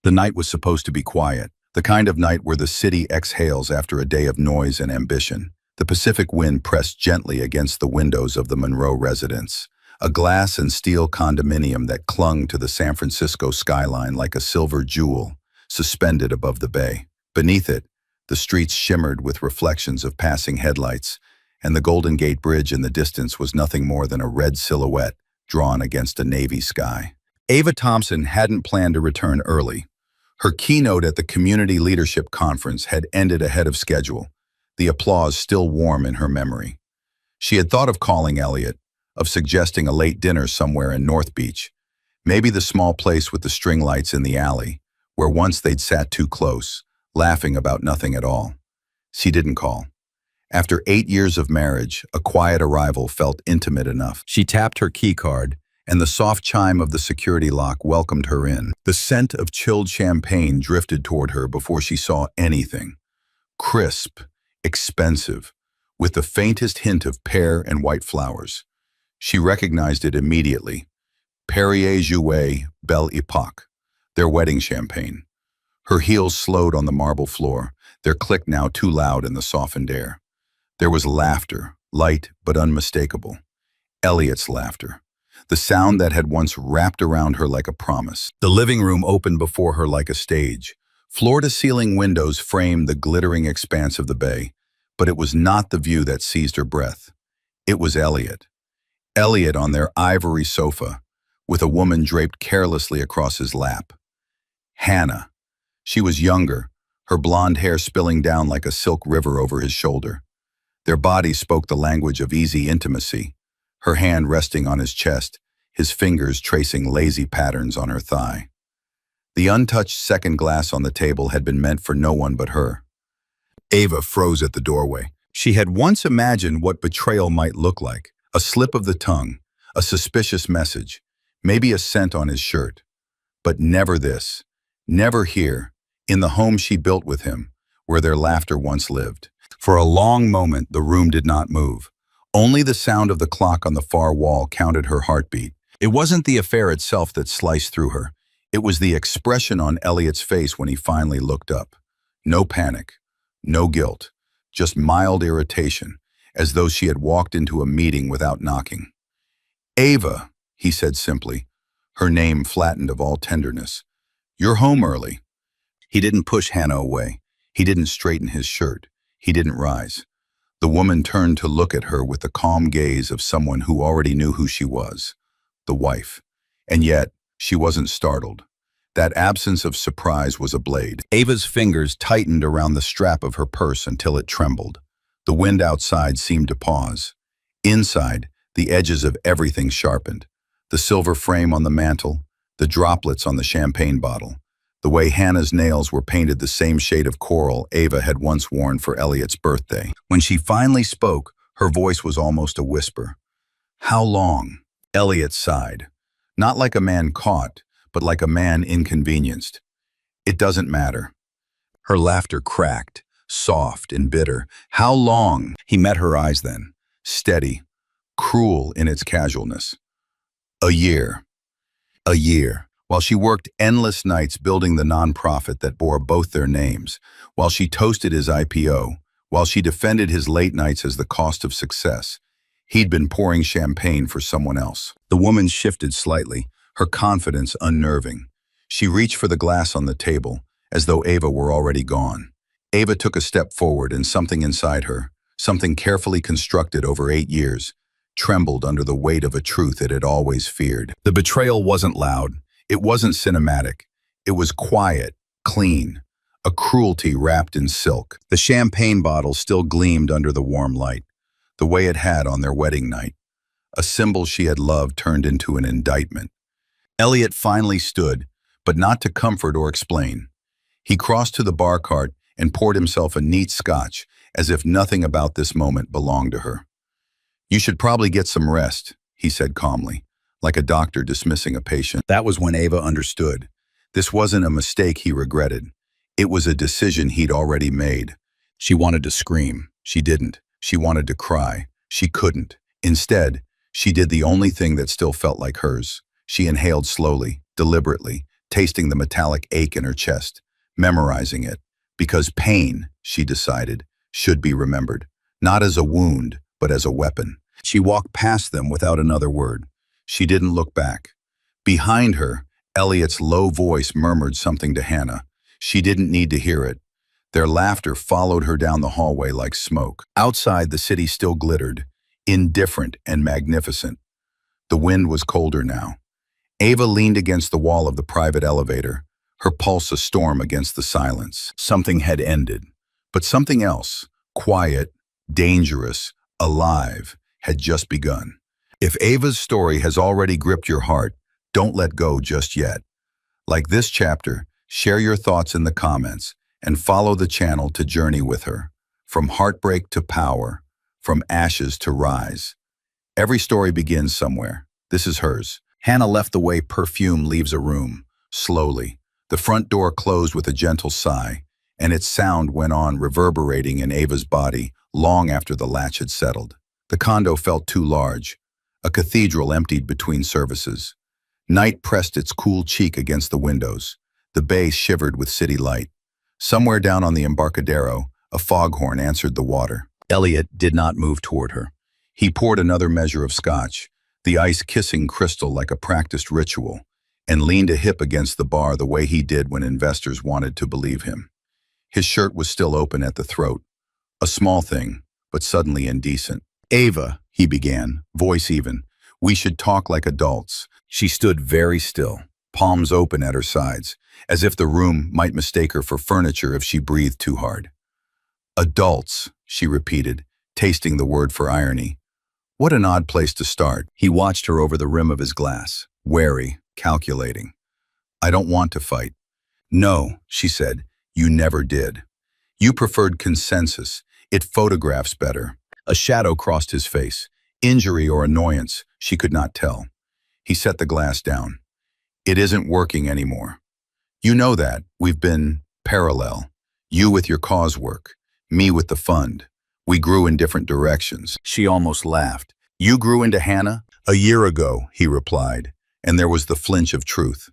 The night was supposed to be quiet, the kind of night where the city exhales after a day of noise and ambition. The Pacific wind pressed gently against the windows of the Monroe residence, a glass and steel condominium that clung to the San Francisco skyline like a silver jewel suspended above the bay. Beneath it, the streets shimmered with reflections of passing headlights, and the Golden Gate Bridge in the distance was nothing more than a red silhouette drawn against a navy sky. Ava Thompson hadn't planned to return early. Her keynote at the Community Leadership Conference had ended ahead of schedule, the applause still warm in her memory. She had thought of calling Elliot, of suggesting a late dinner somewhere in North Beach, maybe the small place with the string lights in the alley, where once they'd sat too close, laughing about nothing at all. She didn't call. After 8 years of marriage, a quiet arrival felt intimate enough. She tapped her keycard, and the soft chime of the security lock welcomed her in. The scent of chilled champagne drifted toward her before she saw anything. Crisp, expensive, with the faintest hint of pear and white flowers. She recognized it immediately. Perrier Jouet Belle Epoque, their wedding champagne. Her heels slowed on the marble floor, their click now too loud in the softened air. There was laughter, light but unmistakable. Elliot's laughter. The sound that had once wrapped around her like a promise. The living room opened before her like a stage. Floor-to-ceiling windows framed the glittering expanse of the bay, but it was not the view that seized her breath. It was Elliot. Elliot on their ivory sofa, with a woman draped carelessly across his lap. Hannah. She was younger, her blonde hair spilling down like a silk river over his shoulder. Their bodies spoke the language of easy intimacy, her hand resting on his chest, his fingers tracing lazy patterns on her thigh. The untouched second glass on the table had been meant for no one but her. Ava froze at the doorway. She had once imagined what betrayal might look like, a slip of the tongue, a suspicious message, maybe a scent on his shirt. But never this, never here, in the home she built with him, where their laughter once lived. For a long moment, the room did not move. Only the sound of the clock on the far wall counted her heartbeat. It wasn't the affair itself that sliced through her. It was the expression on Elliot's face when he finally looked up. No panic, no guilt, just mild irritation, as though she had walked into a meeting without knocking. "Ava," he said simply, her name flattened of all tenderness. "You're home early." He didn't push Hannah away. He didn't straighten his shirt. He didn't rise. The woman turned to look at her with the calm gaze of someone who already knew who she was, the wife. And yet, she wasn't startled. That absence of surprise was a blade. Ava's fingers tightened around the strap of her purse until it trembled. The wind outside seemed to pause. Inside, the edges of everything sharpened. The silver frame on the mantel, the droplets on the champagne bottle, the way Hannah's nails were painted the same shade of coral Ava had once worn for Elliot's birthday. When she finally spoke, her voice was almost a whisper. "How long?" Elliot sighed. Not like a man caught, but like a man inconvenienced. "It doesn't matter." Her laughter cracked, soft and bitter. "How long?" He met her eyes then, steady, cruel in its casualness. "A year." A year. While she worked endless nights building the nonprofit that bore both their names, while she toasted his IPO, while she defended his late nights as the cost of success, he'd been pouring champagne for someone else. The woman shifted slightly, her confidence unnerving. She reached for the glass on the table, as though Ava were already gone. Ava took a step forward, and something inside her, something carefully constructed over 8 years, trembled under the weight of a truth it had always feared. The betrayal wasn't loud. It wasn't cinematic. It was quiet, clean, a cruelty wrapped in silk. The champagne bottle still gleamed under the warm light, the way it had on their wedding night. A symbol she had loved turned into an indictment. Elliot finally stood, but not to comfort or explain. He crossed to the bar cart and poured himself a neat scotch, as if nothing about this moment belonged to her. "You should probably get some rest," he said calmly, like a doctor dismissing a patient. That was when Ava understood. This wasn't a mistake he regretted. It was a decision he'd already made. She wanted to scream. She didn't. She wanted to cry. She couldn't. Instead, she did the only thing that still felt like hers. She inhaled slowly, deliberately, tasting the metallic ache in her chest, memorizing it, because pain, she decided, should be remembered, not as a wound, but as a weapon. She walked past them without another word. She didn't look back. Behind her, Elliot's low voice murmured something to Hannah. She didn't need to hear it. Their laughter followed her down the hallway like smoke. Outside, the city still glittered, indifferent and magnificent. The wind was colder now. Ava leaned against the wall of the private elevator, her pulse a storm against the silence. Something had ended, but something else, quiet, dangerous, alive, had just begun. If Ava's story has already gripped your heart, don't let go just yet. Like this chapter, share your thoughts in the comments and follow the channel to journey with her. From heartbreak to power, from ashes to rise. Every story begins somewhere. This is hers. Hannah left the way perfume leaves a room, slowly. The front door closed with a gentle sigh, and its sound went on reverberating in Ava's body long after the latch had settled. The condo felt too large. A cathedral emptied between services. Night pressed its cool cheek against the windows. The bay shivered with city light. Somewhere down on the Embarcadero, a foghorn answered the water. Elliot did not move toward her. He poured another measure of scotch, the ice kissing crystal like a practiced ritual, and leaned a hip against the bar the way he did when investors wanted to believe him. His shirt was still open at the throat. A small thing, but suddenly indecent. "Ava," he began, voice even, "we should talk like adults." She stood very still, palms open at her sides, as if the room might mistake her for furniture if she breathed too hard. "Adults," she repeated, tasting the word for irony. What an odd place to start. He watched her over the rim of his glass, wary, calculating. "I don't want to fight." "No," she said, "you never did. You preferred consensus. It photographs better." A shadow crossed his face. Injury or annoyance, she could not tell. He set the glass down. "It isn't working anymore. You know that. We've been parallel. You with your cause work, me with the fund. We grew in different directions." She almost laughed. "You grew into Hannah?" "A year ago," he replied, and there was the flinch of truth.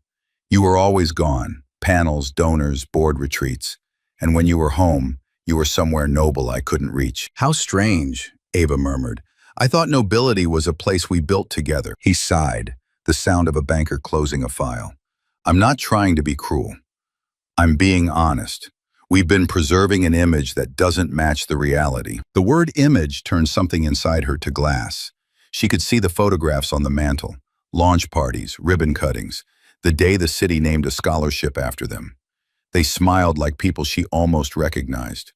"You were always gone. Panels, donors, board retreats. And when you were home, you were somewhere noble I couldn't reach." "How strange," Ava murmured. "I thought nobility was a place we built together." He sighed, the sound of a banker closing a file. "I'm not trying to be cruel. I'm being honest. We've been preserving an image that doesn't match the reality." The word image turned something inside her to glass. She could see the photographs on the mantle, launch parties, ribbon cuttings, the day the city named a scholarship after them. They smiled like people she almost recognized.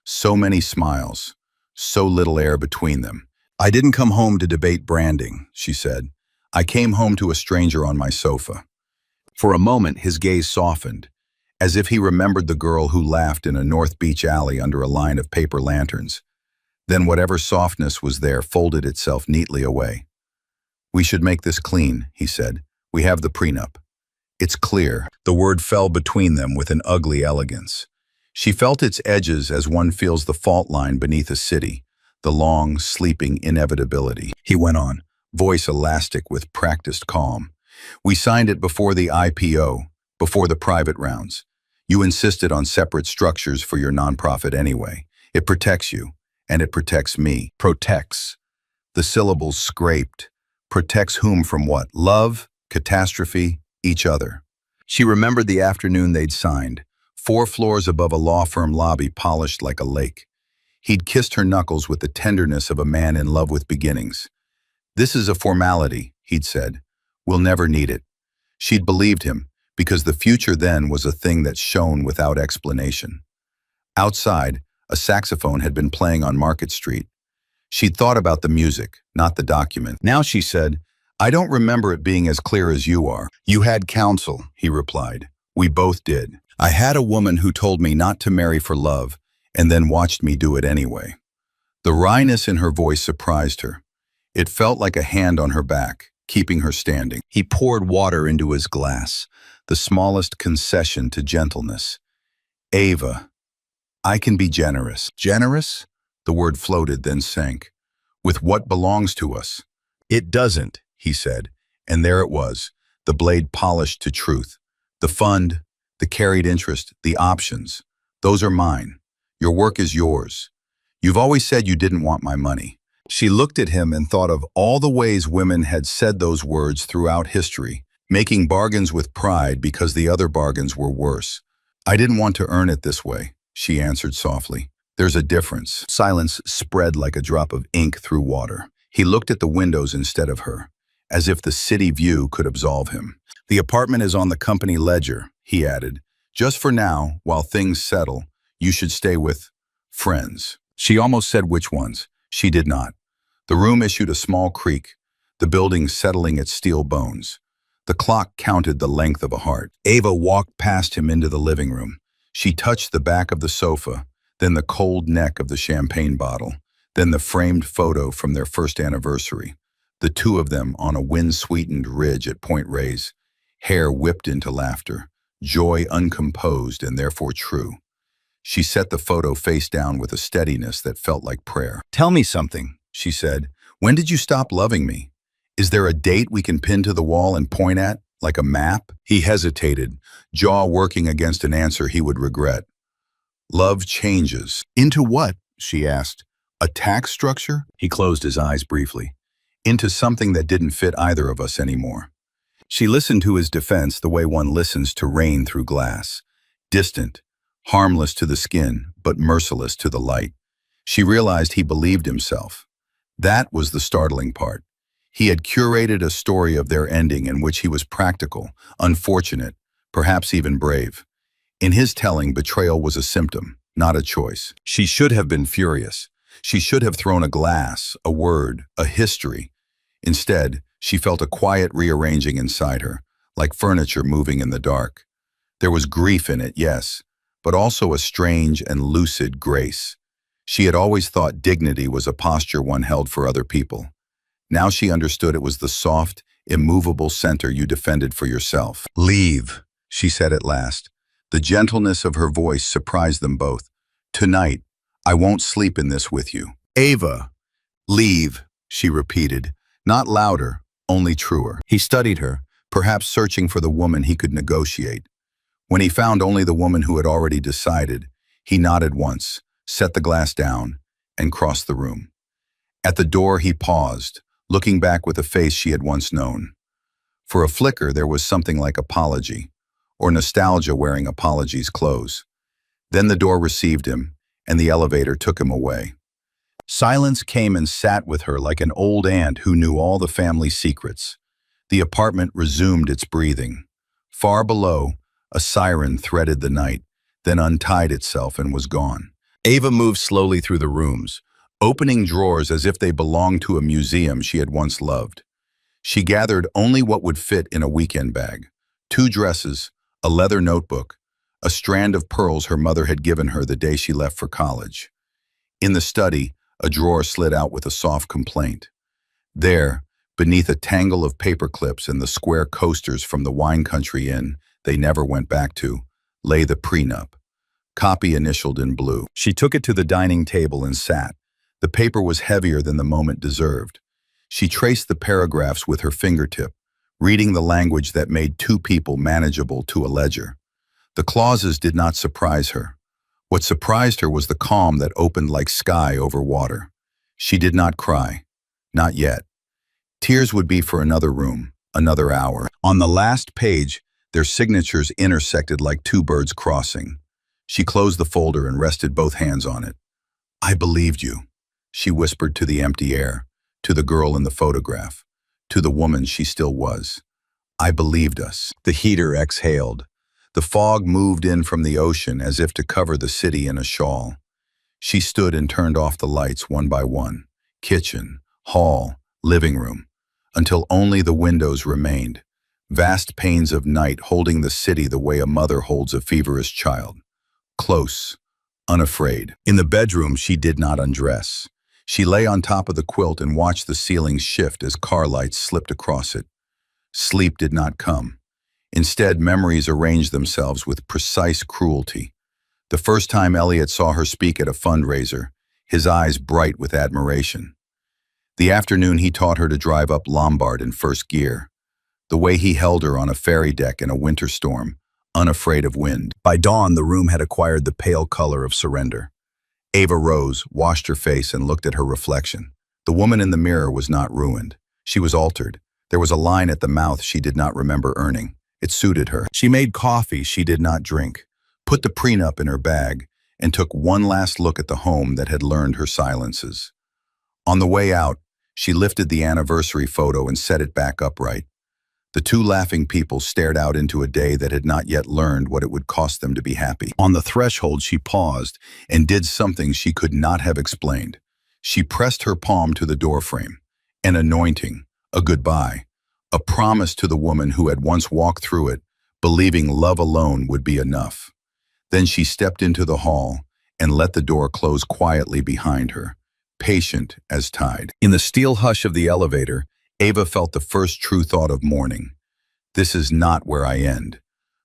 So many smiles, so little air between them. "I didn't come home to debate branding," she said. "I came home to a stranger on my sofa." For a moment, his gaze softened, as if he remembered the girl who laughed in a North Beach alley under a line of paper lanterns. Then whatever softness was there folded itself neatly away. "We should make this clean," he said. "We have the prenup." "It's clear." The word fell between them with an ugly elegance. She felt its edges as one feels the fault line beneath a city, the long, sleeping inevitability. He went on, voice elastic with practiced calm. "We signed it before the IPO, before the private rounds. You insisted on separate structures for your nonprofit anyway. It protects you, and it protects me." Protects. The syllables scraped. Protects whom from what? Love? Catastrophe? Each other. She remembered the afternoon they'd signed, 4 floors above a law firm lobby polished like a lake. He'd kissed her knuckles with the tenderness of a man in love with beginnings. "This is a formality," he'd said. "We'll never need it." She'd believed him, because the future then was a thing that shone without explanation. Outside, a saxophone had been playing on Market Street. She'd thought about the music, not the document. Now she said, "I don't remember it being as clear as you are." "You had counsel," he replied. "We both did. I had a woman who told me not to marry for love, and then watched me do it anyway." The wryness in her voice surprised her. It felt like a hand on her back, keeping her standing. He poured water into his glass, the smallest concession to gentleness. "Ava, I can be generous." "Generous?" The word floated, then sank. "With what belongs to us." "It doesn't," he said, and there it was, the blade polished to truth. The fund, the carried interest, the options. Those are mine. Your work is yours. You've always said you didn't want my money. She looked at him and thought of all the ways women had said those words throughout history, making bargains with pride because the other bargains were worse. I didn't want to earn it this way, she answered softly. There's a difference. Silence spread like a drop of ink through water. He looked at the windows instead of her, as if the city view could absolve him. The apartment is on the company ledger, he added. Just for now, while things settle, you should stay with friends. She almost said which ones. She did not. The room issued a small creak, the building settling its steel bones. The clock counted the length of a heart. Ava walked past him into the living room. She touched the back of the sofa, then the cold neck of the champagne bottle, then the framed photo from their first anniversary. The two of them on a wind-sweetened ridge at Point Reyes, hair whipped into laughter, joy uncomposed and therefore true. She set the photo face down with a steadiness that felt like prayer. Tell me something, she said. When did you stop loving me? Is there a date we can pin to the wall and point at, like a map? He hesitated, jaw working against an answer he would regret. Love changes. Into what? She asked. A tax structure? He closed his eyes briefly. Into something that didn't fit either of us anymore. She listened to his defense the way one listens to rain through glass. Distant, harmless to the skin, but merciless to the light. She realized he believed himself. That was the startling part. He had curated a story of their ending in which he was practical, unfortunate, perhaps even brave. In his telling, betrayal was a symptom, not a choice. She should have been furious. She should have thrown a glass, a word, a history. Instead, she felt a quiet rearranging inside her, like furniture moving in the dark. There was grief in it, yes, but also a strange and lucid grace. She had always thought dignity was a posture one held for other people. Now she understood it was the soft, immovable center you defended for yourself. Leave, she said at last. The gentleness of her voice surprised them both. Tonight, I won't sleep in this with you. Ava, leave, she repeated, not louder, only truer. He studied her, perhaps searching for the woman he could negotiate. When he found only the woman who had already decided, he nodded once, set the glass down, and crossed the room. At the door he paused, looking back with a face she had once known. For a flicker there was something like apology, or nostalgia wearing apology's clothes. Then the door received him, and the elevator took him away. Silence came and sat with her like an old aunt who knew all the family secrets. The apartment resumed its breathing. Far below, a siren threaded the night, then untied itself and was gone. Ava moved slowly through the rooms, opening drawers as if they belonged to a museum she had once loved. She gathered only what would fit in a weekend bag: 2 dresses, a leather notebook, a strand of pearls her mother had given her the day she left for college. In the study, a drawer slid out with a soft complaint. There, beneath a tangle of paper clips and the square coasters from the wine country inn they never went back to, lay the prenup. Copy initialed in blue. She took it to the dining table and sat. The paper was heavier than the moment deserved. She traced the paragraphs with her fingertip, reading the language that made 2 people manageable to a ledger. The clauses did not surprise her. What surprised her was the calm that opened like sky over water. She did not cry. Not yet. Tears would be for another room, another hour. On the last page, their signatures intersected like 2 birds crossing. She closed the folder and rested both hands on it. I believed you, she whispered to the empty air, to the girl in the photograph, to the woman she still was. I believed us. The heater exhaled. The fog moved in from the ocean as if to cover the city in a shawl. She stood and turned off the lights one by one, kitchen, hall, living room, until only the windows remained, vast panes of night holding the city the way a mother holds a feverish child. Close, unafraid. In the bedroom, she did not undress. She lay on top of the quilt and watched the ceiling shift as car lights slipped across it. Sleep did not come. Instead, memories arranged themselves with precise cruelty. The first time Elliot saw her speak at a fundraiser, his eyes bright with admiration. The afternoon he taught her to drive up Lombard in first gear. The way he held her on a ferry deck in a winter storm, unafraid of wind. By dawn, the room had acquired the pale color of surrender. Ava rose, washed her face, and looked at her reflection. The woman in the mirror was not ruined. She was altered. There was a line at the mouth she did not remember earning. It suited her. She made coffee she did not drink, put the prenup in her bag, and took one last look at the home that had learned her silences. On the way out, she lifted the anniversary photo and set it back upright. The two laughing people stared out into a day that had not yet learned what it would cost them to be happy. On the threshold, she paused and did something she could not have explained. She pressed her palm to the doorframe, an anointing, a goodbye, a promise to the woman who had once walked through it, believing love alone would be enough. Then she stepped into the hall and let the door close quietly behind her, patient as tide. In the steel hush of the elevator, Ava felt the first true thought of morning. This is not where I end.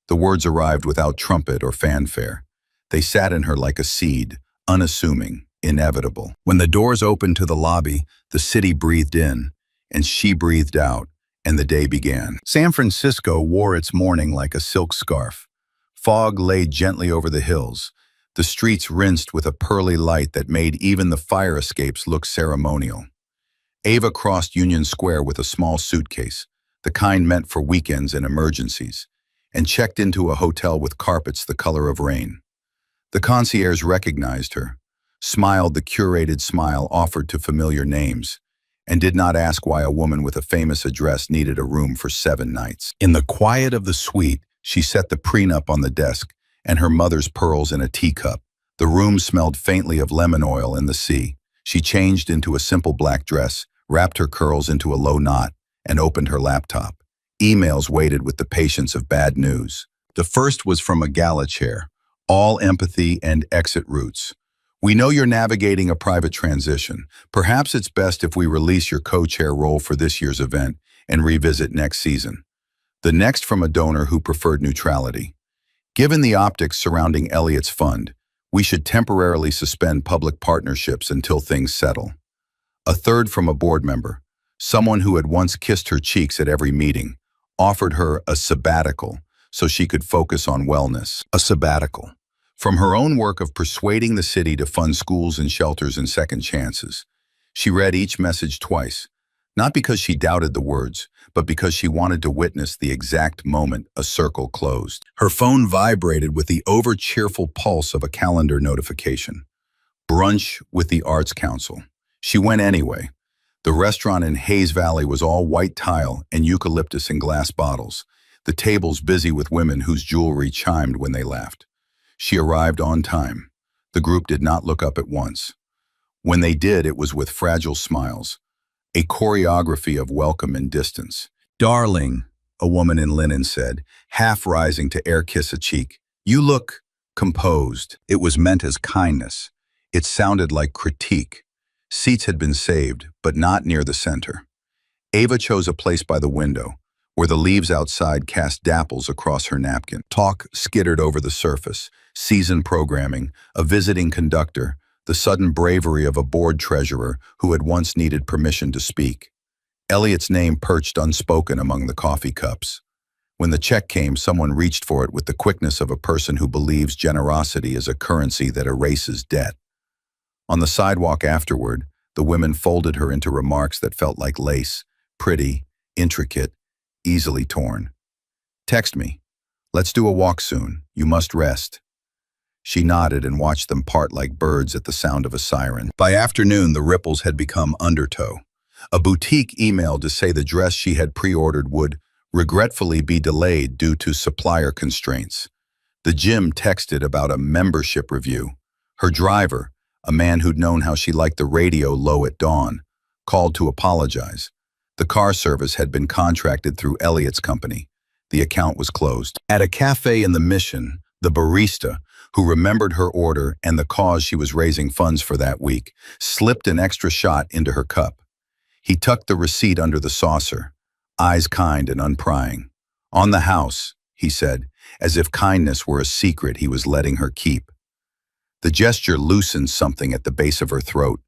The words arrived without trumpet or fanfare. They sat in her like a seed, unassuming, inevitable. When the doors opened to the lobby, the city breathed in, and she breathed out, and the day began. San Francisco wore its morning like a silk scarf. Fog lay gently over the hills, the streets rinsed with a pearly light that made even the fire escapes look ceremonial. Ava crossed Union Square with a small suitcase, the kind meant for weekends and emergencies, and checked into a hotel with carpets the color of rain. The concierge recognized her, smiled the curated smile offered to familiar names, and did not ask why a woman with a famous address needed a room for 7 nights. In the quiet of the suite, she set the prenup on the desk and her mother's pearls in a teacup. The room smelled faintly of lemon oil and the sea. She changed into a simple black dress, wrapped her curls into a low knot, and opened her laptop. Emails waited with the patience of bad news. The first was from a gala chair, all empathy and exit routes. We know you're navigating a private transition. Perhaps it's best if we release your co-chair role for this year's event and revisit next season. The next from a donor who preferred neutrality. Given the optics surrounding Elliot's fund, we should temporarily suspend public partnerships until things settle. A third from a board member, someone who had once kissed her cheeks at every meeting, offered her a sabbatical so she could focus on wellness. A sabbatical. From her own work of persuading the city to fund schools and shelters and second chances. She read each message twice, not because she doubted the words, but because she wanted to witness the exact moment a circle closed. Her phone vibrated with the over-cheerful pulse of a calendar notification. Brunch with the Arts Council. She went anyway. The restaurant in Hayes Valley was all white tile and eucalyptus in glass bottles, the tables busy with women whose jewelry chimed when they laughed. She arrived on time. The group did not look up at once. When they did, it was with fragile smiles, a choreography of welcome and distance. "Darling," a woman in linen said, half rising to air kiss a cheek. "You look composed." It was meant as kindness. It sounded like critique. Seats had been saved, but not near the center. Ava chose a place by the window, where the leaves outside cast dapples across her napkin. Talk skittered over the surface, season programming, a visiting conductor, the sudden bravery of a board treasurer who had once needed permission to speak. Elliot's name perched unspoken among the coffee cups. When the check came, someone reached for it with the quickness of a person who believes generosity is a currency that erases debt. On the sidewalk afterward, the women folded her into remarks that felt like lace, pretty, intricate, easily torn. "Text me. Let's do a walk soon. You must rest." She nodded and watched them part like birds at the sound of a siren. By afternoon, the ripples had become undertow. A boutique emailed to say the dress she had pre-ordered would regretfully be delayed due to supplier constraints. The gym texted about a membership review. Her driver, a man who'd known how she liked the radio low at dawn, called to apologize. The car service had been contracted through Elliot's company. The account was closed. At a cafe in the Mission, the barista, who remembered her order and the cause she was raising funds for that week, slipped an extra shot into her cup. He tucked the receipt under the saucer, eyes kind and unprying. "On the house," he said, as if kindness were a secret he was letting her keep. The gesture loosened something at the base of her throat.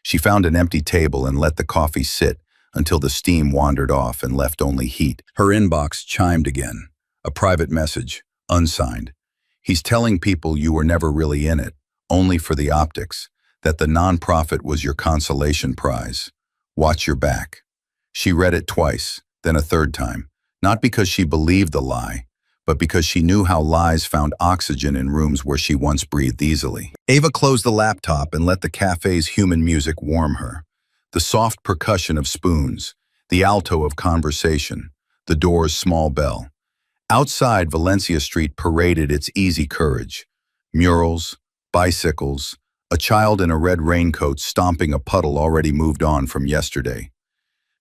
She found an empty table and let the coffee sit until the steam wandered off and left only heat. Her inbox chimed again. A private message, Unsigned. He's telling people you were never really in it, only for the optics, that the nonprofit was your consolation prize. Watch your back. She read it twice, then a third time, not because she believed the lie, but because she knew how lies found oxygen in rooms where she once breathed easily. Ava closed the laptop and let the cafe's human music warm her. The soft percussion of spoons, the alto of conversation, the door's small bell. Outside, Valencia Street paraded its easy courage. Murals, bicycles, a child in a red raincoat stomping a puddle already moved on from yesterday.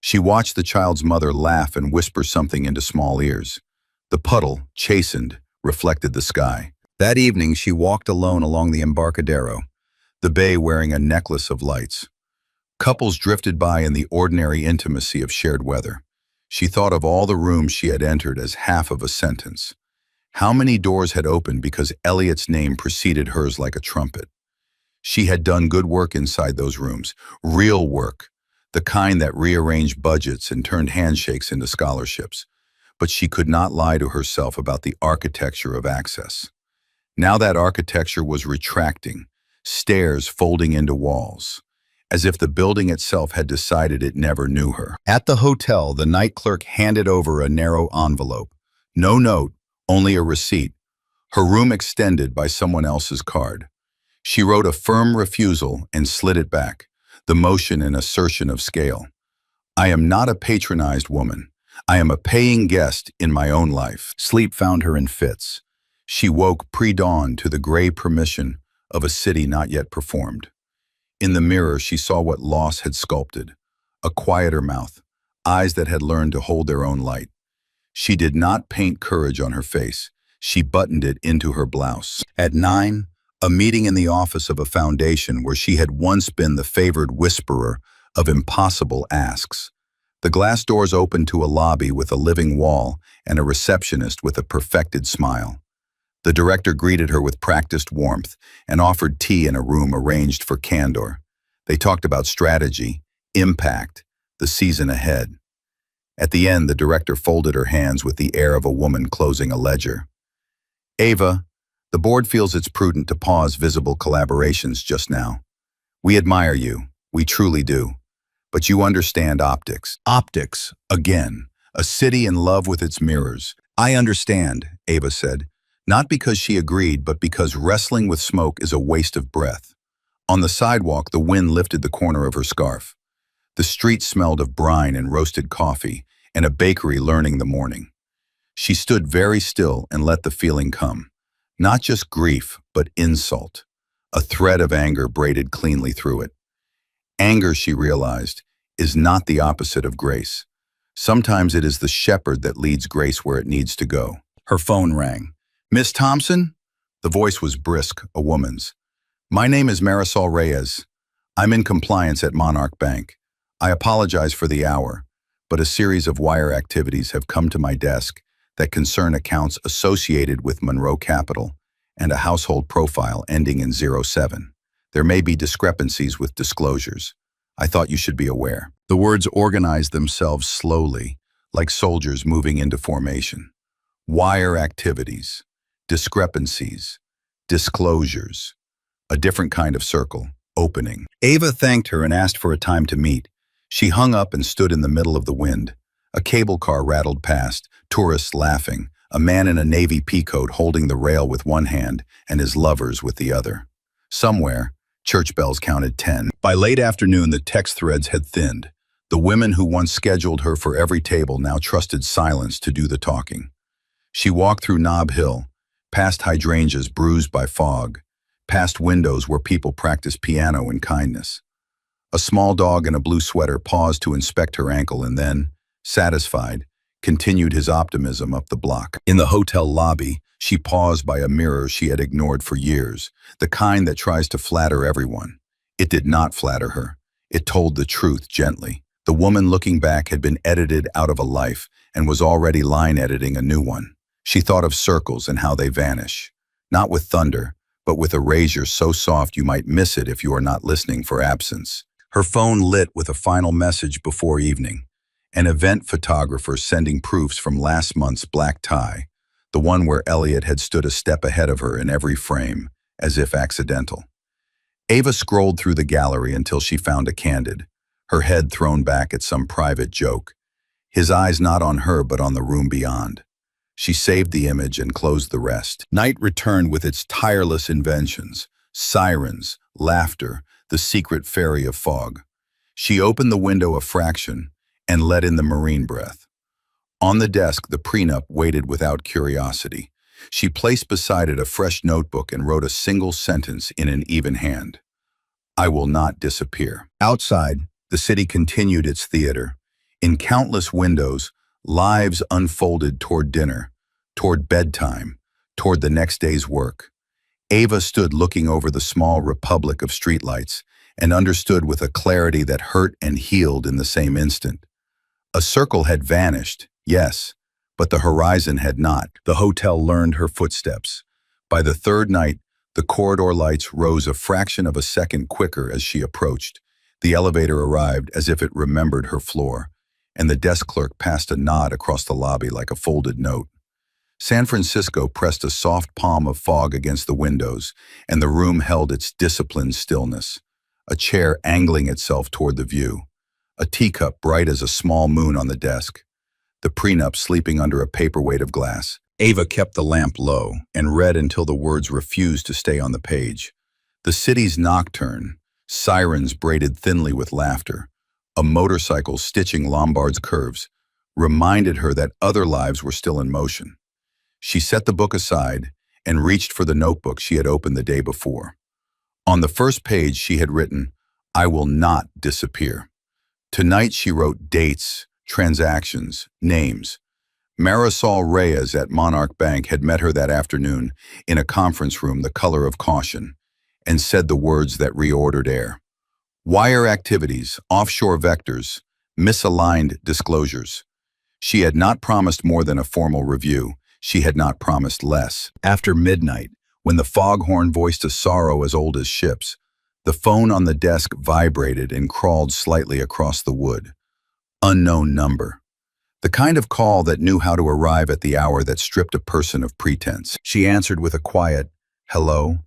She watched the child's mother laugh and whisper something into small ears. The puddle, chastened, reflected the sky. That evening, she walked alone along the Embarcadero, the bay wearing a necklace of lights. Couples drifted by in the ordinary intimacy of shared weather. She thought of all the rooms she had entered as half of a sentence. How many doors had opened because Elliot's name preceded hers like a trumpet? She had done good work inside those rooms, real work, the kind that rearranged budgets and turned handshakes into scholarships. But she could not lie to herself about the architecture of access. Now that architecture was retracting, stairs folding into walls, as if the building itself had decided it never knew her. At the hotel, the night clerk handed over a narrow envelope. No note, only a receipt. Her room extended by someone else's card. She wrote a firm refusal and slid it back, the motion an assertion of scale. I am not a patronized woman. I am a paying guest in my own life. Sleep found her in fits. She woke pre-dawn to the gray permission of a city not yet performed. In the mirror, she saw what loss had sculpted. A quieter mouth, eyes that had learned to hold their own light. She did not paint courage on her face. She buttoned it into her blouse. At 9, a meeting in the office of a foundation where she had once been the favored whisperer of impossible asks. The glass doors opened to a lobby with a living wall and a receptionist with a perfected smile. The director greeted her with practiced warmth and offered tea in a room arranged for candor. They talked about strategy, impact, the season ahead. At the end, the director folded her hands with the air of a woman closing a ledger. Ava, the board feels it's prudent to pause visible collaborations just now. We admire you, we truly do. But you understand optics. Optics, again, a city in love with its mirrors. I understand, Ava said. Not because she agreed, but because wrestling with smoke is a waste of breath. On the sidewalk, the wind lifted the corner of her scarf. The street smelled of brine and roasted coffee, and a bakery learning the morning. She stood very still and let the feeling come. Not just grief, but insult. A thread of anger braided cleanly through it. Anger, she realized, is not the opposite of grace. Sometimes it is the shepherd that leads grace where it needs to go. Her phone rang. Miss Thompson? The voice was brisk, a woman's. My name is Marisol Reyes. I'm in compliance at Monarch Bank. I apologize for the hour, but a series of wire activities have come to my desk that concern accounts associated with Monroe Capital and a household profile ending in 07. There may be discrepancies with disclosures. I thought you should be aware. The words organized themselves slowly, like soldiers moving into formation. Wire activities. Discrepancies, disclosures, a different kind of circle, opening. Ava thanked her and asked for a time to meet. She hung up and stood in the middle of the wind. A cable car rattled past, tourists laughing, a man in a navy peacoat holding the rail with one hand and his lovers with the other. Somewhere, church bells counted 10. By late afternoon, the text threads had thinned. The women who once scheduled her for every table now trusted silence to do the talking. She walked through Nob Hill, past hydrangeas bruised by fog, past windows where people practiced piano in kindness. A small dog in a blue sweater paused to inspect her ankle and then, satisfied, continued his optimism up the block. In the hotel lobby, she paused by a mirror she had ignored for years, the kind that tries to flatter everyone. It did not flatter her. It told the truth gently. The woman looking back had been edited out of a life and was already line editing a new one. She thought of circles and how they vanish, not with thunder, but with a razor so soft you might miss it if you are not listening for absence. Her phone lit with a final message before evening, an event photographer sending proofs from last month's black tie. the one where Elliot had stood a step ahead of her in every frame, as if accidental. Ava scrolled through the gallery until she found a candid, her head thrown back at some private joke, his eyes not on her but on the room beyond. She saved the image and closed the rest. Night returned with its tireless inventions, sirens, laughter, the secret fairy of fog. She opened the window a fraction and let in the marine breath. On the desk, the prenup waited without curiosity. She placed beside it a fresh notebook and wrote a single sentence in an even hand. I will not disappear. Outside, the city continued its theater. In countless windows, lives unfolded toward dinner, toward bedtime, toward the next day's work. Ava stood looking over the small republic of streetlights and understood with a clarity that hurt and healed in the same instant. A circle had vanished, yes, but the horizon had not. The hotel learned her footsteps. By the third night, the corridor lights rose a fraction of a second quicker as she approached. The elevator arrived as if it remembered her floor, and the desk clerk passed a nod across the lobby like a folded note. San Francisco pressed a soft palm of fog against the windows, and the room held its disciplined stillness, a chair angling itself toward the view, a teacup bright as a small moon on the desk, the prenup sleeping under a paperweight of glass. Ava kept the lamp low and read until the words refused to stay on the page. The city's nocturne, sirens braided thinly with laughter, a motorcycle stitching Lombard's curves, reminded her that other lives were still in motion. She set the book aside and reached for the notebook she had opened the day before. On the first page she had written, I will not disappear. Tonight she wrote dates, transactions, names. Marisol Reyes at Monarch Bank had met her that afternoon in a conference room the color of caution and said the words that reordered air. Wire activities, offshore vectors, misaligned disclosures. She had not promised more than a formal review. She had not promised less. After midnight, when the foghorn voiced a sorrow as old as ships, the phone on the desk vibrated and crawled slightly across the wood. Unknown number. The kind of call that knew how to arrive at the hour that stripped a person of pretense. She answered with a quiet, hello,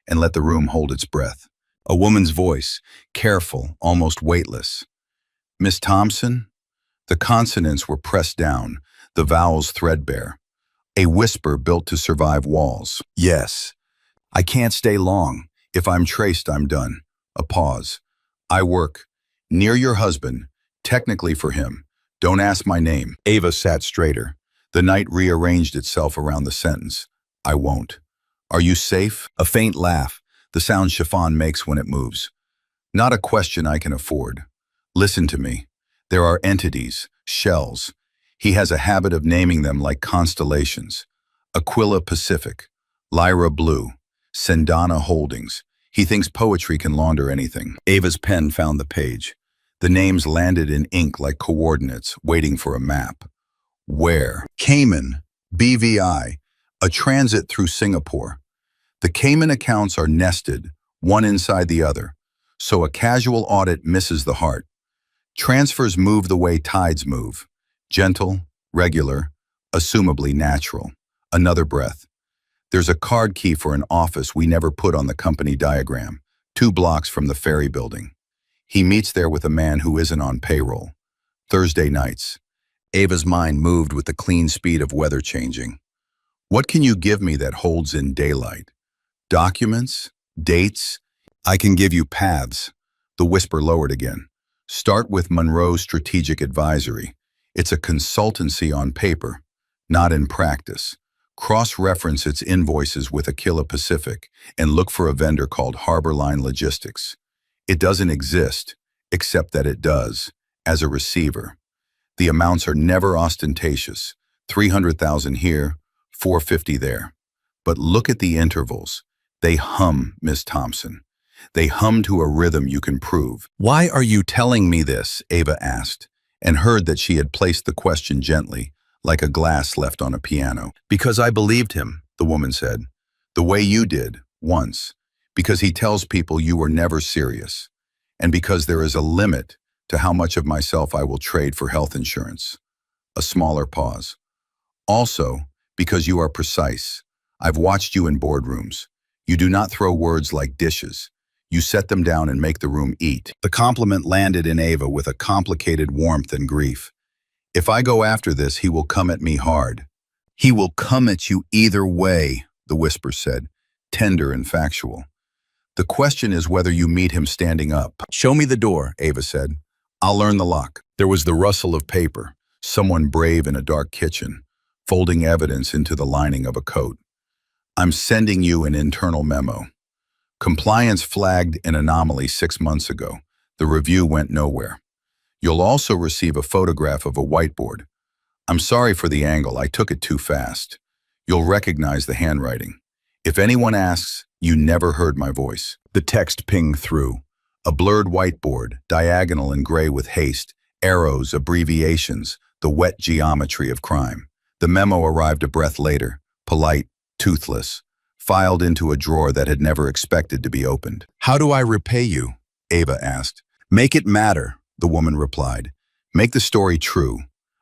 and let the room hold its breath. A woman's voice, careful, almost weightless. Miss Thompson? The consonants were pressed down, the vowels threadbare. A whisper built to survive walls. Yes. I can't stay long. If I'm traced, I'm done. A pause. I work. Near your husband. Technically for him. Don't ask my name. Ava sat straighter. The night rearranged itself around the sentence. I won't. Are you safe? A faint laugh, the sound chiffon makes when it moves. Not a question I can afford. Listen to me. There are entities, shells. He has a habit of naming them like constellations. Aquila Pacific, Lyra Blue, Sendana Holdings. He thinks poetry can launder anything. Ava's pen found the page. The names landed in ink like coordinates, waiting for a map. Where? Cayman, BVI, a transit through Singapore. The Cayman accounts are nested, one inside the other, so a casual audit misses the heart. Transfers move the way tides move. Gentle, regular, assumably natural. Another breath. There's a card key for an office we never put on the company diagram, 2 blocks from the ferry building. He meets there with a man who isn't on payroll. Thursday nights. Ava's mind moved with the clean speed of weather changing. What can you give me that holds in daylight? Documents? Dates? I can give you paths. The whisper lowered again. Start with Monroe Strategic Advisory. It's a consultancy on paper, not in practice. Cross-reference its invoices with Aquila Pacific and look for a vendor called Harborline Logistics. It doesn't exist, except that it does, as a receiver. The amounts are never ostentatious, 300,000 here, 450 there. But look at the intervals. They hum, Miss Thompson. They hum to a rhythm you can prove. Why are you telling me this? Ava asked, and heard that she had placed the question gently, like a glass left on a piano. Because I believed him, the woman said. The way you did, once. Because he tells people you were never serious. And because there is a limit to how much of myself I will trade for health insurance. A smaller pause. Also, Because you are precise. I've watched you in boardrooms. You do not throw words like dishes. You set them down and make the room eat. The compliment landed in Ava with a complicated warmth and grief. If I go after this, he will come at me hard. He will come at you either way, the whisper said, tender and factual. The question is whether you meet him standing up. Show me the door, Ava said. I'll learn the lock. There was the rustle of paper, someone brave in a dark kitchen, folding evidence into the lining of a coat. I'm sending you an internal memo. Compliance flagged an anomaly 6 months ago. The review went nowhere. You'll also receive a photograph of a whiteboard. I'm sorry for the angle, I took it too fast. You'll recognize the handwriting. If anyone asks, you never heard my voice. The text pinged through. A blurred whiteboard, diagonal and gray with haste, arrows, abbreviations, the wet geometry of crime. The memo arrived a breath later, polite, toothless, filed into a drawer that had never expected to be opened. How do I repay you? Ava asked. Make it matter, the woman replied. Make the story true,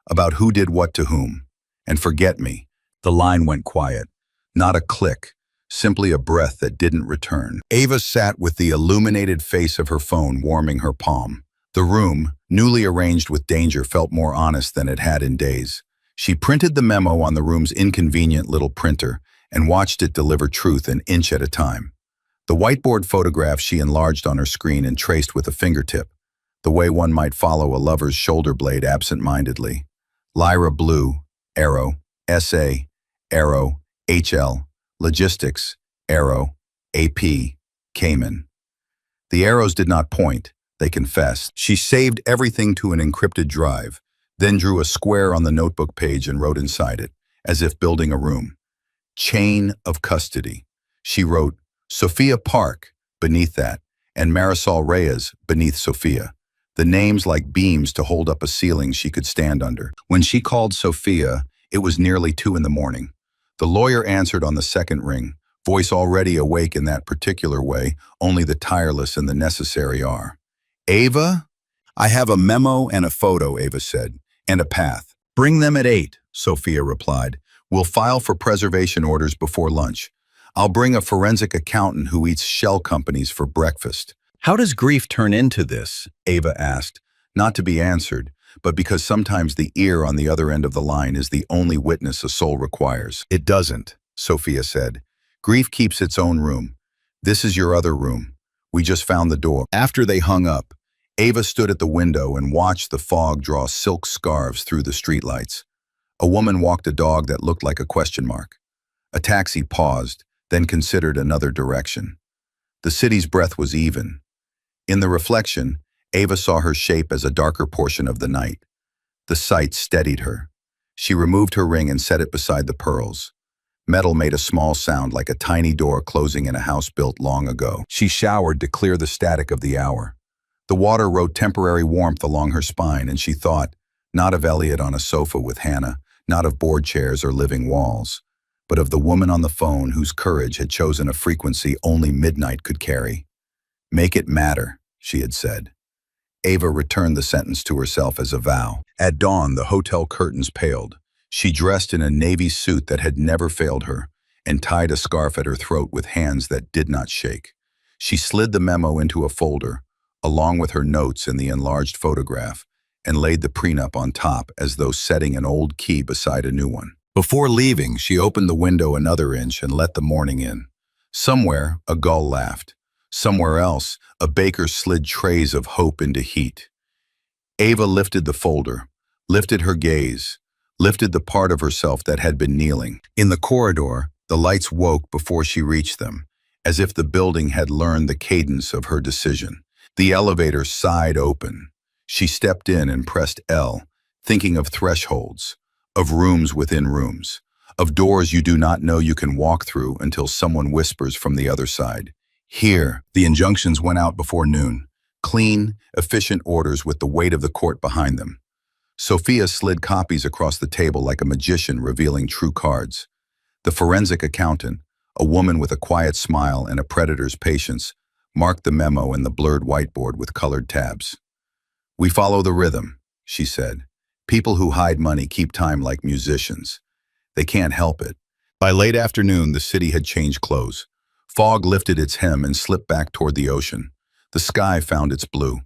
about who did what to whom. And forget me. The line went quiet. Not a click, simply a breath that didn't return. Ava sat with the illuminated face of her phone warming her palm. The room, newly arranged with danger, felt more honest than it had in days. She printed the memo on the room's inconvenient little printer and watched it deliver truth an inch at a time. The whiteboard photograph she enlarged on her screen and traced with a fingertip, the way one might follow a lover's shoulder blade absent-mindedly. Lyra Blue, arrow, SA, arrow, HL, logistics, arrow, AP, Cayman. The arrows did not point, they confessed. She saved everything to an encrypted drive, then drew a square on the notebook page and wrote inside it, as if building a room. Chain of custody. She wrote Sophia Park beneath that, and Marisol Reyes beneath Sophia. The names like beams to hold up a ceiling she could stand under. When she called Sophia, it was nearly 2 in the morning. The lawyer answered on the second ring, voice already awake in that particular way, only the tireless and the necessary are. Ava? I have a memo and a photo, Ava said, and a path. Bring them at 8, Sophia replied. We'll file for preservation orders before lunch. I'll bring a forensic accountant who eats shell companies for breakfast. How does grief turn into this? Ava asked, not to be answered, but because sometimes the ear on the other end of the line is the only witness a soul requires. It doesn't, Sophia said. Grief keeps its own room. This is your other room. We just found the door. After they hung up, Ava stood at the window and watched the fog draw silk scarves through the streetlights. A woman walked a dog that looked like a question mark. A taxi paused, then considered another direction. The city's breath was even. In the reflection, Ava saw her shape as a darker portion of the night. The sight steadied her. She removed her ring and set it beside the pearls. Metal made a small sound like a tiny door closing in a house built long ago. She showered to clear the static of the hour. The water wrote temporary warmth along her spine, and she thought, not of Elliot on a sofa with Hannah, not of board chairs or living walls, but of the woman on the phone whose courage had chosen a frequency only midnight could carry. Make it matter, she had said. Ava returned the sentence to herself as a vow. At dawn, the hotel curtains paled. She dressed in a navy suit that had never failed her and tied a scarf at her throat with hands that did not shake. She slid the memo into a folder, along with her notes and the enlarged photograph, and laid the prenup on top as though setting an old key beside a new one. Before leaving, she opened the window another inch and let the morning in. Somewhere, a gull laughed. Somewhere else, a baker slid trays of hope into heat. Ava lifted the folder, lifted her gaze, lifted the part of herself that had been kneeling. In the corridor, the lights woke before she reached them, as if the building had learned the cadence of her decision. The elevator sighed open. She stepped in and pressed L, thinking of thresholds, of rooms within rooms, of doors you do not know you can walk through until someone whispers from the other side. Here, the injunctions went out before noon. Clean, efficient orders with the weight of the court behind them. Sophia slid copies across the table like a magician revealing true cards. The forensic accountant, a woman with a quiet smile and a predator's patience, marked the memo in the blurred whiteboard with colored tabs. We follow the rhythm, she said. People who hide money keep time like musicians. They can't help it. By late afternoon, the city had changed clothes. Fog lifted its hem and slipped back toward the ocean. The sky found its blue.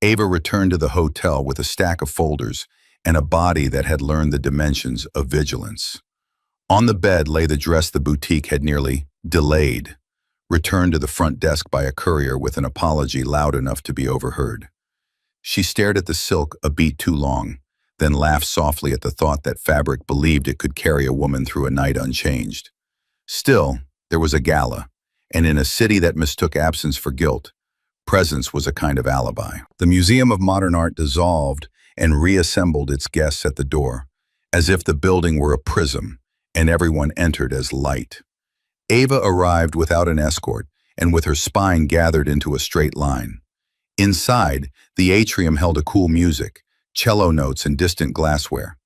Ava returned to the hotel with a stack of folders and a body that had learned the dimensions of vigilance. On the bed lay the dress the boutique had nearly delayed, returned to the front desk by a courier with an apology loud enough to be overheard. She stared at the silk a beat too long, then laughed softly at the thought that fabric believed it could carry a woman through a night unchanged. Still, there was a gala, and in a city that mistook absence for guilt, presence was a kind of alibi. The Museum of Modern Art dissolved and reassembled its guests at the door, as if the building were a prism, and everyone entered as light. Ava arrived without an escort and with her spine gathered into a straight line. Inside, the atrium held a cool music, cello notes and distant glassware.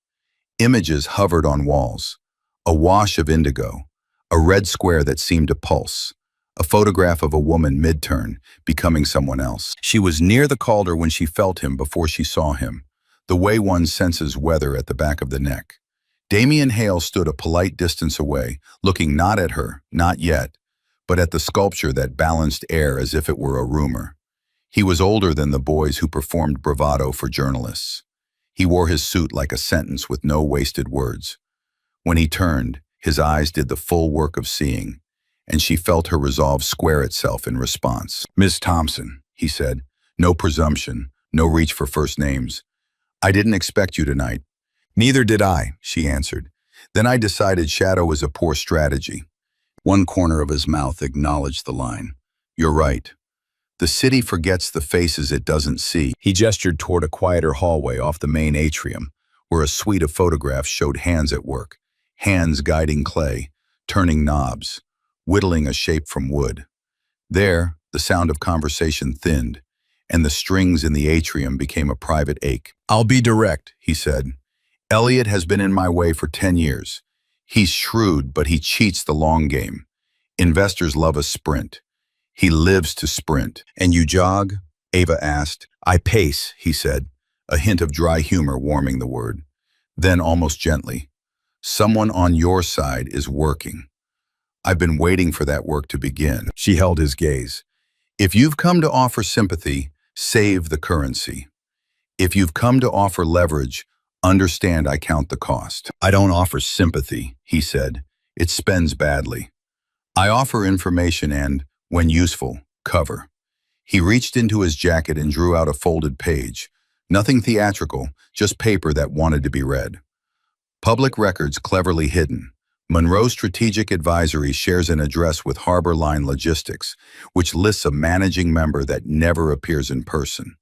Images hovered on walls. A wash of indigo, a red square that seemed to pulse, a photograph of a woman mid-turn, becoming someone else. She was near the Calder when she felt him before she saw him, the way one senses weather at the back of the neck. Damian Hale stood a polite distance away, looking not at her, not yet, but at the sculpture that balanced air as if it were a rumor. He was older than the boys who performed bravado for journalists. He wore his suit like a sentence with no wasted words. When he turned, his eyes did the full work of seeing, and she felt her resolve square itself in response. "Miss Thompson," he said, "no presumption, no reach for first names. I didn't expect you tonight." "Neither did I," she answered. "Then I decided shadow is a poor strategy." One corner of his mouth acknowledged the line. "You're right. The city forgets the faces it doesn't see." He gestured toward a quieter hallway off the main atrium, where a suite of photographs showed hands at work, hands guiding clay, turning knobs, whittling a shape from wood. There, the sound of conversation thinned, and the strings in the atrium became a private ache. "I'll be direct," he said. "Elliot has been in my way for 10 years. He's shrewd, but he cheats the long game. Investors love a sprint. He lives to sprint." "And you jog?" Ava asked. "I pace," he said, a hint of dry humor warming the word. Then almost gently, "Someone on your side is working. I've been waiting for that work to begin." She held his gaze. "If you've come to offer sympathy, save the currency. If you've come to offer leverage, understand I count the cost." "I don't offer sympathy," he said. "It spends badly. I offer information and, when useful, cover." He reached into his jacket and drew out a folded page. Nothing theatrical, just paper that wanted to be read. "Public records cleverly hidden. Monroe Strategic Advisory shares an address with Harbor Line Logistics, which lists a managing member that never appears in person.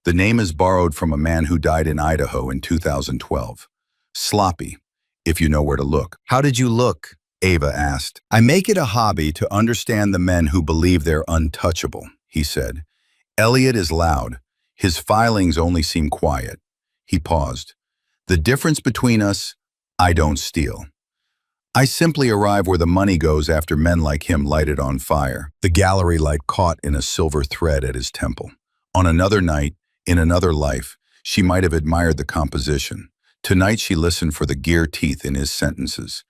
The name is borrowed from a man who died in Idaho in 2012. Sloppy, if you know where to look." "How did you look?" Ava asked. "I make it a hobby to understand the men who believe they're untouchable," he said. "Elliot is loud. His filings only seem quiet." He paused. "The difference between us, I don't steal. I simply arrive where the money goes after men like him light it on fire." The gallery light caught in a silver thread at his temple. On another night, in another life, she might have admired the composition. Tonight she listened for the gear teeth in his sentences,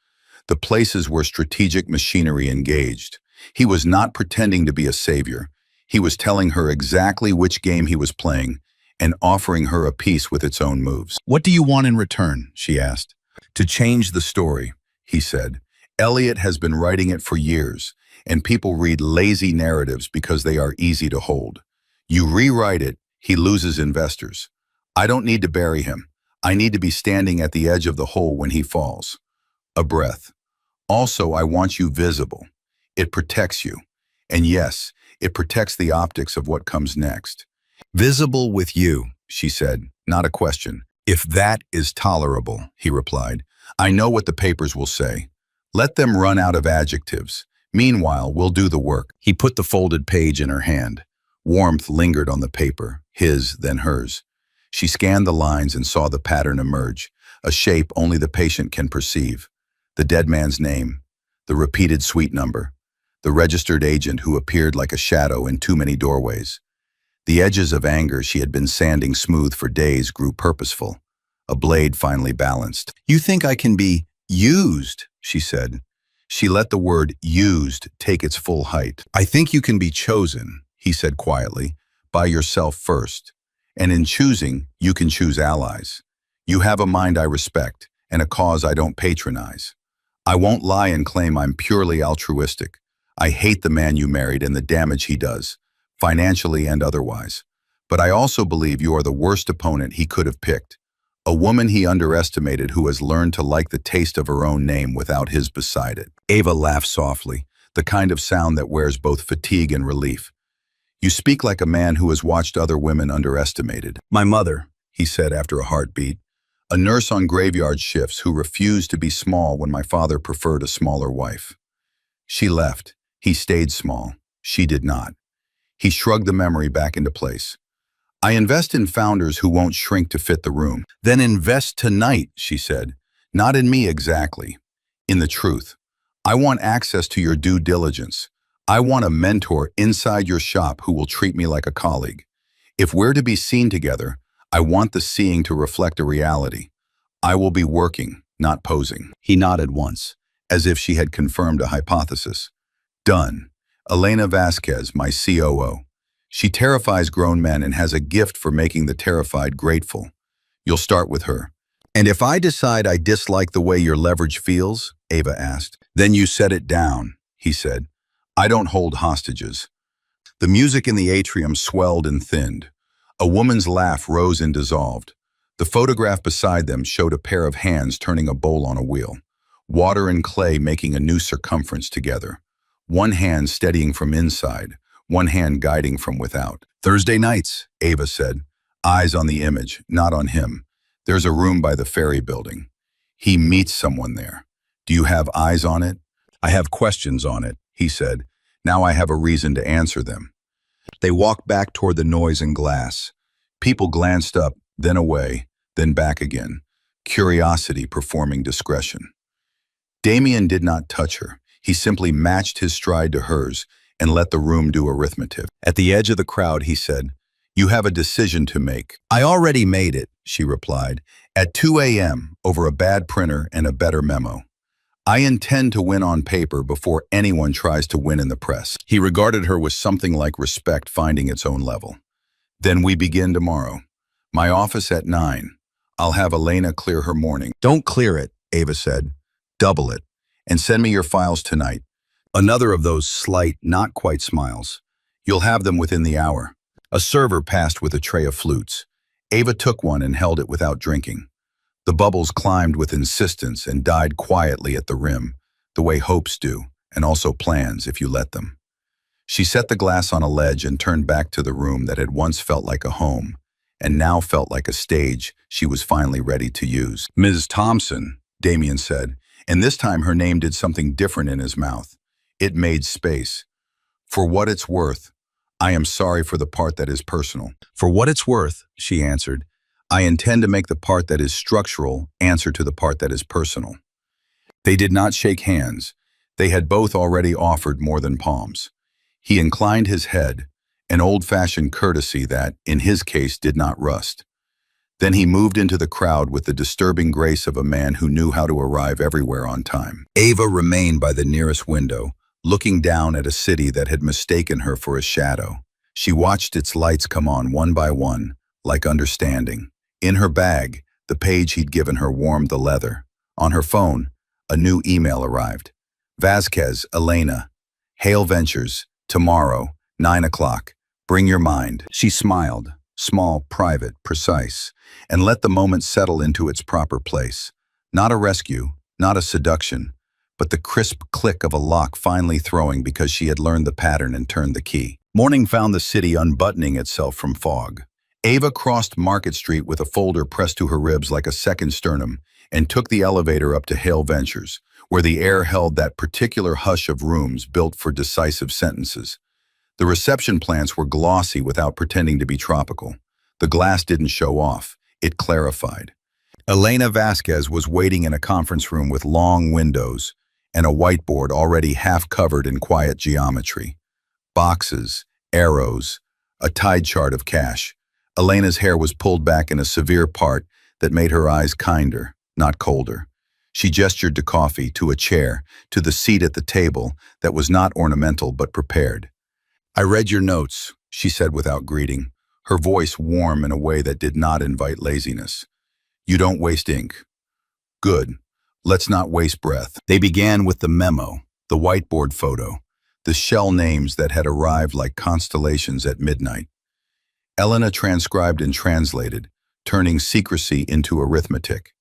the places where strategic machinery engaged. He was not pretending to be a savior. He was telling her exactly which game he was playing and offering her a piece with its own moves. "What do you want in return?" she asked. "To change the story," he said. "Elliot has been writing it for years, and people read lazy narratives because they are easy to hold. You rewrite it, he loses investors. I don't need to bury him. I need to be standing at the edge of the hole when he falls." A breath. "Also, I want you visible. It protects you. And yes, it protects the optics of what comes next." "Visible with you," she said, not a question. "If that is tolerable," he replied. "I know what the papers will say. Let them run out of adjectives. Meanwhile, we'll do the work." He put the folded page in her hand. Warmth lingered on the paper, his, then hers. She scanned the lines and saw the pattern emerge, a shape only the patient can perceive. The dead man's name, the repeated suite number, the registered agent who appeared like a shadow in too many doorways. The edges of anger she had been sanding smooth for days grew purposeful. A blade finally balanced. "You think I can be Used, she said. She let the word used take its full height. I think you can be chosen, he said quietly, by yourself first. And in choosing, you can choose allies. You have a mind I respect and a cause I don't patronize. I won't lie and claim I'm purely altruistic. I hate the man you married and the damage he does, financially and otherwise. But I also believe you are the worst opponent he could have picked. A woman he underestimated who has learned to like the taste of her own name without his beside it. Ava laughed softly, the kind of sound that wears both fatigue and relief. You speak like a man who has watched other women underestimated. My mother, he said after a heartbeat, a nurse on graveyard shifts who refused to be small when my father preferred a smaller wife. She left. He stayed small. She did not. He shrugged the memory back into place. I invest in founders who won't shrink to fit the room. Then invest tonight, she said. Not in me exactly. In the truth. I want access to your due diligence. I want a mentor inside your shop who will treat me like a colleague. If we're to be seen together, I want the seeing to reflect a reality. I will be working, not posing. He nodded once, as if she had confirmed a hypothesis. Done. Elena Vasquez, my COO. She terrifies grown men and has a gift for making the terrified grateful. You'll start with her. And if I decide I dislike the way your leverage feels, Ava asked, then you set it down, he said. I don't hold hostages. The music in the atrium swelled and thinned. A woman's laugh rose and dissolved. The photograph beside them showed a pair of hands turning a bowl on a wheel, water and clay making a new circumference together. One hand steadying from inside, one hand guiding from without. Thursday nights, Ava said, eyes on the image, not on him. There's a room by the ferry building. He meets someone there. Do you have eyes on it? I have questions on it, he said. Now I have a reason to answer them. They walked back toward the noise and glass. People glanced up, then away, then back again. Curiosity performing discretion. Damien did not touch her. He simply matched his stride to hers and let the room do arithmetic. At the edge of the crowd, he said, You have a decision to make. I already made it, she replied, at 2 a.m. over a bad printer and a better memo. I intend to win on paper before anyone tries to win in the press. He regarded her with something like respect finding its own level. Then we begin tomorrow. My office at 9. I'll have Elena clear her morning. Don't clear it, Ava said. Double it. And send me your files tonight. Another of those slight, not quite smiles. You'll have them within the hour. A server passed with a tray of flutes. Ava took one and held it without drinking. The bubbles climbed with insistence and died quietly at the rim, the way hopes do, and also plans if you let them. She set the glass on a ledge and turned back to the room that had once felt like a home, and now felt like a stage she was finally ready to use. Ms. Thompson, Damien said, and this time her name did something different in his mouth. It made space. For what it's worth, I am sorry for the part that is personal. For what it's worth, she answered, I intend to make the part that is structural answer to the part that is personal. They did not shake hands. They had both already offered more than palms. He inclined his head, an old-fashioned courtesy that, in his case, did not rust. Then he moved into the crowd with the disturbing grace of a man who knew how to arrive everywhere on time. Ava remained by the nearest window, looking down at a city that had mistaken her for a shadow. She watched its lights come on one by one, like understanding. In her bag, the page he'd given her warmed the leather. On her phone, a new email arrived. Vasquez, Elena. Hale Ventures, tomorrow, 9 o'clock. Bring your mind. She smiled, small, private, precise, and let the moment settle into its proper place. Not a rescue, not a seduction, but the crisp click of a lock finally throwing because she had learned the pattern and turned the key. Morning found the city unbuttoning itself from fog. Ava crossed Market Street with a folder pressed to her ribs like a second sternum and took the elevator up to Hale Ventures, where the air held that particular hush of rooms built for decisive sentences. The reception plants were glossy without pretending to be tropical. The glass didn't show off, it clarified. Elena Vasquez was waiting in a conference room with long windows and a whiteboard already half covered in quiet geometry. Boxes, arrows, a tide chart of cash. Elena's hair was pulled back in a severe part that made her eyes kinder, not colder. She gestured to coffee, to a chair, to the seat at the table that was not ornamental but prepared. "I read your notes," she said without greeting, her voice warm in a way that did not invite laziness. "You don't waste ink. Good. Let's not waste breath." They began with the memo, the whiteboard photo, the shell names that had arrived like constellations at midnight. Elena transcribed and translated, turning secrecy into arithmetic.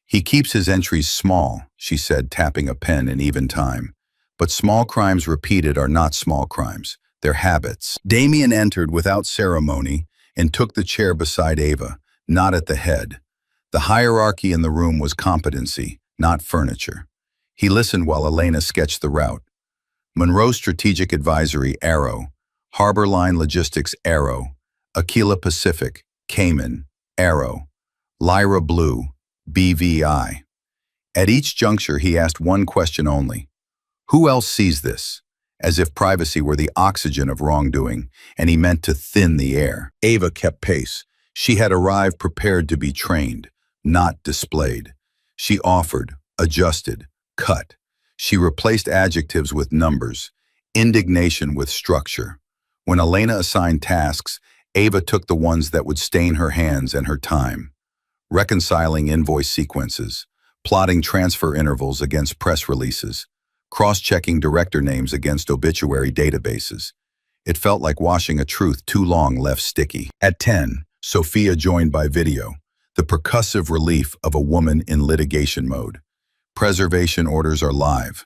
"He keeps his entries small," she said, tapping a pen in even time. "But small crimes repeated are not small crimes. They're habits." Damien entered without ceremony and took the chair beside Ava, not at the head. The hierarchy in the room was competency, not furniture. He listened while Elena sketched the route. Monroe Strategic Advisory, Arrow. Harbor Line Logistics, Arrow. Aquila Pacific, Cayman, Arrow. Lyra Blue, BVI. At each juncture, he asked one question only. Who else sees this? As if privacy were the oxygen of wrongdoing, and he meant to thin the air. Ava kept pace. She had arrived prepared to be trained, not displayed. She offered, adjusted, cut. She replaced adjectives with numbers, indignation with structure. When Elena assigned tasks, Ava took the ones that would stain her hands and her time. Reconciling invoice sequences, plotting transfer intervals against press releases, cross-checking director names against obituary databases. It felt like washing a truth too long left sticky. At 10, Sophia joined by video, the percussive relief of a woman in litigation mode. Preservation orders are live.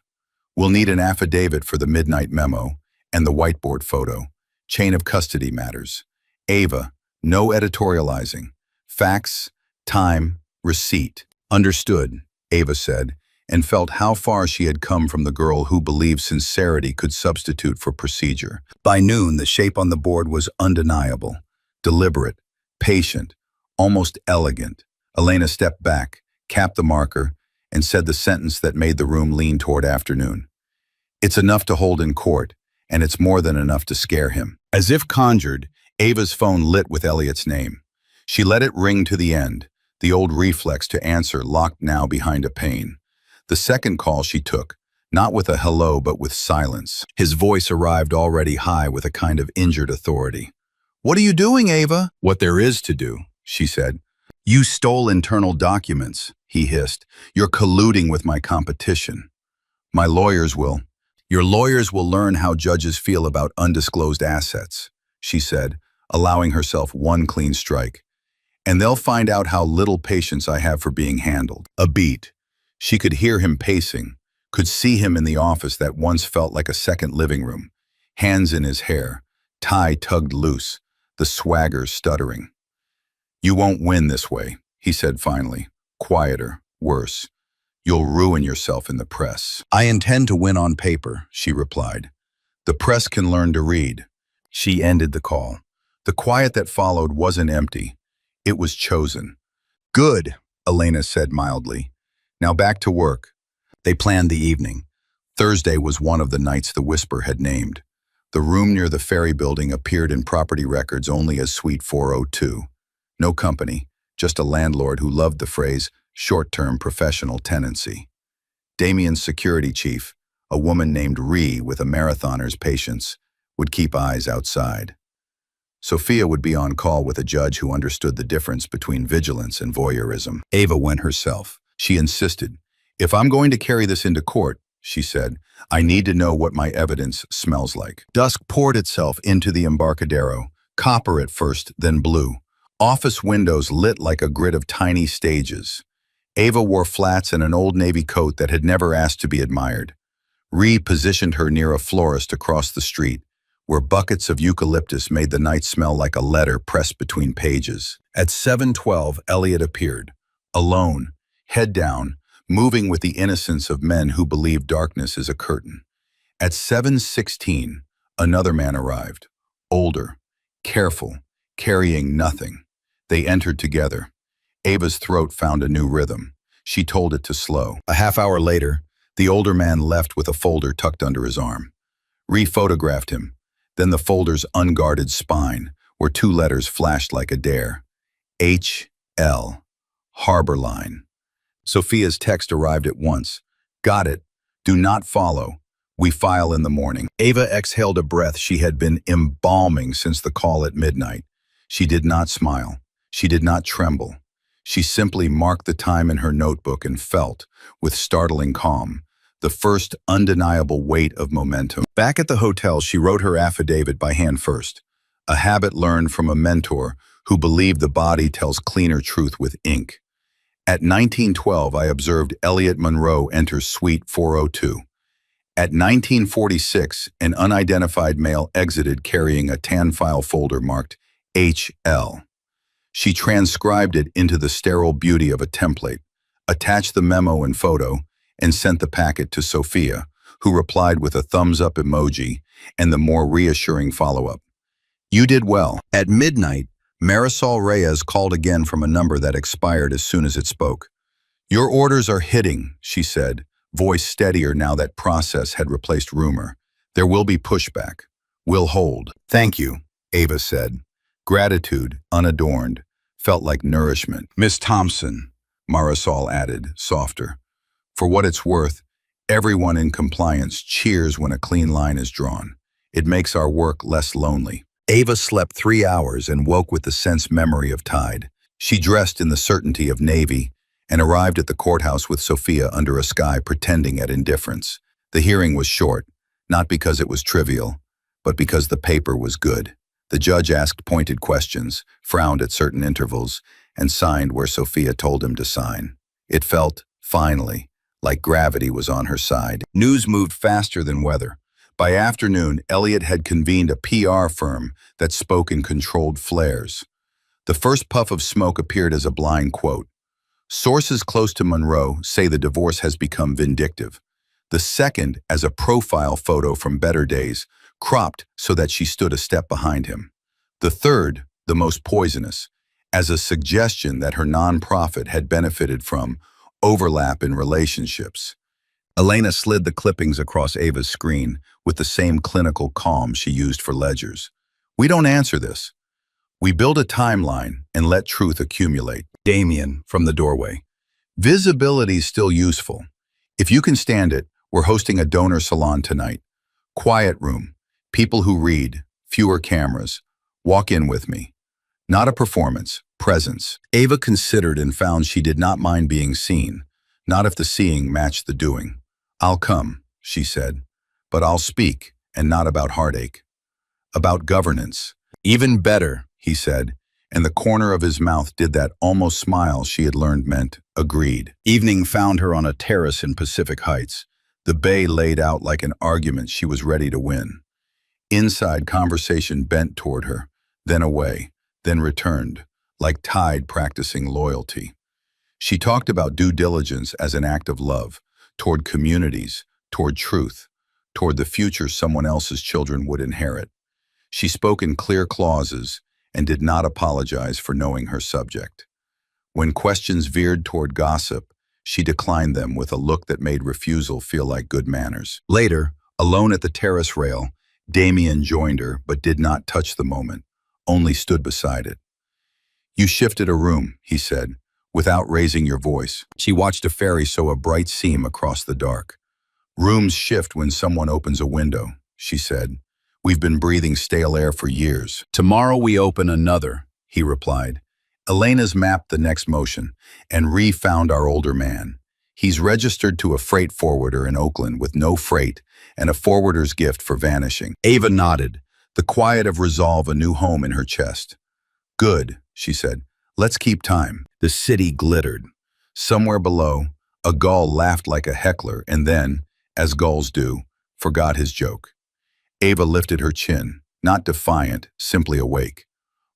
We'll need an affidavit for the midnight memo and the whiteboard photo. Chain of custody matters. Ava, no editorializing. Facts, time, receipt. Understood, Ava said, and felt how far she had come from the girl who believed sincerity could substitute for procedure. By noon, the shape on the board was undeniable, deliberate, patient, almost elegant. Elena stepped back, capped the marker, and said the sentence that made the room lean toward afternoon. It's enough to hold in court, and it's more than enough to scare him. As if conjured, Ava's phone lit with Elliot's name. She let it ring to the end, the old reflex to answer locked now behind a pane. The second call she took, not with a hello but with silence. His voice arrived already high with a kind of injured authority. "What are you doing, Ava?" "What there is to do," she said. "You stole internal documents," he hissed. "You're colluding with my competition. My lawyers will. Your lawyers will learn how judges feel about undisclosed assets," she said, allowing herself one clean strike. "And they'll find out how little patience I have for being handled." A beat. She could hear him pacing, could see him in the office that once felt like a second living room. Hands in his hair, tie tugged loose, the swagger stuttering. "You won't win this way," he said finally, quieter, worse. "You'll ruin yourself in the press." "I intend to win on paper," she replied. "The press can learn to read." She ended the call. The quiet that followed wasn't empty. It was chosen. "Good," Elena said mildly. "Now back to work." They planned the evening. Thursday was one of the nights the Whisper had named. The room near the ferry building appeared in property records only as Suite 402. No company, just a landlord who loved the phrase short-term professional tenancy. Damien's security chief, a woman named Ree with a marathoner's patience, would keep eyes outside. Sophia would be on call with a judge who understood the difference between vigilance and voyeurism. Ava went herself. She insisted. "If I'm going to carry this into court," she said, "I need to know what my evidence smells like." Dusk poured itself into the Embarcadero, copper at first, then blue. Office windows lit like a grid of tiny stages. Ava wore flats and an old navy coat that had never asked to be admired. Ree positioned her near a florist across the street, where buckets of eucalyptus made the night smell like a letter pressed between pages. At 7:12, Elliot appeared, alone, head down, moving with the innocence of men who believe darkness is a curtain. At 7:16, another man arrived, older, careful, carrying nothing. They entered together. Ava's throat found a new rhythm. She told it to slow. A half hour later, the older man left with a folder tucked under his arm. Ree photographed him, then the folder's unguarded spine, where two letters flashed like a dare. H.L. Harbor Line. Sophia's text arrived at once. Got it. Do not follow. We file in the morning. Ava exhaled a breath she had been embalming since the call at midnight. She did not smile. She did not tremble. She simply marked the time in her notebook and felt, with startling calm, the first undeniable weight of momentum. Back at the hotel, she wrote her affidavit by hand first, a habit learned from a mentor who believed the body tells cleaner truth with ink. At 1912, I observed Elliot Monroe enter suite 402. At 1946, an unidentified male exited carrying a tan file folder marked HL. She transcribed it into the sterile beauty of a template, attached the memo and photo, and sent the packet to Sophia, who replied with a thumbs-up emoji and the more reassuring follow-up. You did well. At midnight, Marisol Reyes called again from a number that expired as soon as it spoke. Your orders are hitting, she said, voice steadier now that process had replaced rumor. There will be pushback. We'll hold. Thank you, Ava said. Gratitude, unadorned, felt like nourishment. Miss Thompson, Marisol added, softer. For what it's worth, everyone in compliance cheers when a clean line is drawn. It makes our work less lonely. Ava slept 3 hours and woke with the sense memory of tide. She dressed in the certainty of Navy and arrived at the courthouse with Sophia under a sky pretending at indifference. The hearing was short, not because it was trivial, but because the paper was good. The judge asked pointed questions, frowned at certain intervals, and signed where Sophia told him to sign. It felt, finally, like gravity was on her side. News moved faster than weather. By afternoon, Elliot had convened a PR firm that spoke in controlled flares. The first puff of smoke appeared as a blind quote. Sources close to Monroe say the divorce has become vindictive. The second as a profile photo from better days, cropped so that she stood a step behind him. The third, the most poisonous, as a suggestion that her nonprofit had benefited from overlap in relationships. Elena slid the clippings across Ava's screen with the same clinical calm she used for ledgers. We don't answer this. We build a timeline and let truth accumulate. Damien, from the doorway. Visibility's still useful. If you can stand it, we're hosting a donor salon tonight. Quiet room. People who read. Fewer cameras. Walk in with me. Not a performance. Presence. Ava considered and found she did not mind being seen. Not if the seeing matched the doing. I'll come, she said, but I'll speak, and not about heartache. About governance. Even better, he said, and the corner of his mouth did that almost smile she had learned meant agreed. Evening found her on a terrace in Pacific Heights, the bay laid out like an argument she was ready to win. Inside, conversation bent toward her, then away, then returned, like tide practicing loyalty. She talked about due diligence as an act of love, toward communities, toward truth, toward the future someone else's children would inherit. She spoke in clear clauses and did not apologize for knowing her subject. When questions veered toward gossip, she declined them with a look that made refusal feel like good manners. Later, alone at the terrace rail, Damien joined her but did not touch the moment, only stood beside it. You shifted a room, he said, without raising your voice. She watched a ferry sow a bright seam across the dark. Rooms shift when someone opens a window, she said. We've been breathing stale air for years. Tomorrow we open another, he replied. Elena's mapped the next motion and re-found our older man. He's registered to a freight forwarder in Oakland with no freight and a forwarder's gift for vanishing. Ava nodded, the quiet of resolve a new home in her chest. Good, she said. Let's keep time. The city glittered. Somewhere below, a gull laughed like a heckler and then, as gulls do, forgot his joke. Ava lifted her chin, not defiant, simply awake.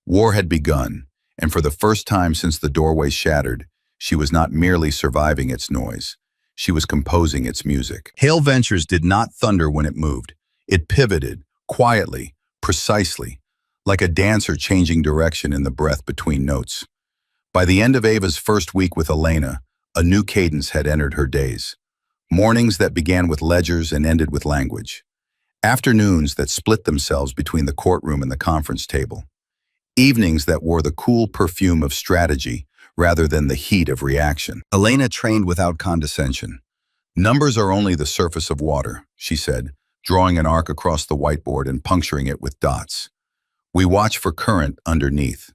War had begun, and for the first time since the doorway shattered, she was not merely surviving its noise. She was composing its music. Hale Ventures did not thunder when it moved. It pivoted, quietly, precisely, like a dancer changing direction in the breath between notes. By the end of Ava's first week with Elena, a new cadence had entered her days. Mornings that began with ledgers and ended with language. Afternoons that split themselves between the courtroom and the conference table. Evenings that wore the cool perfume of strategy, rather than the heat of reaction. Elena trained without condescension. "Numbers are only the surface of water," she said, drawing an arc across the whiteboard and puncturing it with dots. "We watch for current underneath.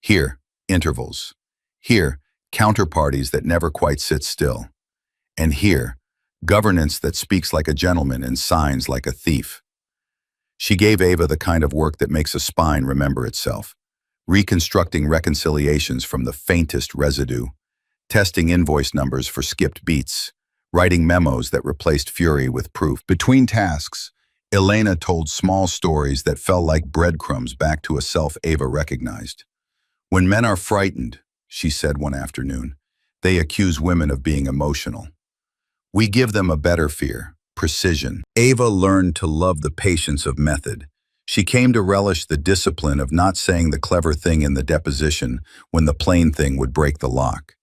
Here, intervals. Here, counterparties that never quite sit still. And here, governance that speaks like a gentleman and signs like a thief." She gave Ava the kind of work that makes a spine remember itself, reconstructing reconciliations from the faintest residue, testing invoice numbers for skipped beats, writing memos that replaced fury with proof. Between tasks, Elena told small stories that fell like breadcrumbs back to a self Ava recognized. "When men are frightened," she said one afternoon, "they accuse women of being emotional. We give them a better fear, precision." Ava learned to love the patience of method. She came to relish the discipline of not saying the clever thing in the deposition when the plain thing would break the lock.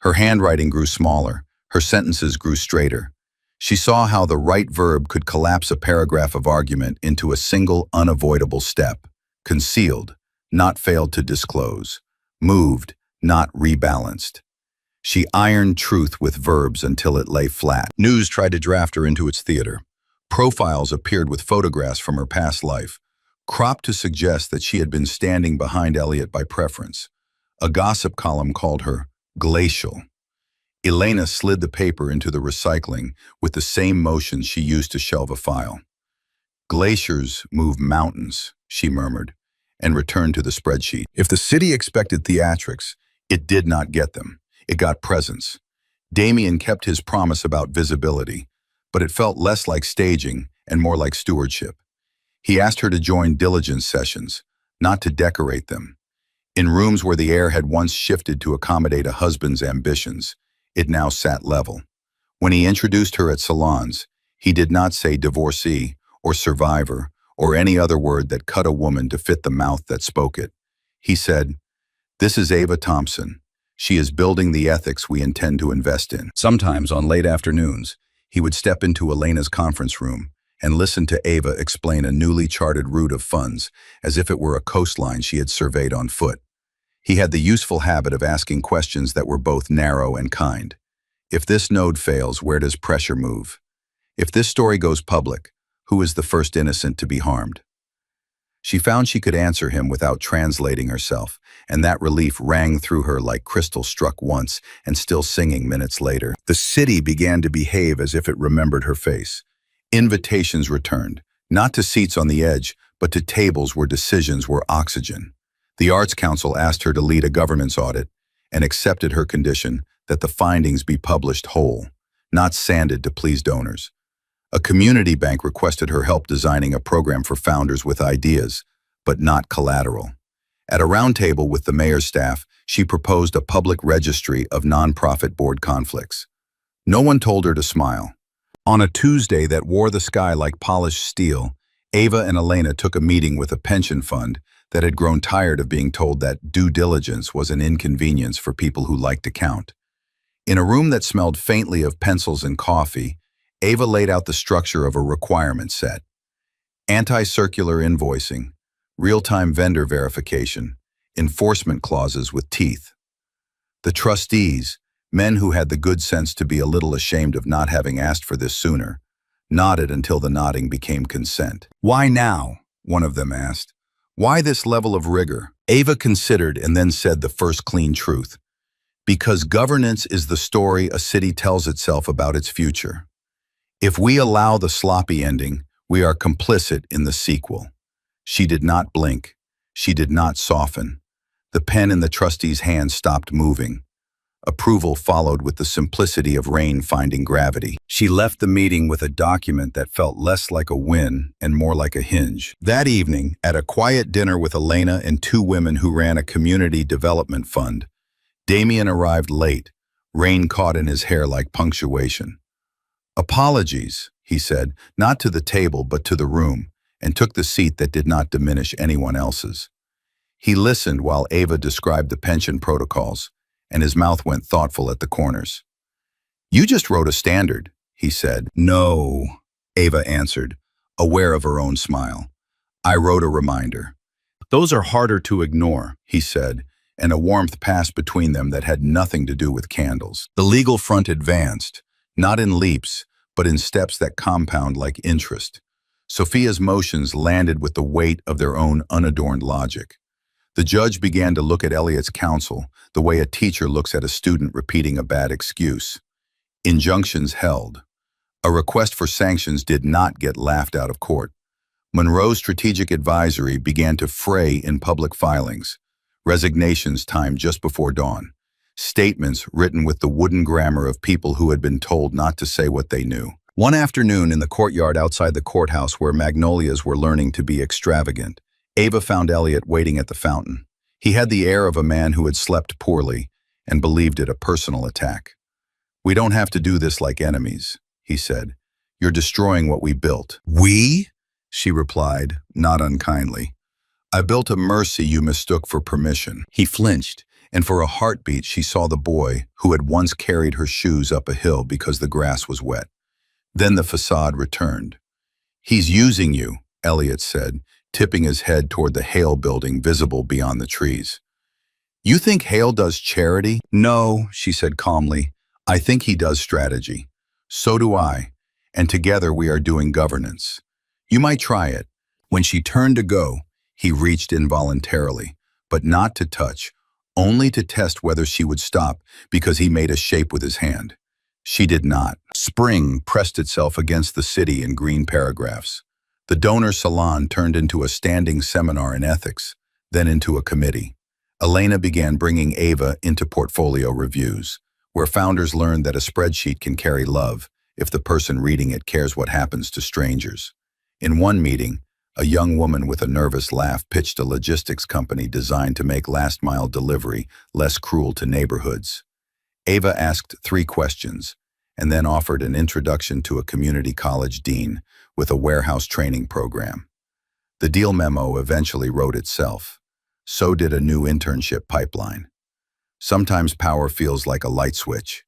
Her handwriting grew smaller, her sentences grew straighter. She saw how the right verb could collapse a paragraph of argument into a single unavoidable step: concealed, not failed to disclose; moved, not rebalanced. She ironed truth with verbs until it lay flat. News tried to draft her into its theater. Profiles appeared with photographs from her past life, cropped to suggest that she had been standing behind Elliot by preference. A gossip column called her glacial. Elena slid the paper into the recycling with the same motion she used to shelve a file. "Glaciers move mountains," she murmured, and returned to the spreadsheet. If the city expected theatrics, it did not get them. It got presence. Damien kept his promise about visibility, but it felt less like staging and more like stewardship. He asked her to join diligence sessions, not to decorate them. In rooms where the air had once shifted to accommodate a husband's ambitions, it now sat level. When he introduced her at salons, he did not say divorcee or survivor or any other word that cut a woman to fit the mouth that spoke it. He said, "This is Ava Thompson. She is building the ethics we intend to invest in." Sometimes on late afternoons, he would step into Elena's conference room and listen to Ava explain a newly charted route of funds as if it were a coastline she had surveyed on foot. He had the useful habit of asking questions that were both narrow and kind. If this node fails, where does pressure move? If this story goes public, who is the first innocent to be harmed? She found she could answer him without translating herself, and that relief rang through her like crystal struck once and still singing minutes later. The city began to behave as if it remembered her face. Invitations returned, not to seats on the edge, but to tables where decisions were oxygen. The Arts Council asked her to lead a governance audit and accepted her condition that the findings be published whole, not sanded to please donors. A community bank requested her help designing a program for founders with ideas, but not collateral. At a roundtable with the mayor's staff, she proposed a public registry of nonprofit board conflicts. No one told her to smile. On a Tuesday that wore the sky like polished steel, Ava and Elena took a meeting with a pension fund that had grown tired of being told that due diligence was an inconvenience for people who liked to count. In a room that smelled faintly of pencils and coffee, Ava laid out the structure of a requirement set: anti-circular invoicing, real-time vendor verification, enforcement clauses with teeth. The trustees, men who had the good sense to be a little ashamed of not having asked for this sooner, nodded until the nodding became consent. "Why now?" one of them asked. "Why this level of rigor?" Ava considered and then said the first clean truth. "Because governance is the story a city tells itself about its future. If we allow the sloppy ending, we are complicit in the sequel." She did not blink. She did not soften. The pen in the trustee's hand stopped moving. Approval followed with the simplicity of rain finding gravity. She left the meeting with a document that felt less like a win and more like a hinge. That evening, at a quiet dinner with Elena and two women who ran a community development fund, Damien arrived late, rain caught in his hair like punctuation. "Apologies," he said, not to the table but to the room, and took the seat that did not diminish anyone else's. He listened while Ava described the pension protocols, and his mouth went thoughtful at the corners. "You just wrote a standard," he said. "No," Ava answered, aware of her own smile. "I wrote a reminder." "Those are harder to ignore," he said, and a warmth passed between them that had nothing to do with candles. The legal front advanced, not in leaps, but in steps that compound like interest. Sophia's motions landed with the weight of their own unadorned logic. The judge began to look at Elliot's counsel the way a teacher looks at a student repeating a bad excuse. Injunctions held. A request for sanctions did not get laughed out of court. Monroe's strategic advisory began to fray in public filings. Resignations timed just before dawn. Statements written with the wooden grammar of people who had been told not to say what they knew. One afternoon in the courtyard outside the courthouse where magnolias were learning to be extravagant, Ava found Elliot waiting at the fountain. He had the air of a man who had slept poorly and believed it a personal attack. "We don't have to do this like enemies," he said. "You're destroying what we built." "We?" she replied, not unkindly. "I built a mercy you mistook for permission." He flinched, and for a heartbeat she saw the boy who had once carried her shoes up a hill because the grass was wet. Then the facade returned. "He's using you," Elliot said, tipping his head toward the Hale building visible beyond the trees. "You think Hale does charity?" "No," she said calmly. "I think he does strategy. So do I, and together we are doing governance. You might try it." When she turned to go, he reached involuntarily, but not to touch, only to test whether she would stop because he made a shape with his hand. She did not. Spring pressed itself against the city in green paragraphs. The donor salon turned into a standing seminar in ethics, then into a committee. Elena began bringing Ava into portfolio reviews, where founders learned that a spreadsheet can carry love if the person reading it cares what happens to strangers. In one meeting, a young woman with a nervous laugh pitched a logistics company designed to make last-mile delivery less cruel to neighborhoods. Ava asked 3 questions, and then offered an introduction to a community college dean with a warehouse training program. The deal memo eventually wrote itself. So did a new internship pipeline. Sometimes power feels like a light switch.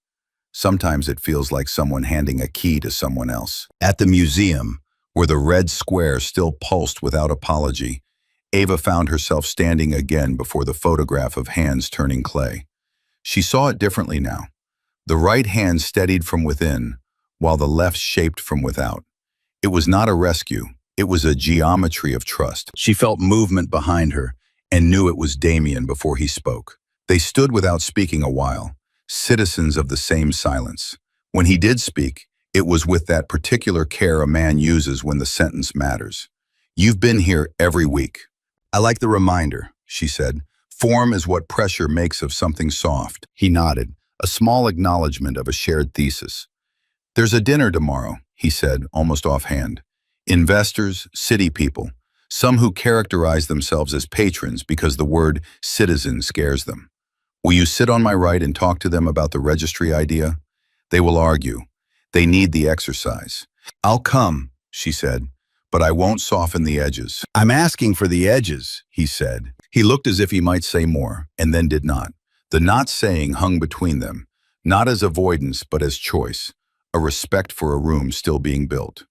Sometimes it feels like someone handing a key to someone else. At the museum, where the red square still pulsed without apology, Ava found herself standing again before the photograph of hands turning clay. She saw it differently now. The right hand steadied from within, while the left shaped from without. It was not a rescue, it was a geometry of trust. She felt movement behind her and knew it was Damien before he spoke. They stood without speaking a while, citizens of the same silence. When he did speak, it was with that particular care a man uses when the sentence matters. "You've been here every week." "I like the reminder," she said. "Form is what pressure makes of something soft." He nodded, a small acknowledgement of a shared thesis. "There's a dinner tomorrow," he said, almost offhand. "Investors, city people, some who characterize themselves as patrons because the word citizen scares them. Will you sit on my right and talk to them about the registry idea? They will argue. They need the exercise." "I'll come," she said, "but I won't soften the edges." "I'm asking for the edges," he said. He looked as if he might say more, and then did not. The not saying hung between them, not as avoidance but as choice, a respect for a room still being built.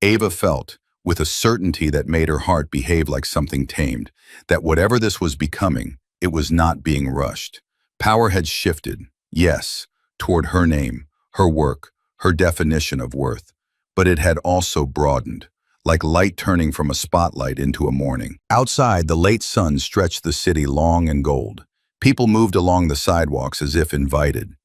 Ava felt, with a certainty that made her heart behave like something tamed, that whatever this was becoming, it was not being rushed. Power had shifted, yes, toward her name, her work, her definition of worth, but it had also broadened, like light turning from a spotlight into a morning. Outside, the late sun stretched the city long and gold. People moved along the sidewalks as if invited.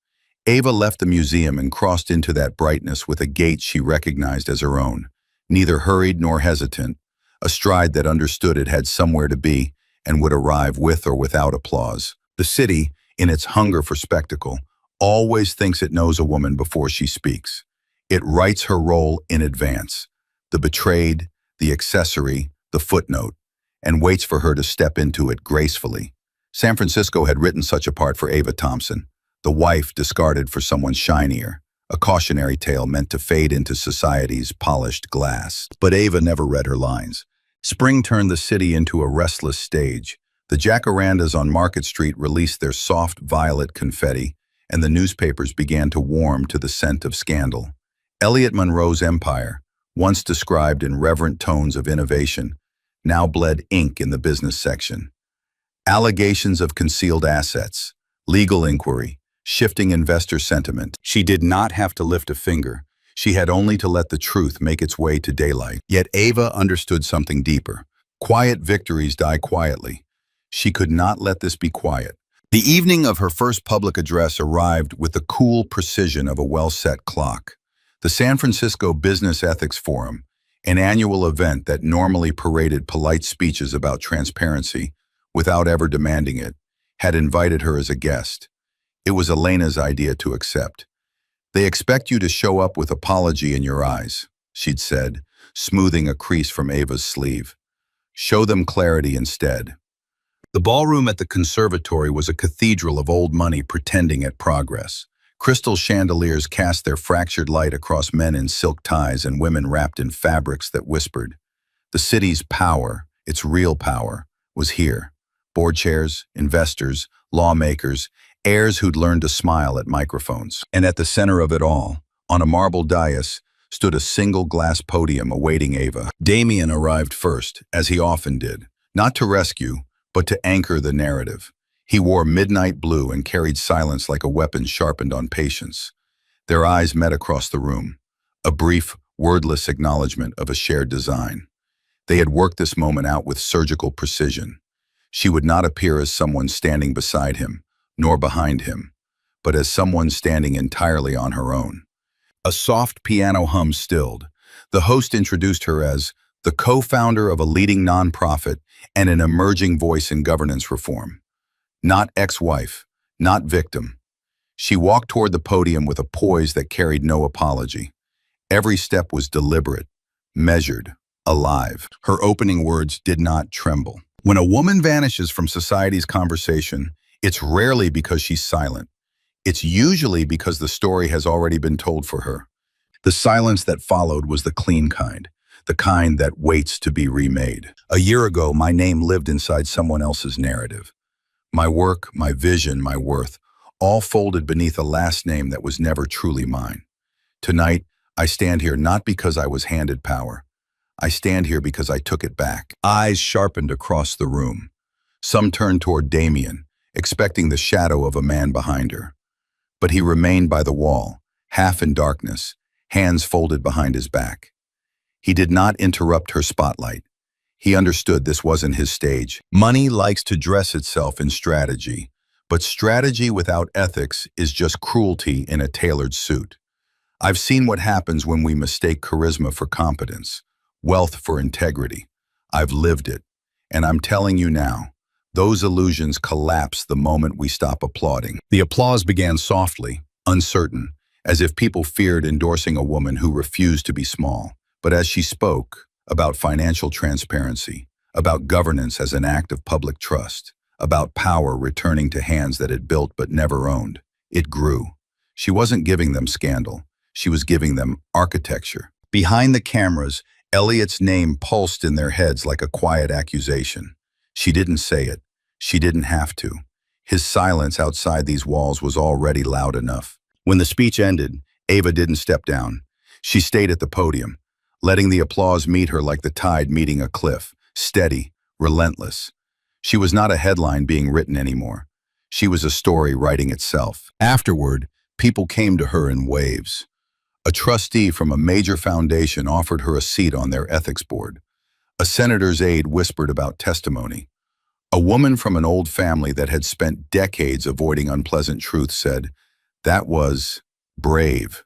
Ava left the museum and crossed into that brightness with a gait she recognized as her own, neither hurried nor hesitant, a stride that understood it had somewhere to be and would arrive with or without applause. The city, in its hunger for spectacle, always thinks it knows a woman before she speaks. It writes her role in advance, the betrayed, the accessory, the footnote, and waits for her to step into it gracefully. San Francisco had written such a part for Ava Thompson, the wife discarded for someone shinier, a cautionary tale meant to fade into society's polished glass. But Ava never read her lines. Spring turned the city into a restless stage. The jacarandas on Market Street released their soft violet confetti, and the newspapers began to warm to the scent of scandal. Elliot Monroe's empire, once described in reverent tones of innovation, now bled ink in the business section. Allegations of concealed assets, legal inquiry, shifting investor sentiment. She did not have to lift a finger. She had only to let the truth make its way to daylight. Yet Ava understood something deeper. Quiet victories die quietly. She could not let this be quiet. The evening of her first public address arrived with the cool precision of a well-set clock. The San Francisco Business Ethics Forum, an annual event that normally paraded polite speeches about transparency without ever demanding it, had invited her as a guest. It was Elena's idea to accept. "They expect you to show up with apology in your eyes," she'd said, smoothing a crease from Ava's sleeve. "Show them clarity instead." The ballroom at the conservatory was a cathedral of old money pretending at progress. Crystal chandeliers cast their fractured light across men in silk ties and women wrapped in fabrics that whispered. The city's power, its real power, was here. Board chairs, investors, lawmakers, heirs who'd learned to smile at microphones. And at the center of it all, on a marble dais, stood a single glass podium awaiting Ava. Damien arrived first, as he often did, not to rescue, but to anchor the narrative. He wore midnight blue and carried silence like a weapon sharpened on patience. Their eyes met across the room, a brief, wordless acknowledgement of a shared design. They had worked this moment out with surgical precision. She would not appear as someone standing beside him, nor behind him, but as someone standing entirely on her own. A soft piano hum stilled. The host introduced her as the co-founder of a leading nonprofit and an emerging voice in governance reform. Not ex-wife, not victim. She walked toward the podium with a poise that carried no apology. Every step was deliberate, measured, alive. Her opening words did not tremble. When a woman vanishes from society's conversation, it's rarely because she's silent. It's usually because the story has already been told for her. The silence that followed was the clean kind, the kind that waits to be remade. A year ago, my name lived inside someone else's narrative. My work, my vision, my worth, all folded beneath a last name that was never truly mine. Tonight, I stand here not because I was handed power. I stand here because I took it back. Eyes sharpened across the room. Some turned toward Damien, expecting the shadow of a man behind her. But he remained by the wall, half in darkness, hands folded behind his back. He did not interrupt her spotlight. He understood this wasn't his stage. Money likes to dress itself in strategy, but strategy without ethics is just cruelty in a tailored suit. I've seen what happens when we mistake charisma for competence, wealth for integrity. I've lived it, and I'm telling you now, those illusions collapse the moment we stop applauding. The applause began softly, uncertain, as if people feared endorsing a woman who refused to be small. But as she spoke about financial transparency, about governance as an act of public trust, about power returning to hands that it built but never owned, it grew. She wasn't giving them scandal. She was giving them architecture. Behind the cameras, Elliot's name pulsed in their heads like a quiet accusation. She didn't say it. She didn't have to. His silence outside these walls was already loud enough. When the speech ended, Ava didn't step down. She stayed at the podium, letting the applause meet her like the tide meeting a cliff, steady, relentless. She was not a headline being written anymore. She was a story writing itself. Afterward, people came to her in waves. A trustee from a major foundation offered her a seat on their ethics board. A senator's aide whispered about testimony. A woman from an old family that had spent decades avoiding unpleasant truth said, "That was brave."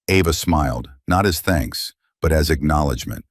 Ava smiled, not as thanks, but as acknowledgement.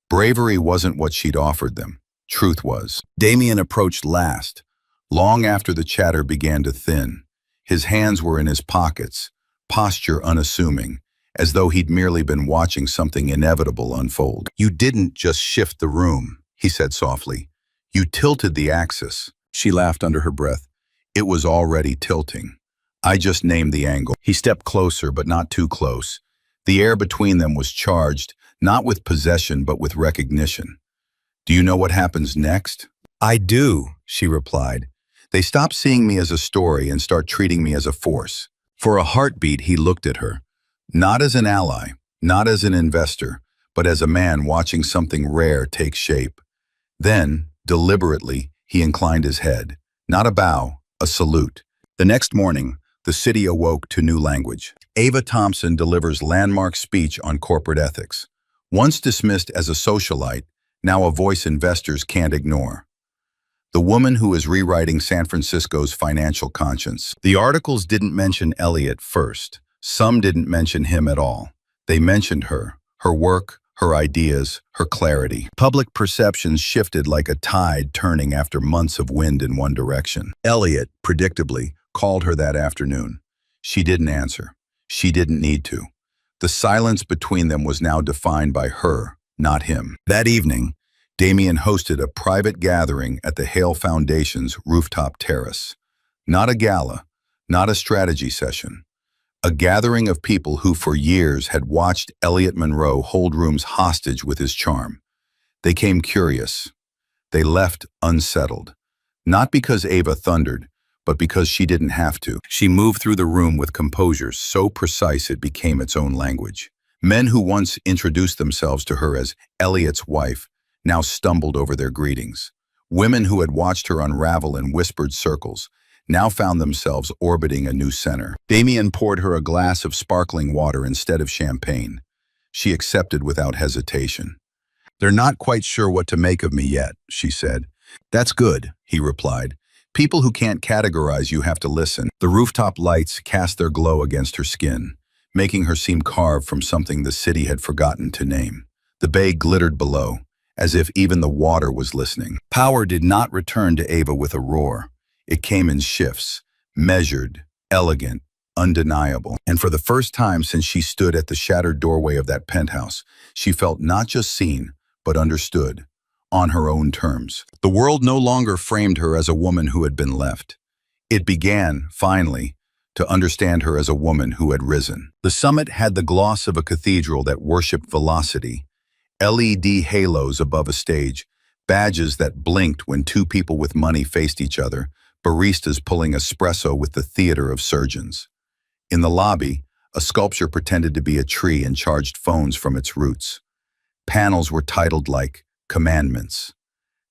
Bravery wasn't what she'd offered them. Truth was. Damien approached last, long after the chatter began to thin. His hands were in his pockets, posture unassuming, as though he'd merely been watching something inevitable unfold. "You didn't just shift the room," he said softly. "You tilted the axis." She laughed under her breath. "It was already tilting. I just named the angle." He stepped closer, but not too close. The air between them was charged, not with possession, but with recognition. "Do you know what happens next?" "I do," she replied. "They stop seeing me as a story and start treating me as a force." For a heartbeat, he looked at her. Not as an ally, not as an investor, but as a man watching something rare take shape. Then, deliberately, he inclined his head. Not a bow, a salute. The next morning, the city awoke to new language. Ava Thompson delivers landmark speech on corporate ethics. Once dismissed as a socialite, now a voice investors can't ignore. The woman who is rewriting San Francisco's financial conscience. The articles didn't mention Elliot first. Some didn't mention him at all. They mentioned her work, her ideas, her clarity. Public perceptions shifted like a tide turning after months of wind in one direction. Elliot, predictably, called her that afternoon. She didn't answer. She didn't need to. The silence between them was now defined by her, not him. That evening, Damien hosted a private gathering at the Hale Foundation's rooftop terrace. Not a gala, not a strategy session. A gathering of people who for years had watched Elliot Monroe hold rooms hostage with his charm. They came curious. They left unsettled. Not because Ava thundered, but because she didn't have to. She moved through the room with composure so precise it became its own language. Men who once introduced themselves to her as Elliot's wife now stumbled over their greetings. Women who had watched her unravel in whispered circles now found themselves orbiting a new center. Damien poured her a glass of sparkling water instead of champagne. She accepted without hesitation. "They're not quite sure what to make of me yet," she said. "That's good," he replied. "People who can't categorize you have to listen." The rooftop lights cast their glow against her skin, making her seem carved from something the city had forgotten to name. The bay glittered below, as if even the water was listening. Power did not return to Ava with a roar. It came in shifts, measured, elegant, undeniable. And for the first time since she stood at the shattered doorway of that penthouse, she felt not just seen, but understood, on her own terms. The world no longer framed her as a woman who had been left. It began, finally, to understand her as a woman who had risen. The summit had the gloss of a cathedral that worshipped velocity, LED halos above a stage, badges that blinked when two people with money faced each other, baristas pulling espresso with the theater of surgeons. In the lobby, a sculpture pretended to be a tree and charged phones from its roots. Panels were titled like Commandments,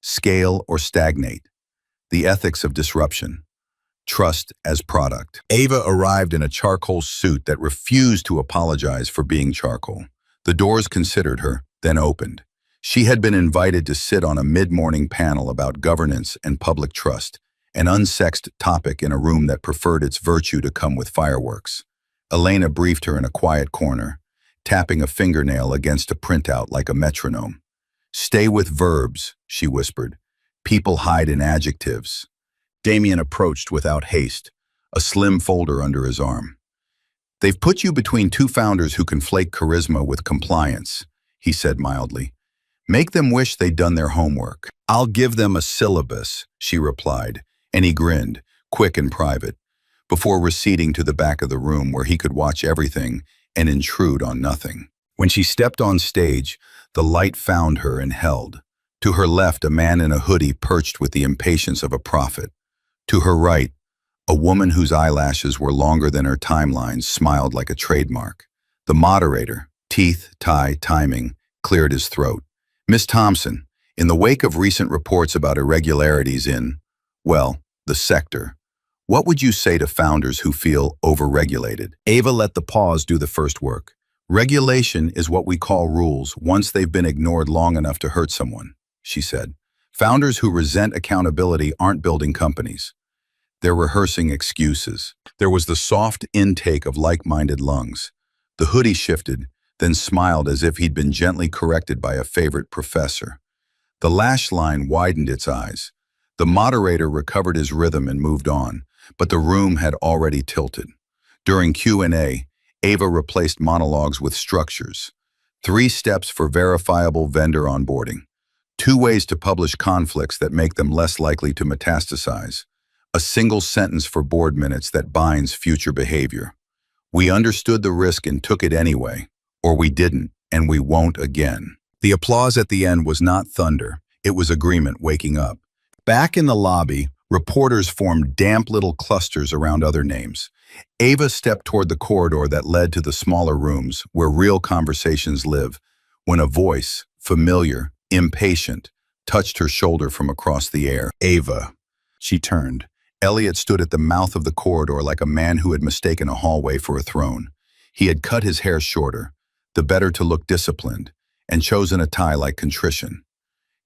Scale or Stagnate, The Ethics of Disruption, Trust as Product. Ava arrived in a charcoal suit that refused to apologize for being charcoal. The doors considered her, then opened. She had been invited to sit on a mid-morning panel about governance and public trust, an unsexed topic in a room that preferred its virtue to come with fireworks. Elena briefed her in a quiet corner, tapping a fingernail against a printout like a metronome. "Stay with verbs," she whispered. "People hide in adjectives." Damien approached without haste, a slim folder under his arm. "They've put you between two founders who conflate charisma with compliance," he said mildly. "Make them wish they'd done their homework." "I'll give them a syllabus," she replied, and he grinned, quick and private, before receding to the back of the room where he could watch everything and intrude on nothing. When she stepped on stage, the light found her and held. To her left, a man in a hoodie perched with the impatience of a prophet. To her right, a woman whose eyelashes were longer than her timeline smiled like a trademark. The moderator, teeth, tie, timing, cleared his throat. "Miss Thompson, in the wake of recent reports about irregularities in, well, the sector, what would you say to founders who feel overregulated?" Ava let the pause do the first work. "Regulation is what we call rules once they've been ignored long enough to hurt someone," she said. "Founders who resent accountability aren't building companies. They're rehearsing excuses." There was the soft intake of like-minded lungs. The hoodie shifted, then smiled as if he'd been gently corrected by a favorite professor. The lash line widened its eyes. The moderator recovered his rhythm and moved on, but the room had already tilted. During Q&A, Ava replaced monologues with structures. 3 steps for verifiable vendor onboarding. 2 ways to publish conflicts that make them less likely to metastasize. A single sentence for board minutes that binds future behavior. "We understood the risk and took it anyway, or we didn't, and we won't again." The applause at the end was not thunder. It was agreement waking up. Back in the lobby, reporters formed damp little clusters around other names. Ava stepped toward the corridor that led to the smaller rooms where real conversations live, when a voice, familiar, impatient, touched her shoulder from across the air. "Ava." She turned. Elliot stood at the mouth of the corridor like a man who had mistaken a hallway for a throne. He had cut his hair shorter, the better to look disciplined, and chosen a tie like contrition.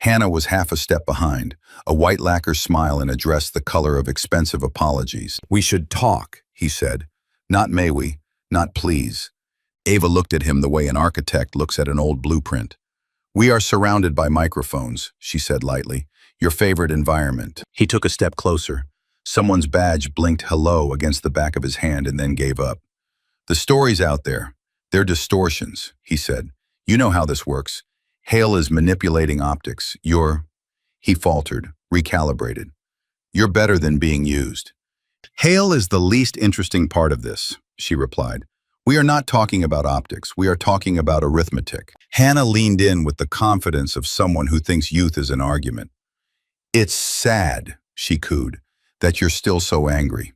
Hannah was half a step behind, a white lacquer smile and a dress the color of expensive apologies. "We should talk," he said. "Not may we, not please." Ava looked at him the way an architect looks at an old blueprint. "We are surrounded by microphones," she said lightly. "Your favorite environment." He took a step closer. Someone's badge blinked hello against the back of his hand and then gave up. "The stories out there, they're distortions," he said. "You know how this works. Hale is manipulating optics. He faltered, recalibrated. "You're better than being used." "Hale is the least interesting part of this," she replied. "We are not talking about optics. We are talking about arithmetic." Hannah leaned in with the confidence of someone who thinks youth is an argument. "It's sad," she cooed, "that you're still so angry.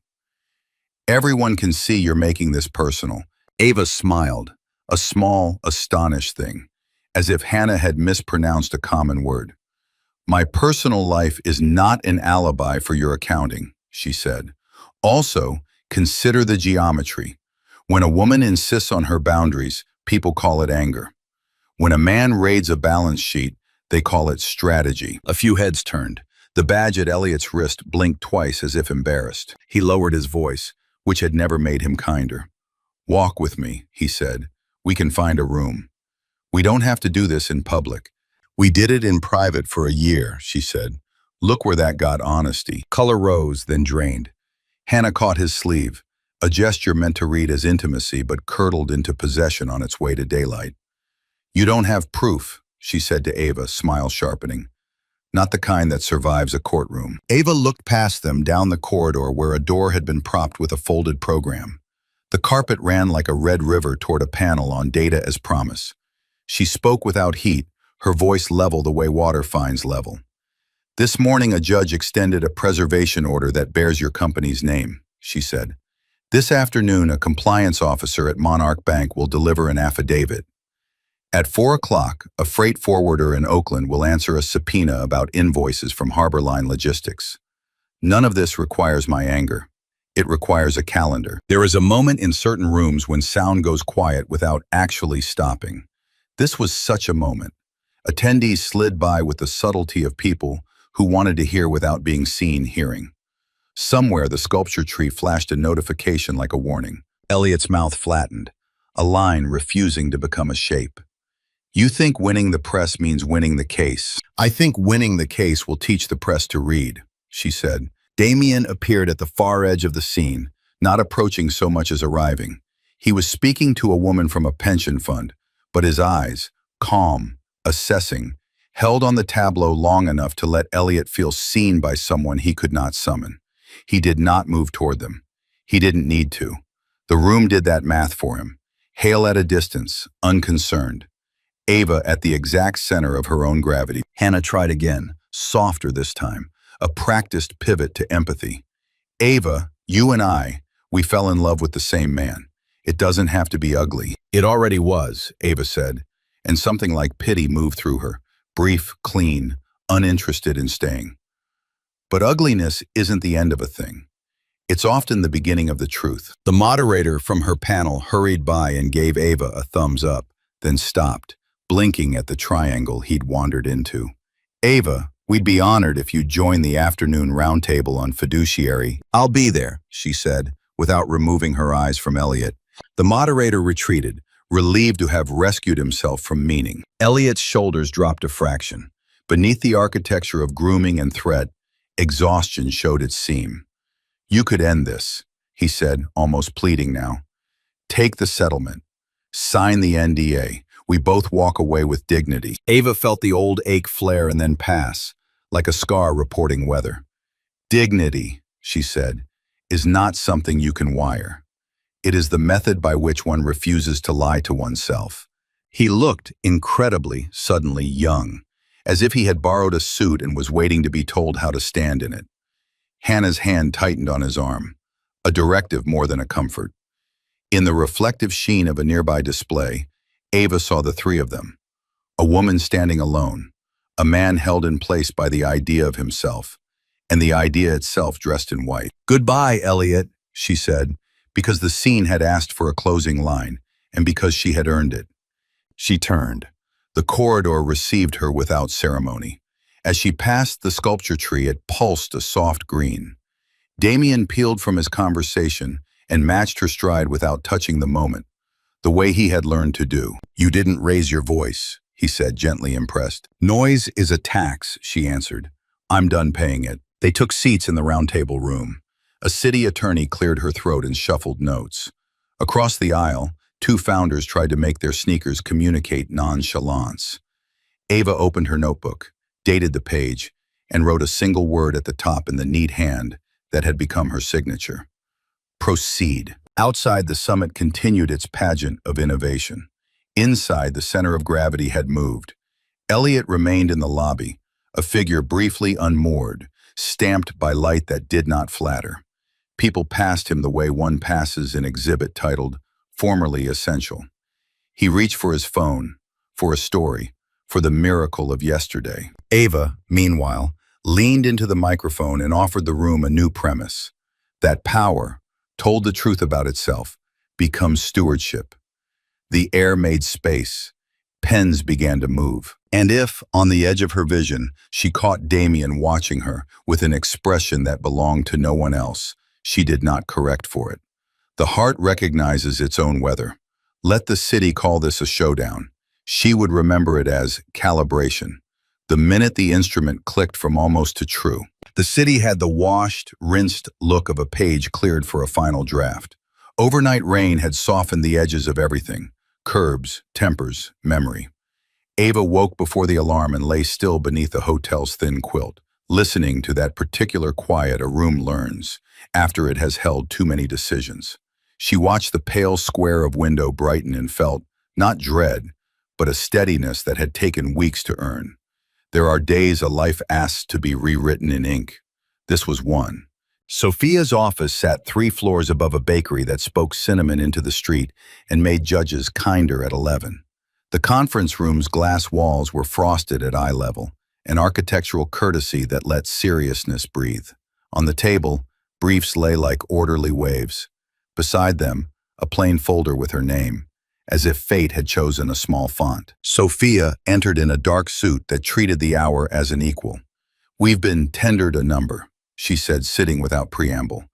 Everyone can see you're making this personal." Ava smiled, a small, astonished thing, as if Hannah had mispronounced a common word. "My personal life is not an alibi for your accounting," she said. "Also, consider the geometry. When a woman insists on her boundaries, people call it anger. When a man raids a balance sheet, they call it strategy." A few heads turned. The badge at Elliot's wrist blinked twice as if embarrassed. He lowered his voice, which had never made him kinder. "Walk with me," he said. "We can find a room. We don't have to do this in public. We did it in private for a year," she said. "Look where that got honesty." Color rose, then drained. Hannah caught his sleeve, a gesture meant to read as intimacy but curdled into possession on its way to daylight. "You don't have proof," she said to Ava, smile sharpening. "Not the kind that survives a courtroom." Ava looked past them down the corridor where a door had been propped with a folded program. The carpet ran like a red river toward a panel on data as promise. She spoke without heat, her voice level the way water finds level. "This morning a judge extended a preservation order that bears your company's name," she said. "This afternoon a compliance officer at Monarch Bank will deliver an affidavit. At 4 o'clock, a freight forwarder in Oakland will answer a subpoena about invoices from Harborline Logistics. None of this requires my anger. It requires a calendar." There is a moment in certain rooms when sound goes quiet without actually stopping. This was such a moment. Attendees slid by with the subtlety of people who wanted to hear without being seen hearing. Somewhere the sculpture tree flashed a notification like a warning. Elliot's mouth flattened, a line refusing to become a shape. "You think winning the press means winning the case. I think winning the case will teach the press to read," she said. Damien appeared at the far edge of the scene, not approaching so much as arriving. He was speaking to a woman from a pension fund, but his eyes, calm, assessing, held on the tableau long enough to let Elliot feel seen by someone he could not summon. He did not move toward them. He didn't need to. The room did that math for him. Hale at a distance, unconcerned. Ava at the exact center of her own gravity. Hannah tried again, softer this time, a practiced pivot to empathy. "Ava, you and we fell in love with the same man. It doesn't have to be ugly." "It already was," Ava said, and something like pity moved through her, brief, clean, uninterested in staying. But ugliness isn't the end of a thing. It's often the beginning of the truth. The moderator from her panel hurried by and gave Ava a thumbs up, then stopped, blinking at the triangle he'd wandered into. "Ava, we'd be honored if you'd join the afternoon roundtable on fiduciary." "I'll be there," she said, without removing her eyes from Elliot. The moderator retreated, relieved to have rescued himself from meaning. Elliot's shoulders dropped a fraction. Beneath the architecture of grooming and threat, exhaustion showed its seam. "You could end this," he said, almost pleading now. "Take the settlement. Sign the NDA. We both walk away with dignity." Ava felt the old ache flare and then pass, like a scar reporting weather. "Dignity," she said, "is not something you can wire. It is the method by which one refuses to lie to oneself." He looked incredibly, suddenly young, as if he had borrowed a suit and was waiting to be told how to stand in it. Hannah's hand tightened on his arm, a directive more than a comfort. In the reflective sheen of a nearby display, Ava saw the three of them. A woman standing alone, a man held in place by the idea of himself, and the idea itself dressed in white. "Goodbye, Elliot," she said, because the scene had asked for a closing line, and because she had earned it. She turned. The corridor received her without ceremony. As she passed the sculpture tree, it pulsed a soft green. Damien peeled from his conversation and matched her stride without touching the moment, the way he had learned to do. "You didn't raise your voice," he said, gently impressed. "Noise is a tax," she answered. "I'm done paying it." They took seats in the round-table room. A city attorney cleared her throat and shuffled notes. Across the aisle, two founders tried to make their sneakers communicate nonchalance. Ava opened her notebook, dated the page, and wrote a single word at the top in the neat hand that had become her signature. "Proceed." Outside, the summit continued its pageant of innovation. Inside, the center of gravity had moved. Elliot remained in the lobby, a figure briefly unmoored, stamped by light that did not flatter. People passed him the way one passes an exhibit titled, "Formerly Essential." He reached for his phone, for a story, for the miracle of yesterday. Ava, meanwhile, leaned into the microphone and offered the room a new premise. That power, told the truth about itself, becomes stewardship. The air made space. Pens began to move. And if, on the edge of her vision, she caught Damien watching her with an expression that belonged to no one else, she did not correct for it. The heart recognizes its own weather. Let the city call this a showdown. She would remember it as calibration. The minute the instrument clicked from almost to true. The city had the washed, rinsed look of a page cleared for a final draft. Overnight rain had softened the edges of everything. Curbs, tempers, memory. Ava woke before the alarm and lay still beneath the hotel's thin quilt, listening to that particular quiet a room learns after it has held too many decisions. She watched the pale square of window brighten and felt, not dread, but a steadiness that had taken weeks to earn. There are days a life asks to be rewritten in ink. This was one. Sophia's office sat 3 floors above a bakery that spoke cinnamon into the street and made judges kinder at 11. The conference room's glass walls were frosted at eye level, an architectural courtesy that let seriousness breathe. On the table, briefs lay like orderly waves. Beside them, a plain folder with her name, as if fate had chosen a small font. Sophia entered in a dark suit that treated the hour as an equal. "We've been tendered a number," she said, sitting without preamble.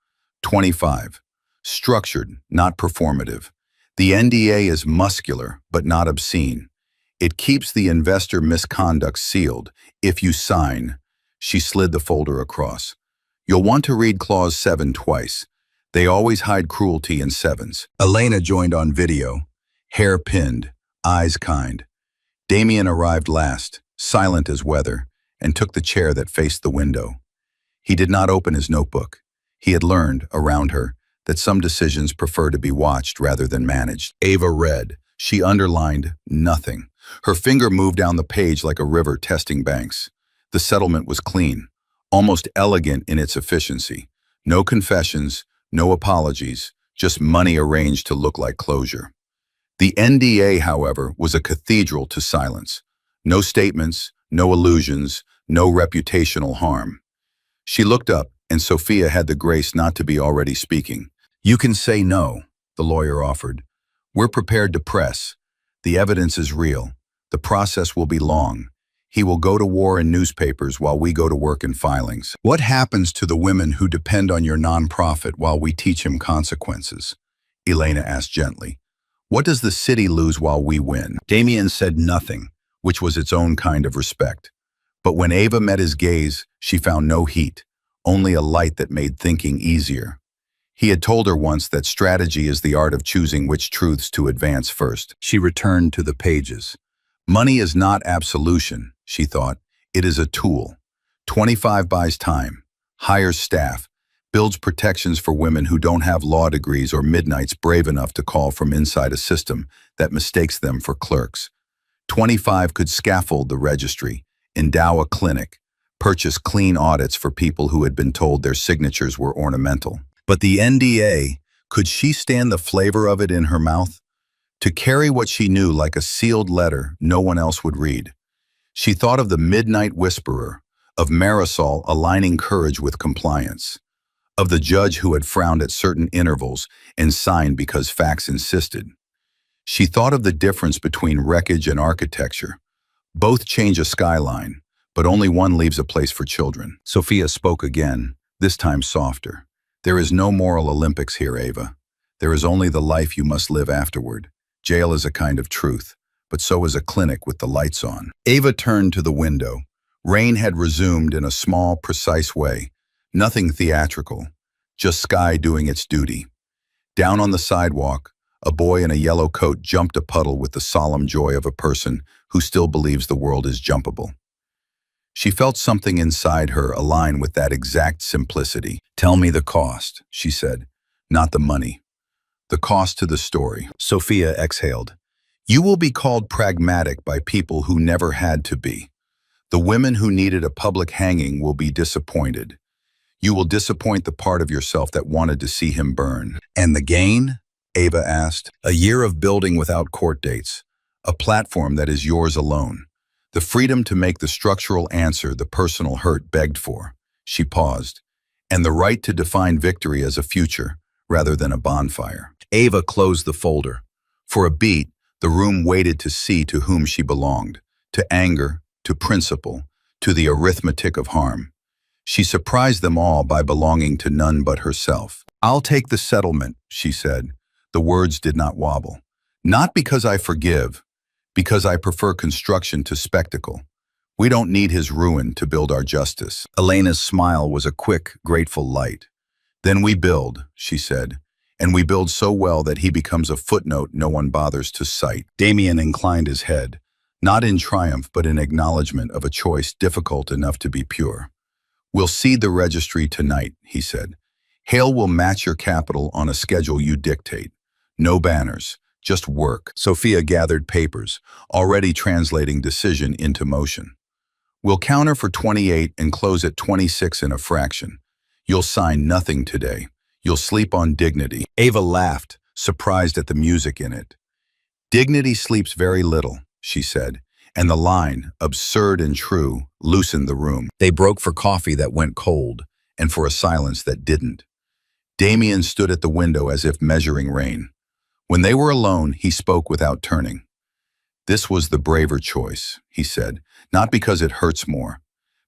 25. Structured, not performative. The NDA is muscular, but not obscene. It keeps the investor misconduct sealed. If you sign, she slid the folder across. You'll want to read Clause 7 twice. They always hide cruelty in 7s. Elena joined on video, hair pinned, eyes kind. Damien arrived last, silent as weather, and took the chair that faced the window. He did not open his notebook. He had learned, around her, that some decisions prefer to be watched rather than managed. Ava read. She underlined nothing. Her finger moved down the page like a river testing banks. The settlement was clean, almost elegant in its efficiency. No confessions, no apologies, just money arranged to look like closure. The NDA, however, was a cathedral to silence. No statements, no allusions, no reputational harm. She looked up, and Sophia had the grace not to be already speaking. "You can say no," the lawyer offered. "We're prepared to press. The evidence is real. The process will be long. He will go to war in newspapers while we go to work in filings. What happens to the women who depend on your nonprofit while we teach him consequences?" Elena asked gently. "What does the city lose while we win?" Damien said nothing, which was its own kind of respect. But when Ava met his gaze, she found no heat, only a light that made thinking easier. He had told her once that strategy is the art of choosing which truths to advance first. She returned to the pages. Money is not absolution, she thought. It is a tool. 25 buys time, hires staff, builds protections for women who don't have law degrees or midnights brave enough to call from inside a system that mistakes them for clerks. 25 could scaffold the registry, endow a clinic, purchase clean audits for people who had been told their signatures were ornamental. But the NDA, could she stand the flavor of it in her mouth? To carry what she knew like a sealed letter no one else would read. She thought of the midnight whisperer, of Marisol aligning courage with compliance, of the judge who had frowned at certain intervals and signed because facts insisted. She thought of the difference between wreckage and architecture. Both change a skyline, but only one leaves a place for children. Sophia spoke again, this time softer. There is no moral Olympics here, Ava. There is only the life you must live afterward. Jail is a kind of truth, but so is a clinic with the lights on. Ava turned to the window. Rain had resumed in a small, precise way. Nothing theatrical, just sky doing its duty. Down on the sidewalk, a boy in a yellow coat jumped a puddle with the solemn joy of a person who still believes the world is jumpable. She felt something inside her align with that exact simplicity. "Tell me the cost," she said, "not the money. The cost to the story." Sophia exhaled. "You will be called pragmatic by people who never had to be. The women who needed a public hanging will be disappointed. You will disappoint the part of yourself that wanted to see him burn." "And the gain?" Ava asked. "A year of building without court dates. A platform that is yours alone. The freedom to make the structural answer the personal hurt begged for." She paused. "And the right to define victory as a future, rather than a bonfire." Ava closed the folder. For a beat, the room waited to see to whom she belonged. To anger, to principle, to the arithmetic of harm. She surprised them all by belonging to none but herself. "I'll take the settlement," she said. The words did not wobble. "Not because I forgive, because I prefer construction to spectacle. We don't need his ruin to build our justice." Elena's smile was a quick, grateful light. "Then we build," she said, "and we build so well that he becomes a footnote no one bothers to cite." Damien inclined his head, not in triumph but in acknowledgement of a choice difficult enough to be pure. "We'll cede the registry tonight," he said. "Hale will match your capital on a schedule you dictate. No banners, just work." Sophia gathered papers, already translating decision into motion. "We'll counter for 28 and close at 26 in a fraction. You'll sign nothing today. You'll sleep on dignity." Ava laughed, surprised at the music in it. "Dignity sleeps very little," she said, and the line, absurd and true, loosened the room. They broke for coffee that went cold, and for a silence that didn't. Damien stood at the window as if measuring rain. When they were alone, he spoke without turning. "This was the braver choice," he said, "not because it hurts more,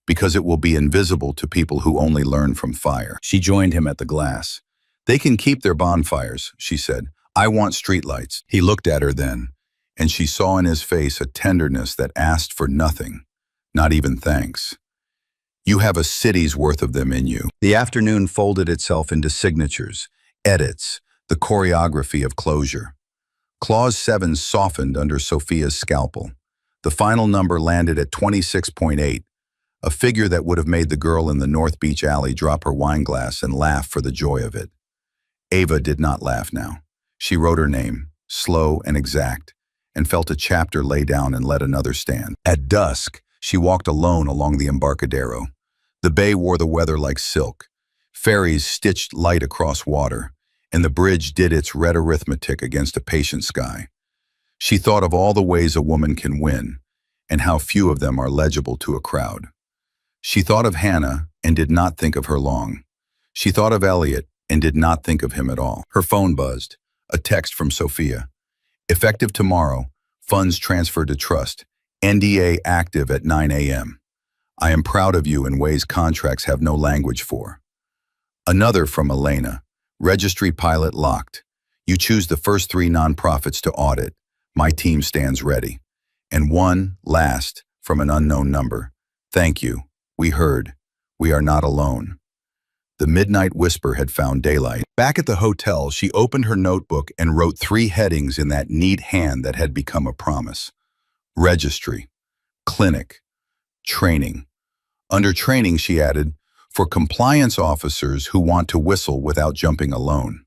because it will be invisible to people who only learn from fire." She joined him at the glass. "They can keep their bonfires," she said. "I want streetlights." He looked at her then, and she saw in his face a tenderness that asked for nothing, not even thanks. "You have a city's worth of them in you." The afternoon folded itself into signatures, edits, the choreography of closure. Clause 7 softened under Sophia's scalpel. The final number landed at 26.8, a figure that would have made the girl in the North Beach alley drop her wineglass and laugh for the joy of it. Ava did not laugh now. She wrote her name, slow and exact, and felt a chapter lay down and let another stand. At dusk, she walked alone along the Embarcadero. The bay wore the weather like silk. Ferries stitched light across water, and the bridge did its red arithmetic against a patient sky. She thought of all the ways a woman can win, and how few of them are legible to a crowd. She thought of Hannah and did not think of her long. She thought of Elliot and did not think of him at all. Her phone buzzed. A text from Sophia. "Effective tomorrow. Funds transferred to trust. NDA active at 9 a.m. I am proud of you in ways contracts have no language for." Another from Elena. "Registry pilot locked. You choose the first 3 nonprofits to audit. My team stands ready." And one, last, from an unknown number. "Thank you. We heard. We are not alone." The midnight whisper had found daylight. Back at the hotel, she opened her notebook and wrote 3 headings in that neat hand that had become a promise. Registry, clinic, training. Under training, she added, for compliance officers who want to whistle without jumping alone.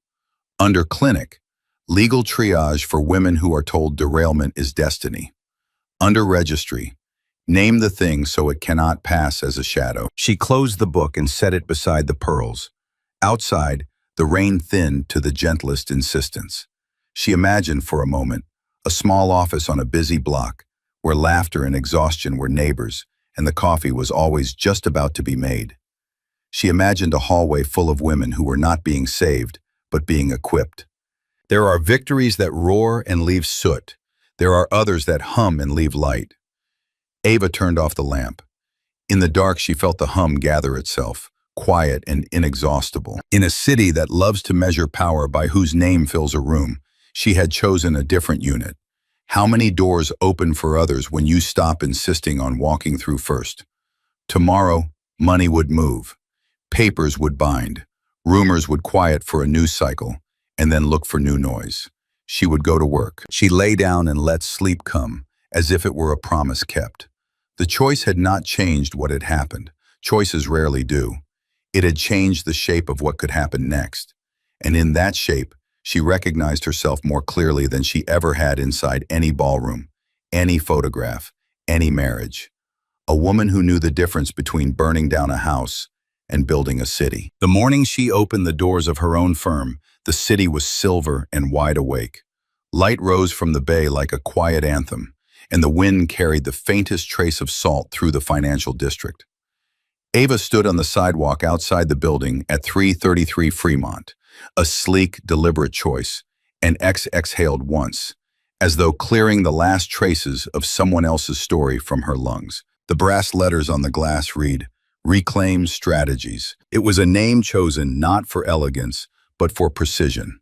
Under clinic, legal triage for women who are told derailment is destiny. Under registry, name the thing so it cannot pass as a shadow. She closed the book and set it beside the pearls. Outside, the rain thinned to the gentlest insistence. She imagined for a moment a small office on a busy block where laughter and exhaustion were neighbors and the coffee was always just about to be made. She imagined a hallway full of women who were not being saved, but being equipped. There are victories that roar and leave soot. There are others that hum and leave light. Ava turned off the lamp. In the dark, she felt the hum gather itself, quiet and inexhaustible. In a city that loves to measure power by whose name fills a room, she had chosen a different unit. How many doors open for others when you stop insisting on walking through first? Tomorrow, money would move. Papers would bind. Rumors would quiet for a news cycle, and then look for new noise. She would go to work. She lay down and let sleep come, as if it were a promise kept. The choice had not changed what had happened. Choices rarely do. It had changed the shape of what could happen next. And in that shape, she recognized herself more clearly than she ever had inside any ballroom, any photograph, any marriage. A woman who knew the difference between burning down a house and building a city. The morning she opened the doors of her own firm, the city was silver and wide awake. Light rose from the bay like a quiet anthem, and the wind carried the faintest trace of salt through the financial district. Ava stood on the sidewalk outside the building at 333 Fremont, a sleek, deliberate choice, and exhaled once, as though clearing the last traces of someone else's story from her lungs. The brass letters on the glass read, Reclaim Strategies. It was a name chosen not for elegance, but for precision.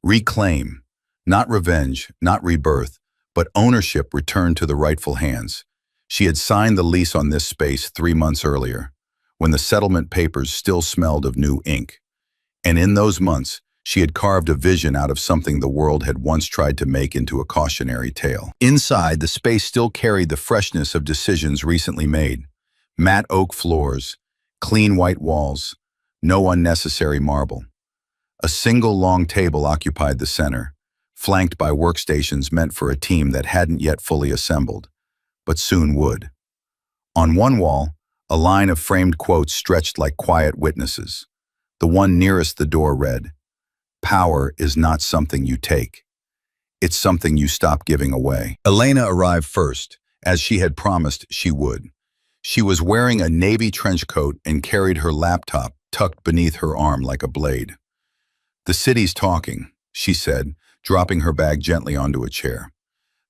Reclaim, not revenge, not rebirth, but ownership returned to the rightful hands. She had signed the lease on this space 3 months earlier, when the settlement papers still smelled of new ink. And in those months, she had carved a vision out of something the world had once tried to make into a cautionary tale. Inside, the space still carried the freshness of decisions recently made. Matte oak floors, clean white walls, no unnecessary marble. A single long table occupied the center, flanked by workstations meant for a team that hadn't yet fully assembled, but soon would. On one wall, a line of framed quotes stretched like quiet witnesses. The one nearest the door read, Power is not something you take. It's something you stop giving away. Elena arrived first, as she had promised she would. She was wearing a navy trench coat and carried her laptop tucked beneath her arm like a blade. The city's talking, she said, dropping her bag gently onto a chair.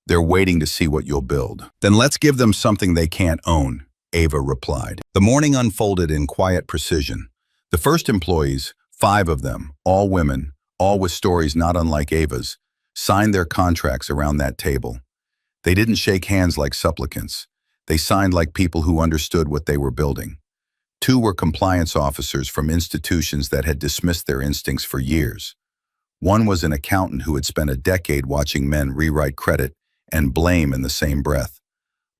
They're waiting to see what you'll build. Then let's give them something they can't own, Ava replied. The morning unfolded in quiet precision. The first employees, 5 of them, all women, all with stories not unlike Ava's, signed their contracts around that table. They didn't shake hands like supplicants. They signed like people who understood what they were building. 2 were compliance officers from institutions that had dismissed their instincts for years. 1 was an accountant who had spent a decade watching men rewrite credit and blame in the same breath.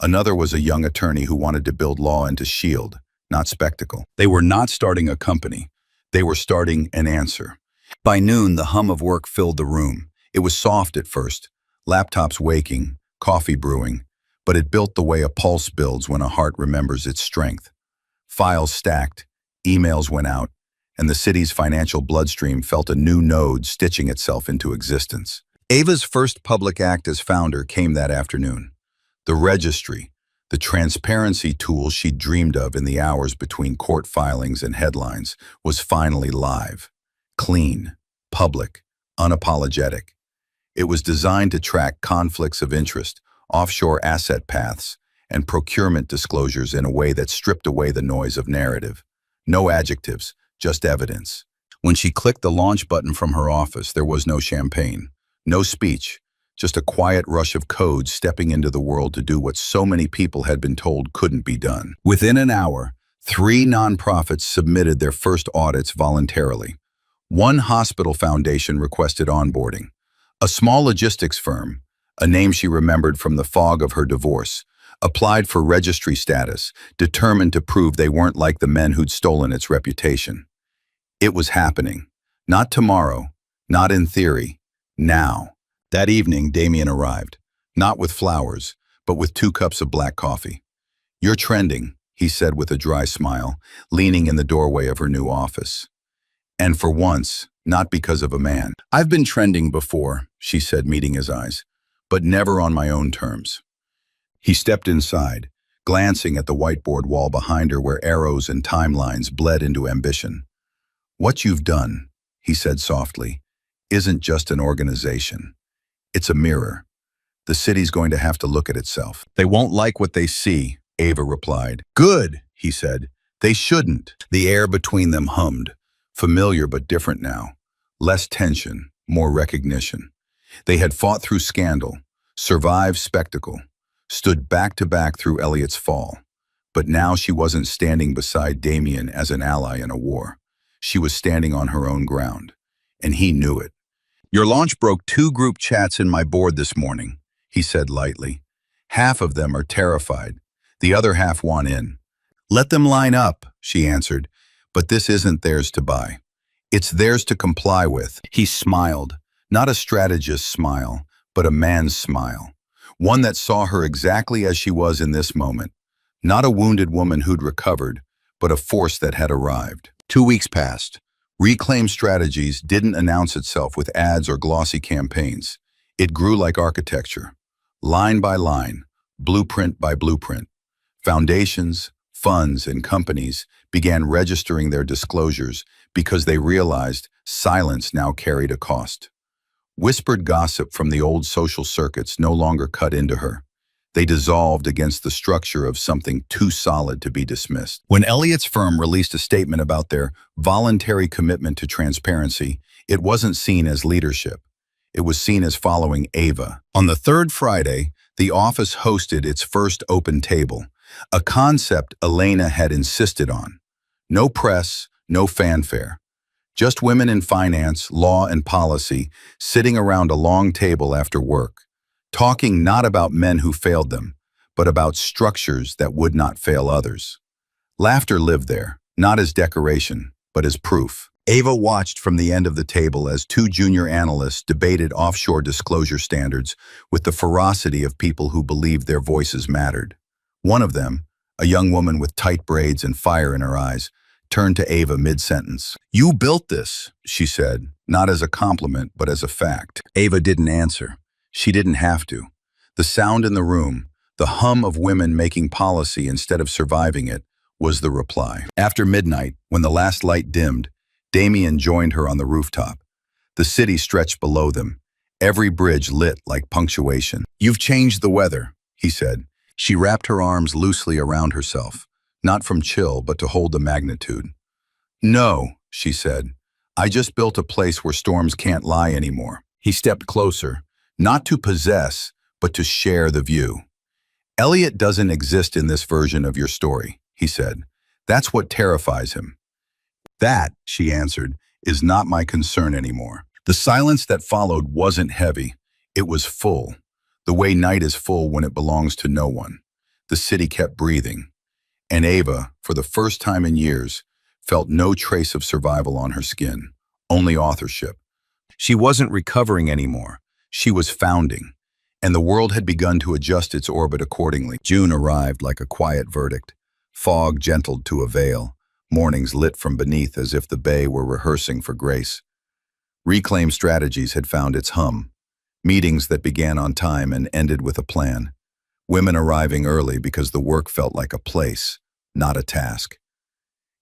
Another was a young attorney who wanted to build law into shield, not spectacle. They were not starting a company. They were starting an answer. By noon, the hum of work filled the room. It was soft at first, laptops waking, coffee brewing, but it built the way a pulse builds when a heart remembers its strength. Files stacked, emails went out, and the city's financial bloodstream felt a new node stitching itself into existence. Ava's first public act as founder came that afternoon. The registry, the transparency tool she'd dreamed of in the hours between court filings and headlines, was finally live. Clean, public, unapologetic. It was designed to track conflicts of interest, offshore asset paths, and procurement disclosures in a way that stripped away the noise of narrative. No adjectives, just evidence. When she clicked the launch button from her office, there was no champagne, no speech, just a quiet rush of code stepping into the world to do what so many people had been told couldn't be done. Within an hour, 3 nonprofits submitted their first audits voluntarily. 1 hospital foundation requested onboarding. A small logistics firm, a name she remembered from the fog of her divorce, applied for registry status, determined to prove they weren't like the men who'd stolen its reputation. It was happening. Not tomorrow, not in theory, now. That evening, Damien arrived, not with flowers, but with 2 cups of black coffee. You're trending, he said with a dry smile, leaning in the doorway of her new office. And for once, not because of a man. I've been trending before, she said, meeting his eyes, but never on my own terms. He stepped inside, glancing at the whiteboard wall behind her where arrows and timelines bled into ambition. "What you've done," he said softly, "isn't just an organization. It's a mirror. The city's going to have to look at itself." "They won't like what they see," Ava replied. "Good," he said. "They shouldn't." The air between them hummed, familiar but different now. Less tension, more recognition. They had fought through scandal, survived spectacle, stood back to back through Elliot's fall. But now she wasn't standing beside Damien as an ally in a war. She was standing on her own ground, and he knew it. "Your launch broke 2 group chats in my board this morning," he said lightly. "Half of them are terrified. The other half want in." "Let them line up," she answered, "but this isn't theirs to buy. It's theirs to comply with." He smiled, not a strategist's smile, but a man's smile. One that saw her exactly as she was in this moment. Not a wounded woman who'd recovered, but a force that had arrived. 2 weeks passed. Reclaim Strategies didn't announce itself with ads or glossy campaigns. It grew like architecture, line by line, blueprint by blueprint. Foundations, funds, and companies began registering their disclosures because they realized silence now carried a cost. Whispered gossip from the old social circuits no longer cut into her. They dissolved against the structure of something too solid to be dismissed. When Elliot's firm released a statement about their voluntary commitment to transparency, it wasn't seen as leadership. It was seen as following Ava. On the 3rd Friday, the office hosted its first open table, a concept Elena had insisted on. No press, no fanfare. Just women in finance, law, and policy sitting around a long table after work, talking not about men who failed them, but about structures that would not fail others. Laughter lived there, not as decoration, but as proof. Ava watched from the end of the table as 2 junior analysts debated offshore disclosure standards with the ferocity of people who believed their voices mattered. One of them, a young woman with tight braids and fire in her eyes, turned to Ava mid-sentence. "You built this," she said, not as a compliment, but as a fact. Ava didn't answer. She didn't have to. The sound in the room, the hum of women making policy instead of surviving it, was the reply. After midnight, when the last light dimmed, Damien joined her on the rooftop. The city stretched below them, every bridge lit like punctuation. "You've changed the weather," he said. She wrapped her arms loosely around herself, not from chill, but to hold the magnitude. "No," she said. "I just built a place where storms can't lie anymore." He stepped closer, not to possess, but to share the view. "Elliot doesn't exist in this version of your story," he said. "That's what terrifies him." "That," she answered, "is not my concern anymore." The silence that followed wasn't heavy. It was full, the way night is full when it belongs to no one. The city kept breathing. And Ava, for the first time in years, felt no trace of survival on her skin, only authorship. She wasn't recovering anymore. She was founding, and the world had begun to adjust its orbit accordingly. June arrived like a quiet verdict. Fog gentled to a veil, mornings lit from beneath as if the bay were rehearsing for grace. Reclaim Strategies had found its hum, meetings that began on time and ended with a plan. Women arriving early because the work felt like a place, not a task.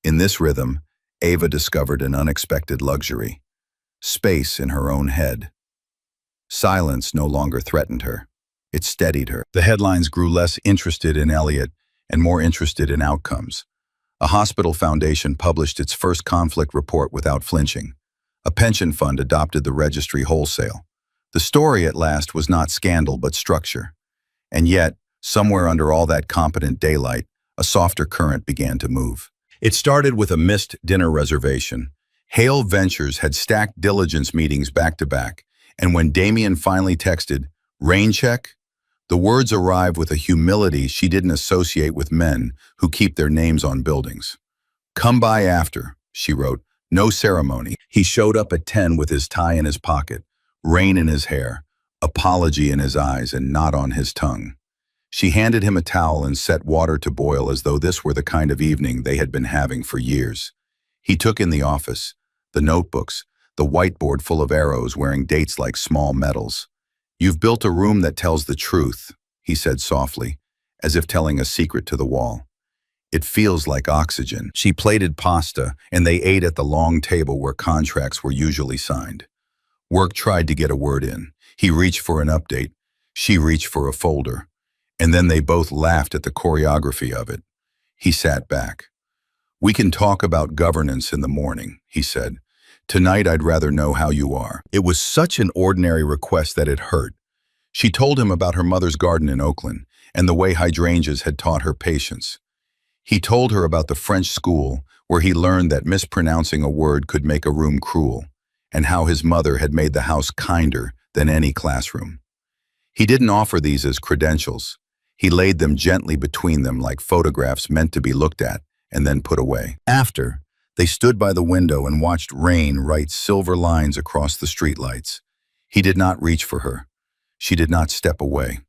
In this rhythm, Ava discovered an unexpected luxury: space in her own head. Silence no longer threatened her. It steadied her. The headlines grew less interested in Elliot and more interested in outcomes. A hospital foundation published its first conflict report without flinching. A pension fund adopted the registry wholesale. The story at last was not scandal but structure. And yet, somewhere under all that competent daylight, a softer current began to move. It started with a missed dinner reservation. Hale Ventures had stacked diligence meetings back to back, and when Damien finally texted, "Rain check?" the words arrived with a humility she didn't associate with men who keep their names on buildings. "Come by after," she wrote, "no ceremony." He showed up at 10 with his tie in his pocket, rain in his hair, apology in his eyes and not on his tongue. She handed him a towel and set water to boil as though this were the kind of evening they had been having for years. He took in the office, the notebooks, the whiteboard full of arrows wearing dates like small medals. "You've built a room that tells the truth," he said softly, as if telling a secret to the wall. It feels like oxygen. She plated pasta, and they ate at the long table where contracts were usually signed. Work tried to get a word in. He reached for an update. She reached for a folder. And then they both laughed at the choreography of it. He sat back. "We can talk about governance in the morning," he said. "Tonight I'd rather know how you are." It was such an ordinary request that it hurt. She told him about her mother's garden in Oakland and the way hydrangeas had taught her patience. He told her about the French school where he learned that mispronouncing a word could make a room cruel, and how his mother had made the house kinder than any classroom. He didn't offer these as credentials. He laid them gently between them like photographs meant to be looked at and then put away. After, they stood by the window and watched rain write silver lines across the streetlights. He did not reach for her. She did not step away.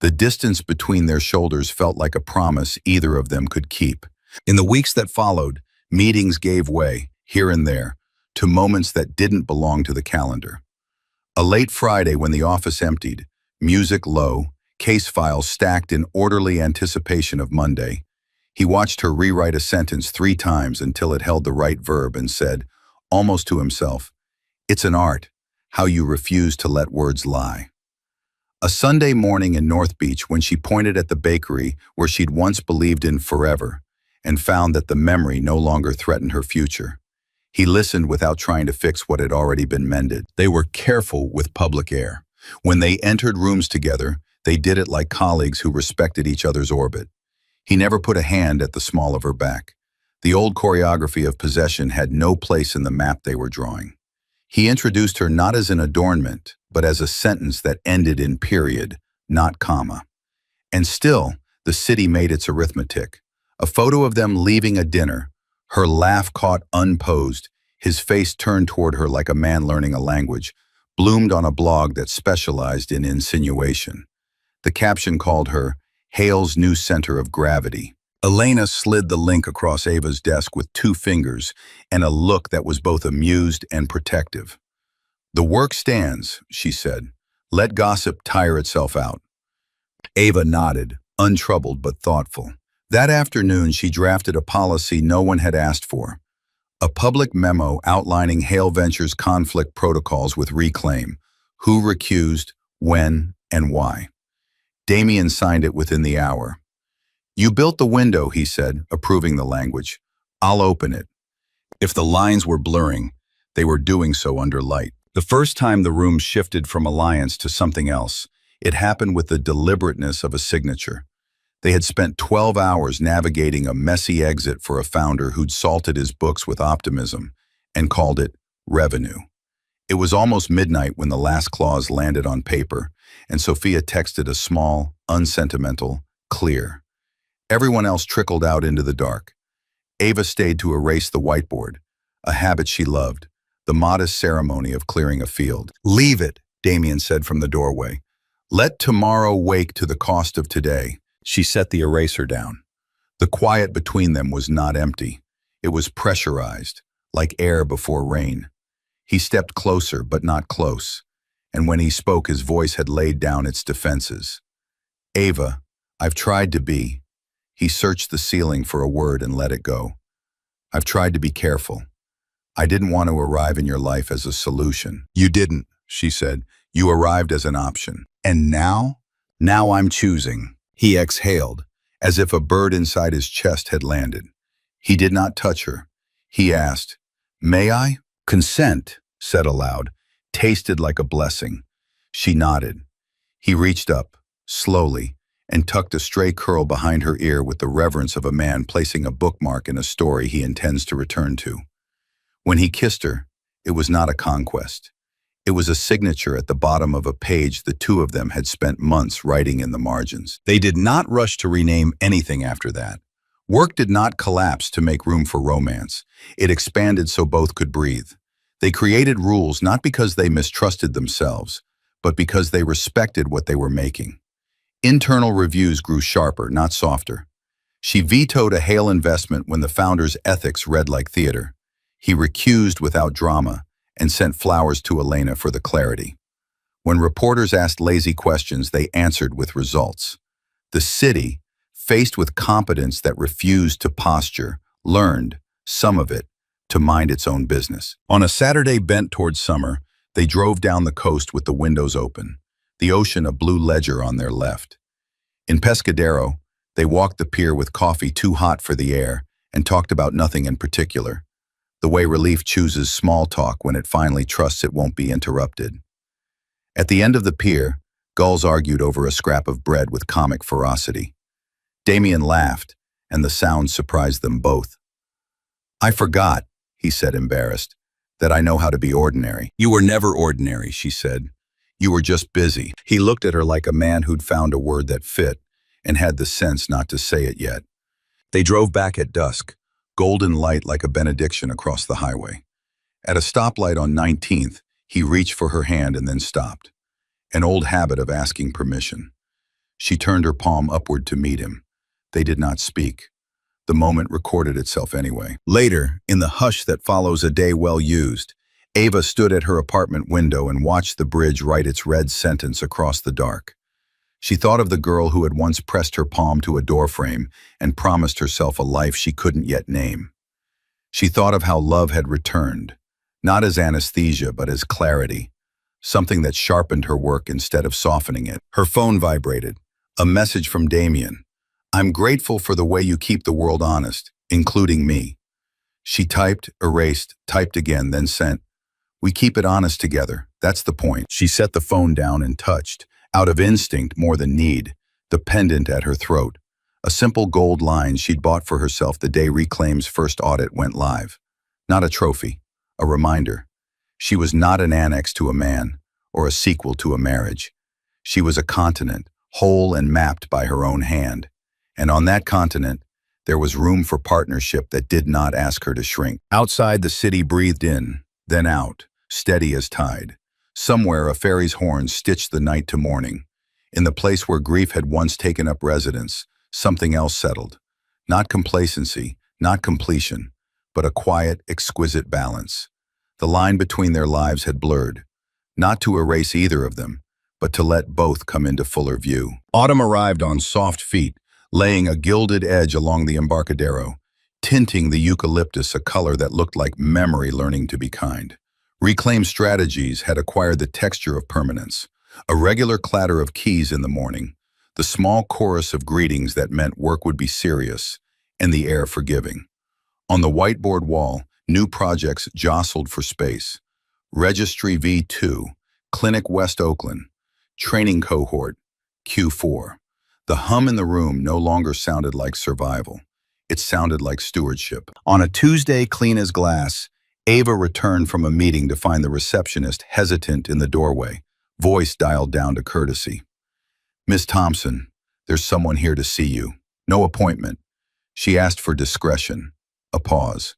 The distance between their shoulders felt like a promise either of them could keep. In the weeks that followed, meetings gave way, here and there, to moments that didn't belong to the calendar. A late Friday when the office emptied, music low, case files stacked in orderly anticipation of Monday, he watched her rewrite a sentence 3 times until it held the right verb and said, almost to himself, "It's an art, how you refuse to let words lie." A Sunday morning in North Beach when she pointed at the bakery where she'd once believed in forever and found that the memory no longer threatened her future. He listened without trying to fix what had already been mended. They were careful with public air. When they entered rooms together, they did it like colleagues who respected each other's orbit. He never put a hand at the small of her back. The old choreography of possession had no place in the map they were drawing. He introduced her not as an adornment, but as a sentence that ended in period, not comma. And still, the city made its arithmetic. A photo of them leaving a dinner, her laugh caught unposed, his face turned toward her like a man learning a language, bloomed on a blog that specialized in insinuation. The caption called her Hale's new center of gravity. Elena slid the link across Ava's desk with 2 fingers and a look that was both amused and protective. "The work stands," she said. "Let gossip tire itself out." Ava nodded, untroubled but thoughtful. That afternoon, she drafted a policy no one had asked for. A public memo outlining Hale Ventures' conflict protocols with Reclaim, who recused, when, and why. Damien signed it within the hour. "You built the window," he said, approving the language. "I'll open it." If the lines were blurring, they were doing so under light. The first time the room shifted from alliance to something else, it happened with the deliberateness of a signature. They had spent 12 hours navigating a messy exit for a founder who'd salted his books with optimism and called it revenue. It was almost midnight when the last clause landed on paper, and Sophia texted a small, unsentimental, clear. Everyone else trickled out into the dark. Ava stayed to erase the whiteboard, a habit she loved, the modest ceremony of clearing a field. "Leave it," Damien said from the doorway. "Let tomorrow wake to the cost of today." She set the eraser down. The quiet between them was not empty. It was pressurized, like air before rain. He stepped closer, but not close, and when he spoke, his voice had laid down its defenses. "Ava, I've tried to be." He searched the ceiling for a word and let it go. "I've tried to be careful. I didn't want to arrive in your life as a solution." "You didn't," she said. "You arrived as an option. And now? Now I'm choosing." He exhaled, as if a bird inside his chest had landed. He did not touch her. He asked, "May I?" "Consent," said aloud, tasted like a blessing. She nodded. He reached up, slowly, and tucked a stray curl behind her ear with the reverence of a man placing a bookmark in a story he intends to return to. When he kissed her, it was not a conquest. It was a signature at the bottom of a page the 2 of them had spent months writing in the margins. They did not rush to rename anything after that. Work did not collapse to make room for romance. It expanded so both could breathe. They created rules not because they mistrusted themselves, but because they respected what they were making. Internal reviews grew sharper, not softer. She vetoed a Hale investment when the founder's ethics read like theater. He recused without drama and sent flowers to Elena for the clarity. When reporters asked lazy questions, they answered with results. The city, faced with competence that refused to posture, learned, some of it, to mind its own business. On a Saturday bent towards summer, they drove down the coast with the windows open, the ocean a blue ledger on their left. In Pescadero, they walked the pier with coffee too hot for the air and talked about nothing in particular, the way relief chooses small talk when it finally trusts it won't be interrupted. At the end of the pier, gulls argued over a scrap of bread with comic ferocity. Damien laughed, and the sound surprised them both. "I forgot," he said, embarrassed, "that I know how to be ordinary." "You were never ordinary," she said. "You were just busy." He looked at her like a man who'd found a word that fit and had the sense not to say it yet. They drove back at dusk, golden light like a benediction across the highway. At a stoplight on 19th, he reached for her hand and then stopped. An old habit of asking permission. She turned her palm upward to meet him. They did not speak. The moment recorded itself anyway. Later, in the hush that follows a day well used, Ava stood at her apartment window and watched the bridge write its red sentence across the dark. She thought of the girl who had once pressed her palm to a doorframe and promised herself a life she couldn't yet name. She thought of how love had returned, not as anesthesia but as clarity, something that sharpened her work instead of softening it. Her phone vibrated. A message from Damien. "I'm grateful for the way you keep the world honest, including me." She typed, erased, typed again, then sent, "We keep it honest together, that's the point." She set the phone down and touched, out of instinct more than need, the pendant at her throat, a simple gold line she'd bought for herself the day Reclaim's first audit went live. Not a trophy, a reminder. She was not an annex to a man, or a sequel to a marriage. She was a continent, whole and mapped by her own hand. And on that continent, there was room for partnership that did not ask her to shrink. Outside, the city breathed in, then out, steady as tide. Somewhere, a ferry's horn stitched the night to morning. In the place where grief had once taken up residence, something else settled. Not complacency, not completion, but a quiet, exquisite balance. The line between their lives had blurred, not to erase either of them, but to let both come into fuller view. Autumn arrived on soft feet, laying a gilded edge along the Embarcadero, tinting the eucalyptus a color that looked like memory learning to be kind. Reclaim Strategies had acquired the texture of permanence, a regular clatter of keys in the morning, the small chorus of greetings that meant work would be serious, and the air forgiving. On the whiteboard wall, new projects jostled for space. Registry V2, Clinic West Oakland, Training Cohort, Q4. The hum in the room no longer sounded like survival. It sounded like stewardship. On a Tuesday clean as glass, Ava returned from a meeting to find the receptionist hesitant in the doorway, voice dialed down to courtesy. "Miss Thompson, there's someone here to see you. No appointment." She asked for discretion. A pause.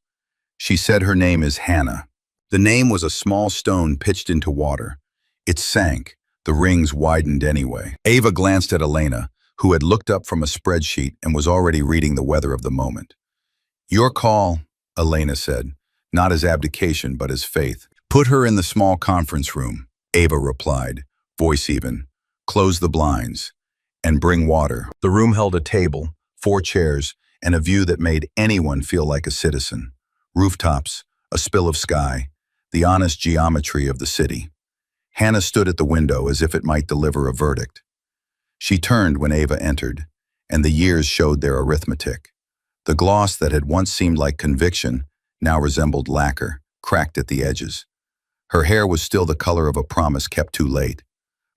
"She said her name is Hannah." The name was a small stone pitched into water. It sank. The rings widened anyway. Ava glanced at Elena, who had looked up from a spreadsheet and was already reading the weather of the moment. "Your call," Elena said, not as abdication but as faith. "Put her in the small conference room," Ava replied, voice even. "Close the blinds. And bring water." The room held a table, 4 chairs, and a view that made anyone feel like a citizen. Rooftops, a spill of sky, the honest geometry of the city. Hannah stood at the window as if it might deliver a verdict. She turned when Ava entered, and the years showed their arithmetic. The gloss that had once seemed like conviction now resembled lacquer, cracked at the edges. Her hair was still the color of a promise kept too late.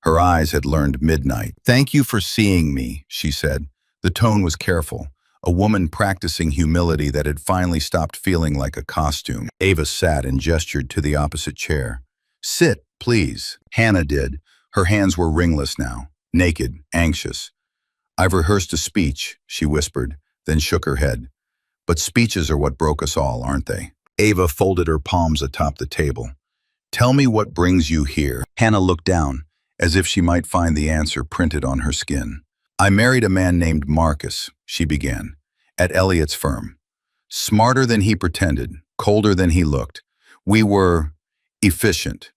Her eyes had learned midnight. "Thank you for seeing me," she said. The tone was careful, a woman practicing humility that had finally stopped feeling like a costume. Ava sat and gestured to the opposite chair. "Sit, please." Hannah did. Her hands were ringless now, naked, anxious. "I've rehearsed a speech," she whispered, then shook her head. "But speeches are what broke us all, aren't they?" Ava folded her palms atop the table. "Tell me what brings you here." Hannah looked down, as if she might find the answer printed on her skin. "I married a man named Marcus," she began, "at Elliot's firm. Smarter than he pretended, colder than he looked. We were efficient,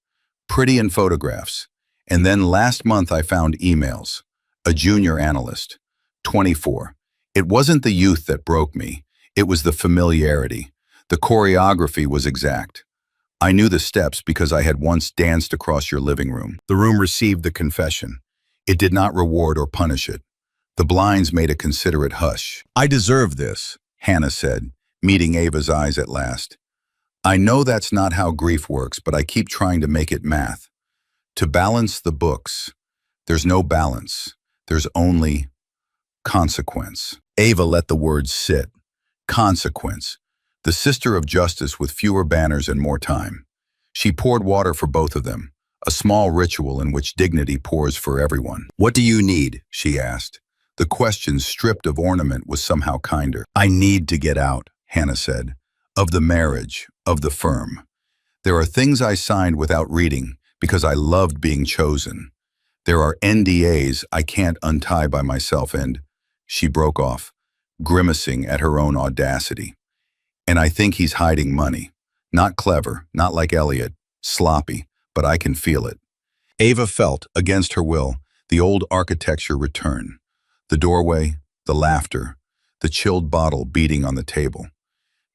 pretty in photographs. And then last month I found emails. A junior analyst. 24. It wasn't the youth that broke me. It was the familiarity. The choreography was exact. I knew the steps because I had once danced across your living room. The room received the confession. It did not reward or punish it. The blinds made a considerate hush. I deserve this, Hannah said, meeting Ava's eyes at last. I know that's not how grief works, but I keep trying to make it math. To balance the books, there's no balance. There's only consequence. Ava let the words sit. Consequence. The sister of justice with fewer banners and more time. She poured water for both of them, a small ritual in which dignity pours for everyone. What do you need? She asked. The question, stripped of ornament, was somehow kinder. I need to get out, Hannah said. Of the marriage, of the firm. There are things I signed without reading because I loved being chosen. There are NDAs I can't untie by myself and, she broke off, grimacing at her own audacity. And I think he's hiding money. Not clever, not like Elliot, sloppy, but I can feel it. Ava felt, against her will, the old architecture return. The doorway, the laughter, the chilled bottle beating on the table.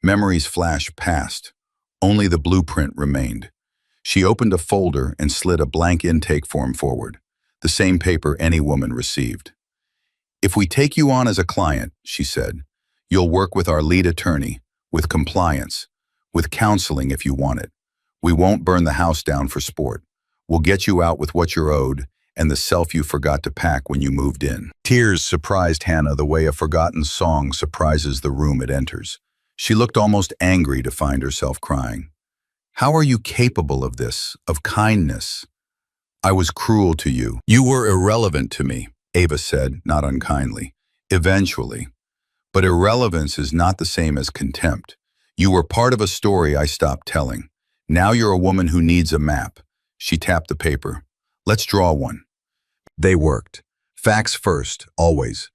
Memories flashed past. Only the blueprint remained. She opened a folder and slid a blank intake form forward, the same paper any woman received. If we take you on as a client, she said, you'll work with our lead attorney, with compliance, with counseling if you want it. We won't burn the house down for sport. We'll get you out with what you're owed and the self you forgot to pack when you moved in. Tears surprised Hannah the way a forgotten song surprises the room it enters. She looked almost angry to find herself crying. How are you capable of this, of kindness? I was cruel to you. You were irrelevant to me, Ava said, not unkindly. Eventually. But irrelevance is not the same as contempt. You were part of a story I stopped telling. Now you're a woman who needs a map. She tapped the paper. Let's draw one. They worked. Facts first, always.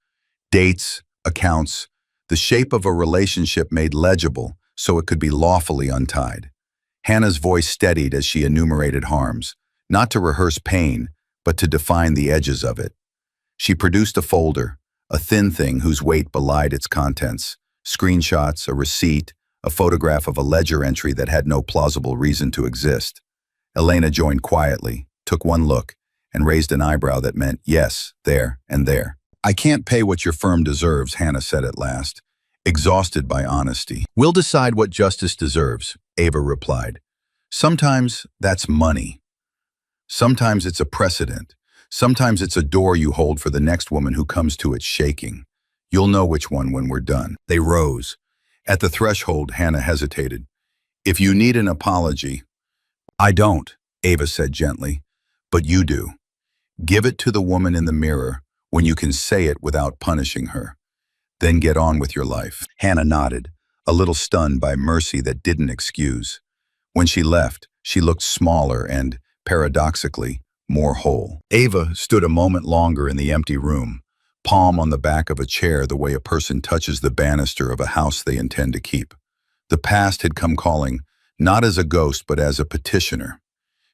Dates, accounts, the shape of a relationship made legible so it could be lawfully untied. Hannah's voice steadied as she enumerated harms, not to rehearse pain, but to define the edges of it. She produced a folder, a thin thing whose weight belied its contents, screenshots, a receipt, a photograph of a ledger entry that had no plausible reason to exist. Elena joined quietly, took one look, and raised an eyebrow that meant yes, there, and there. I can't pay what your firm deserves, Hannah said at last, exhausted by honesty. We'll decide what justice deserves, Ava replied. Sometimes that's money. Sometimes it's a precedent. Sometimes it's a door you hold for the next woman who comes to it shaking. You'll know which one when we're done. They rose. At the threshold, Hannah hesitated. If you need an apology. I don't, Ava said gently, but you do. Give it to the woman in the mirror when you can say it without punishing her. Then get on with your life. Hannah nodded, a little stunned by mercy that didn't excuse. When she left, she looked smaller and, paradoxically, more whole. Ava stood a moment longer in the empty room, palm on the back of a chair the way a person touches the banister of a house they intend to keep. The past had come calling, not as a ghost but as a petitioner.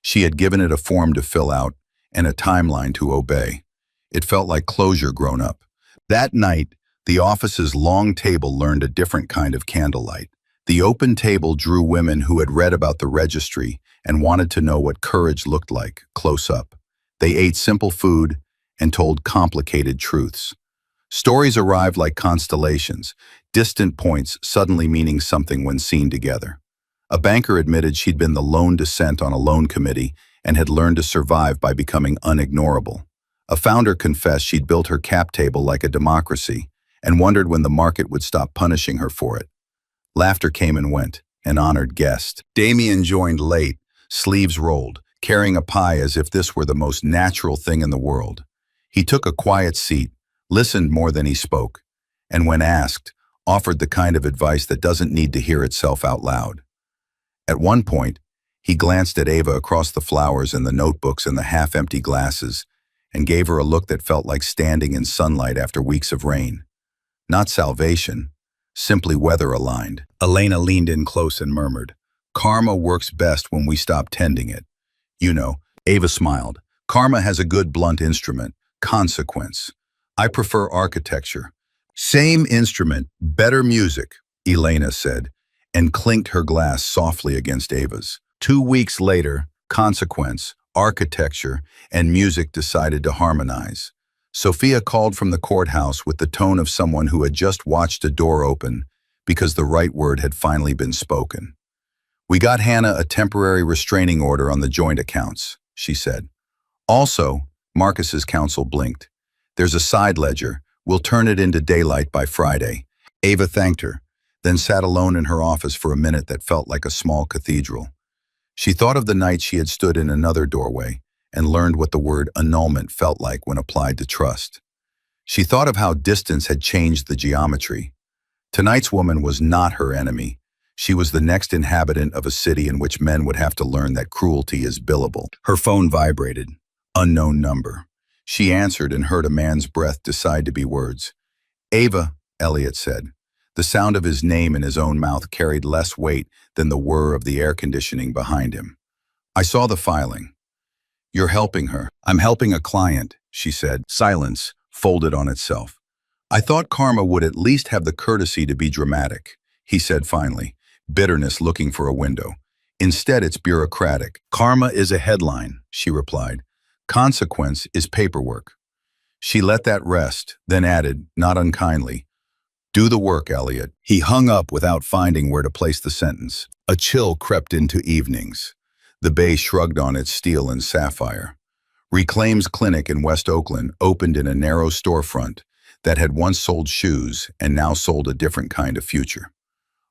She had given it a form to fill out and a timeline to obey. It felt like closure grown up. That night, the office's long table learned a different kind of candlelight. The open table drew women who had read about the registry and wanted to know what courage looked like, close up. They ate simple food and told complicated truths. Stories arrived like constellations, distant points suddenly meaning something when seen together. A banker admitted she'd been the lone dissent on a loan committee and had learned to survive by becoming unignorable. A founder confessed she'd built her cap table like a democracy and wondered when the market would stop punishing her for it. Laughter came and went, an honored guest. Damien joined late, sleeves rolled, carrying a pie as if this were the most natural thing in the world. He took a quiet seat, listened more than he spoke, and when asked, offered the kind of advice that doesn't need to hear itself out loud. At one point, he glanced at Ava across the flowers and the notebooks and the half-empty glasses and gave her a look that felt like standing in sunlight after weeks of rain. Not salvation, simply weather-aligned. Elena leaned in close and murmured, "Karma works best when we stop tending it." You know, Ava smiled. Karma has a good blunt instrument, consequence. I prefer architecture. Same instrument, better music, Elena said, and clinked her glass softly against Ava's. 2 weeks later, consequence, architecture, and music decided to harmonize. Sophia called from the courthouse with the tone of someone who had just watched a door open because the right word had finally been spoken. We got Hannah a temporary restraining order on the joint accounts, she said. Also, Marcus's counsel blinked. There's a side ledger. We'll turn it into daylight by Friday. Ava thanked her, then sat alone in her office for a minute that felt like a small cathedral. She thought of the night she had stood in another doorway and learned what the word annulment felt like when applied to trust. She thought of how distance had changed the geometry. Tonight's woman was not her enemy. She was the next inhabitant of a city in which men would have to learn that cruelty is billable. Her phone vibrated. Unknown number. She answered and heard a man's breath decide to be words. Ava, Elliot said. The sound of his name in his own mouth carried less weight than the whir of the air conditioning behind him. I saw the filing. You're helping her. I'm helping a client, she said. Silence folded on itself. I thought Karma would at least have the courtesy to be dramatic, he said finally, bitterness looking for a window. Instead, it's bureaucratic. Karma is a headline, she replied. Consequence is paperwork. She let that rest, then added, not unkindly, do the work, Elliot. He hung up without finding where to place the sentence. A chill crept into evenings. The bay shrugged on its steel and sapphire. Reclaim's clinic in West Oakland opened in a narrow storefront that had once sold shoes and now sold a different kind of future.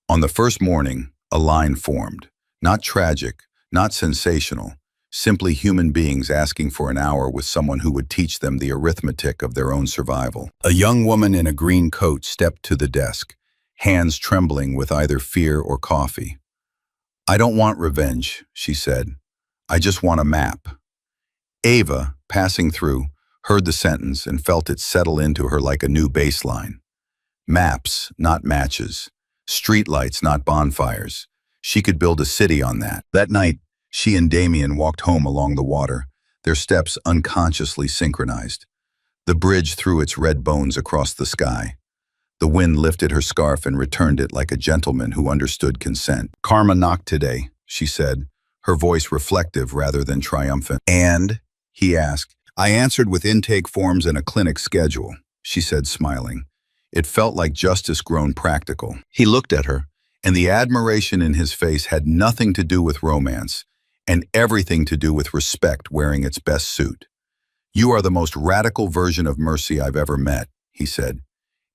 On the first morning, a line formed. Not tragic, not sensational, simply human beings asking for an hour with someone who would teach them the arithmetic of their own survival. A young woman in a green coat stepped to the desk, hands trembling with either fear or coffee. I don't want revenge, she said. I just want a map. Ava, passing through, heard the sentence and felt it settle into her like a new baseline. Maps, not matches. Streetlights, not bonfires. She could build a city on that. That night, she and Damien walked home along the water, their steps unconsciously synchronized. The bridge threw its red bones across the sky. The wind lifted her scarf and returned it like a gentleman who understood consent. Karma knocked today, she said, her voice reflective rather than triumphant. And? He asked. I answered with intake forms and a clinic schedule, she said, smiling. It felt like justice grown practical. He looked at her, and the admiration in his face had nothing to do with romance, and everything to do with respect wearing its best suit. You are the most radical version of mercy I've ever met, he said.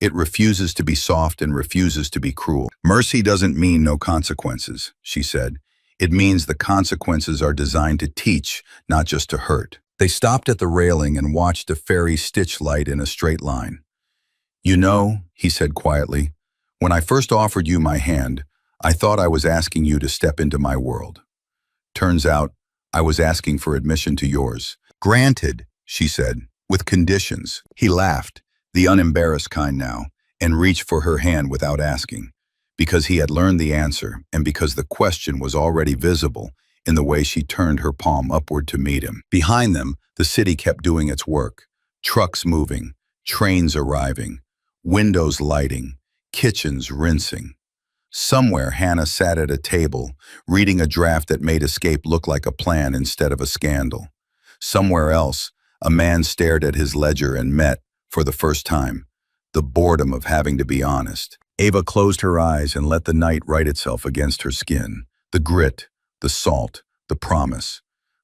It refuses to be soft and refuses to be cruel. Mercy doesn't mean no consequences, she said. It means the consequences are designed to teach, not just to hurt. They stopped at the railing and watched a ferry stitch light in a straight line. You know, he said quietly, when I first offered you my hand, I thought I was asking you to step into my world. Turns out, I was asking for admission to yours. Granted, she said, with conditions. He laughed, the unembarrassed kind now, and reached for her hand without asking, because he had learned the answer and because the question was already visible in the way she turned her palm upward to meet him. Behind them, the city kept doing its work. Trucks moving, trains arriving, windows lighting, kitchens rinsing. Somewhere, Hannah sat at a table, reading a draft that made escape look like a plan instead of a scandal. Somewhere else, a man stared at his ledger and met, for the first time, the boredom of having to be honest. Ava closed her eyes and let the night write itself against her skin. The grit, the salt, the promise.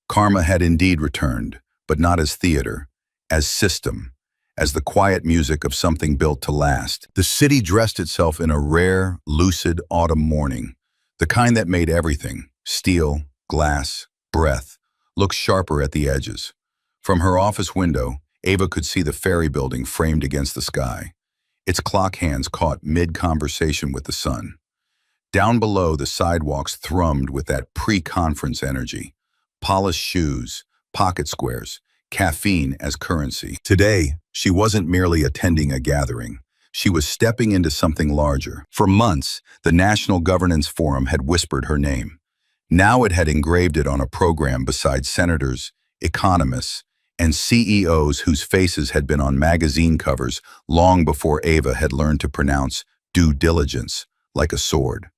Karma had indeed returned, but not as theater, as system, as the quiet music of something built to last. The city dressed itself in a rare, lucid autumn morning, the kind that made everything, steel, glass, breath, look sharper at the edges. From her office window, Ava could see the ferry building framed against the sky, its clock hands caught mid-conversation with the sun. Down below, the sidewalks thrummed with that pre-conference energy. Polished shoes, pocket squares, caffeine as currency. Today, she wasn't merely attending a gathering. She was stepping into something larger. For months, the National Governance Forum had whispered her name. Now it had engraved it on a program beside senators, economists, and CEOs whose faces had been on magazine covers long before Ava had learned to pronounce due diligence like a sword.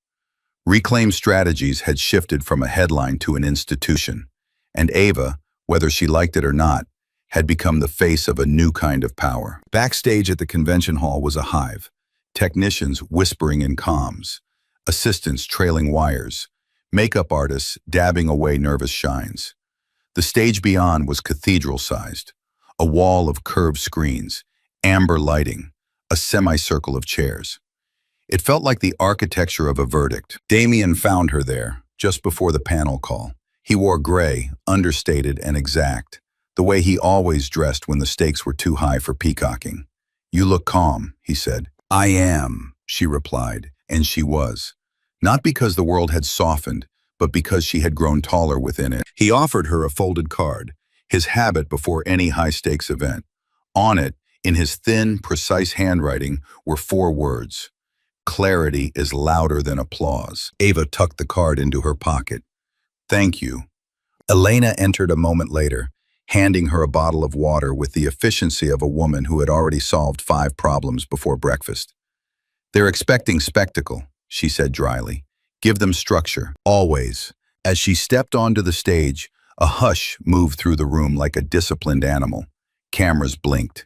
Reclaim Strategies had shifted from a headline to an institution, and Ava, whether she liked it or not, had become the face of a new kind of power. Backstage at the convention hall was a hive, technicians whispering in comms, assistants trailing wires, makeup artists dabbing away nervous shines. The stage beyond was cathedral-sized, a wall of curved screens, amber lighting, a semicircle of chairs. It felt like the architecture of a verdict. Damien found her there, just before the panel call. He wore gray, understated and exact, the way he always dressed when the stakes were too high for peacocking. "You look calm," he said. "I am," she replied, and she was. Not because the world had softened, but because she had grown taller within it. He offered her a folded card, his habit before any high-stakes event. On it, in his thin, precise handwriting, were 4 words. "Clarity is louder than applause." Ava tucked the card into her pocket. "Thank you." Elena entered a moment later, handing her a bottle of water with the efficiency of a woman who had already solved 5 problems before breakfast. "They're expecting spectacle," she said dryly. "Give them structure, always." As she stepped onto the stage, a hush moved through the room like a disciplined animal. Cameras blinked.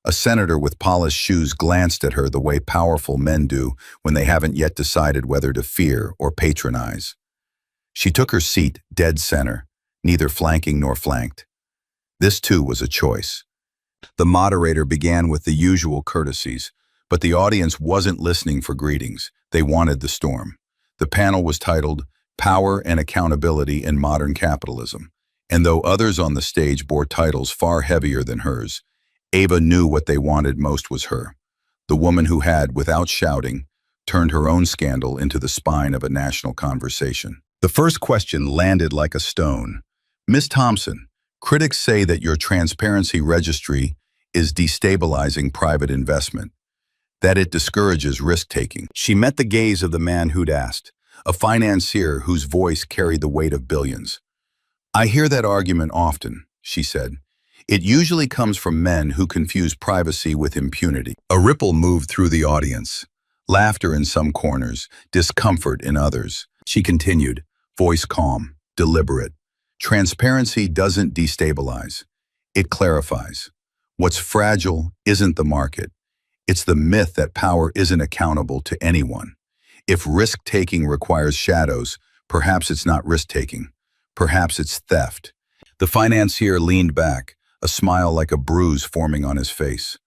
A senator with polished shoes glanced at her the way powerful men do when they haven't yet decided whether to fear or patronize. She took her seat dead center, neither flanking nor flanked. This too was a choice. The moderator began with the usual courtesies, but the audience wasn't listening for greetings. They wanted the storm. The panel was titled "Power and Accountability in Modern Capitalism," and though others on the stage bore titles far heavier than hers, Ava knew what they wanted most was her, the woman who had, without shouting, turned her own scandal into the spine of a national conversation. The first question landed like a stone. "Ms. Thompson, critics say that your transparency registry is destabilizing private investment, that it discourages risk-taking." She met the gaze of the man who'd asked, a financier whose voice carried the weight of billions. "I hear that argument often," she said. "It usually comes from men who confuse privacy with impunity." A ripple moved through the audience. Laughter in some corners, discomfort in others. She continued, voice calm, deliberate. "Transparency doesn't destabilize. It clarifies. What's fragile isn't the market. It's the myth that power isn't accountable to anyone. If risk-taking requires shadows, perhaps it's not risk-taking. Perhaps it's theft." The financier leaned back, a smile like a bruise forming on his face.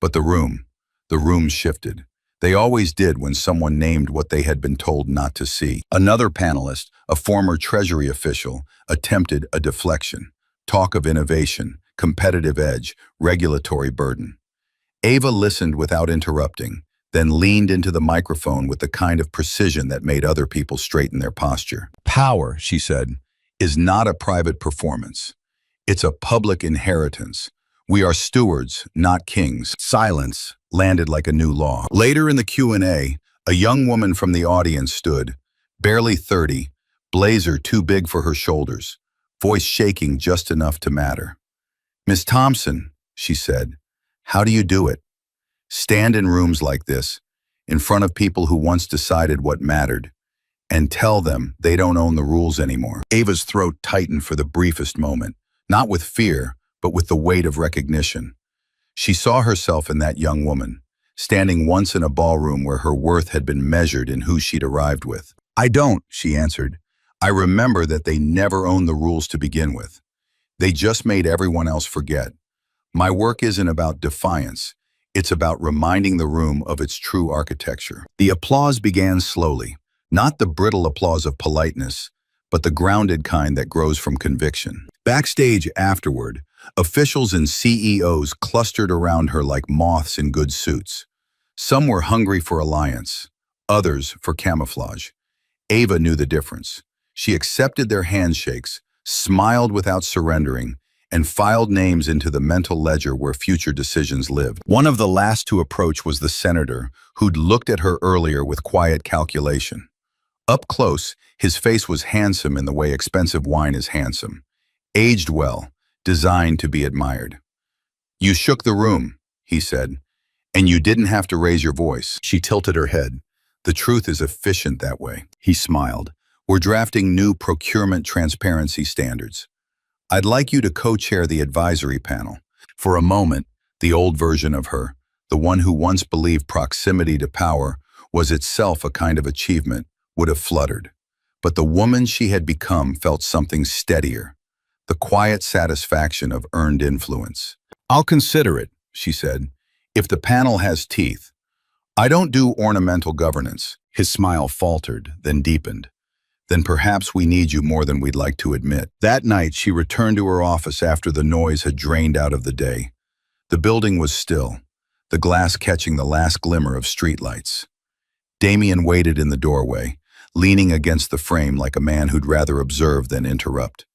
But the room shifted. They always did when someone named what they had been told not to see. Another panelist, a former Treasury official, attempted a deflection. Talk of innovation, competitive edge, regulatory burden. Ava listened without interrupting, then leaned into the microphone with the kind of precision that made other people straighten their posture. "Power," she said, "is not a private performance. It's a public inheritance. We are stewards, not kings." Silence landed like a new law. Later in the Q&A, a young woman from the audience stood, barely 30, blazer too big for her shoulders, voice shaking just enough to matter. "Ms. Thompson," she said, "how do you do it? Stand in rooms like this, in front of people who once decided what mattered, and tell them they don't own the rules anymore." Ava's throat tightened for the briefest moment, not with fear, but with the weight of recognition. She saw herself in that young woman, standing once in a ballroom where her worth had been measured in who she'd arrived with. "I don't," she answered. "I remember that they never owned the rules to begin with. They just made everyone else forget. My work isn't about defiance. It's about reminding the room of its true architecture." The applause began slowly, not the brittle applause of politeness, but the grounded kind that grows from conviction. Backstage afterward, officials and CEOs clustered around her like moths in good suits. Some were hungry for alliance, others for camouflage. Ava knew the difference. She accepted their handshakes, smiled without surrendering, and filed names into the mental ledger where future decisions lived. One of the last to approach was the senator, who'd looked at her earlier with quiet calculation. Up close, his face was handsome in the way expensive wine is handsome. Aged well, designed to be admired. "You shook the room," he said, "and you didn't have to raise your voice." She tilted her head. "The truth is efficient that way." He smiled. "We're drafting new procurement transparency standards. I'd like you to co-chair the advisory panel." For a moment, the old version of her, the one who once believed proximity to power was itself a kind of achievement, would have fluttered. But the woman she had become felt something steadier, the quiet satisfaction of earned influence. "I'll consider it," she said, "if the panel has teeth. I don't do ornamental governance." His smile faltered, then deepened. "Then perhaps we need you more than we'd like to admit." That night, she returned to her office after the noise had drained out of the day. The building was still, the glass catching the last glimmer of streetlights. Damien waited in the doorway, leaning against the frame like a man who'd rather observe than interrupt.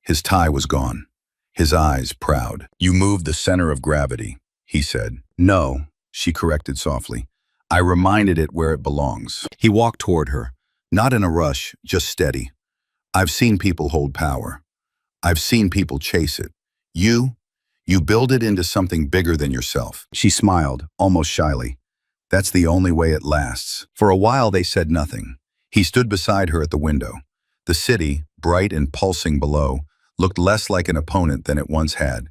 His tie was gone, his eyes proud. "You moved the center of gravity," he said. "No," she corrected softly. "I reminded it where it belongs." He walked toward her, not in a rush, just steady. "I've seen people hold power. I've seen people chase it. You build it into something bigger than yourself." She smiled, almost shyly. "That's the only way it lasts." For a while they said nothing. He stood beside her at the window. The city, bright and pulsing below, looked less like an opponent than it once had,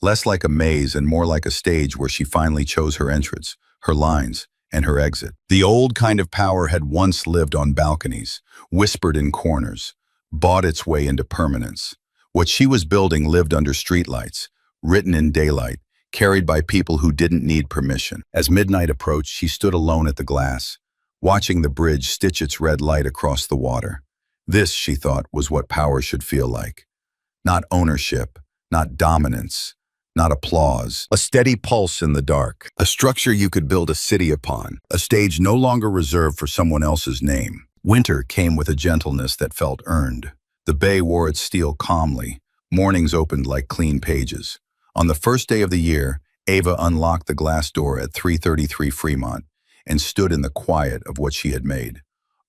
less like a maze and more like a stage where she finally chose her entrance, her lines, and her exit. The old kind of power had once lived on balconies, whispered in corners, bought its way into permanence. What she was building lived under streetlights, written in daylight, carried by people who didn't need permission. As midnight approached, she stood alone at the glass, watching the bridge stitch its red light across the water. This, she thought, was what power should feel like. Not ownership, not dominance, not applause. A steady pulse in the dark. A structure you could build a city upon. A stage no longer reserved for someone else's name. Winter came with a gentleness that felt earned. The bay wore its steel calmly. Mornings opened like clean pages. On the first day of the year, Ava unlocked the glass door at 333 Fremont and stood in the quiet of what she had made.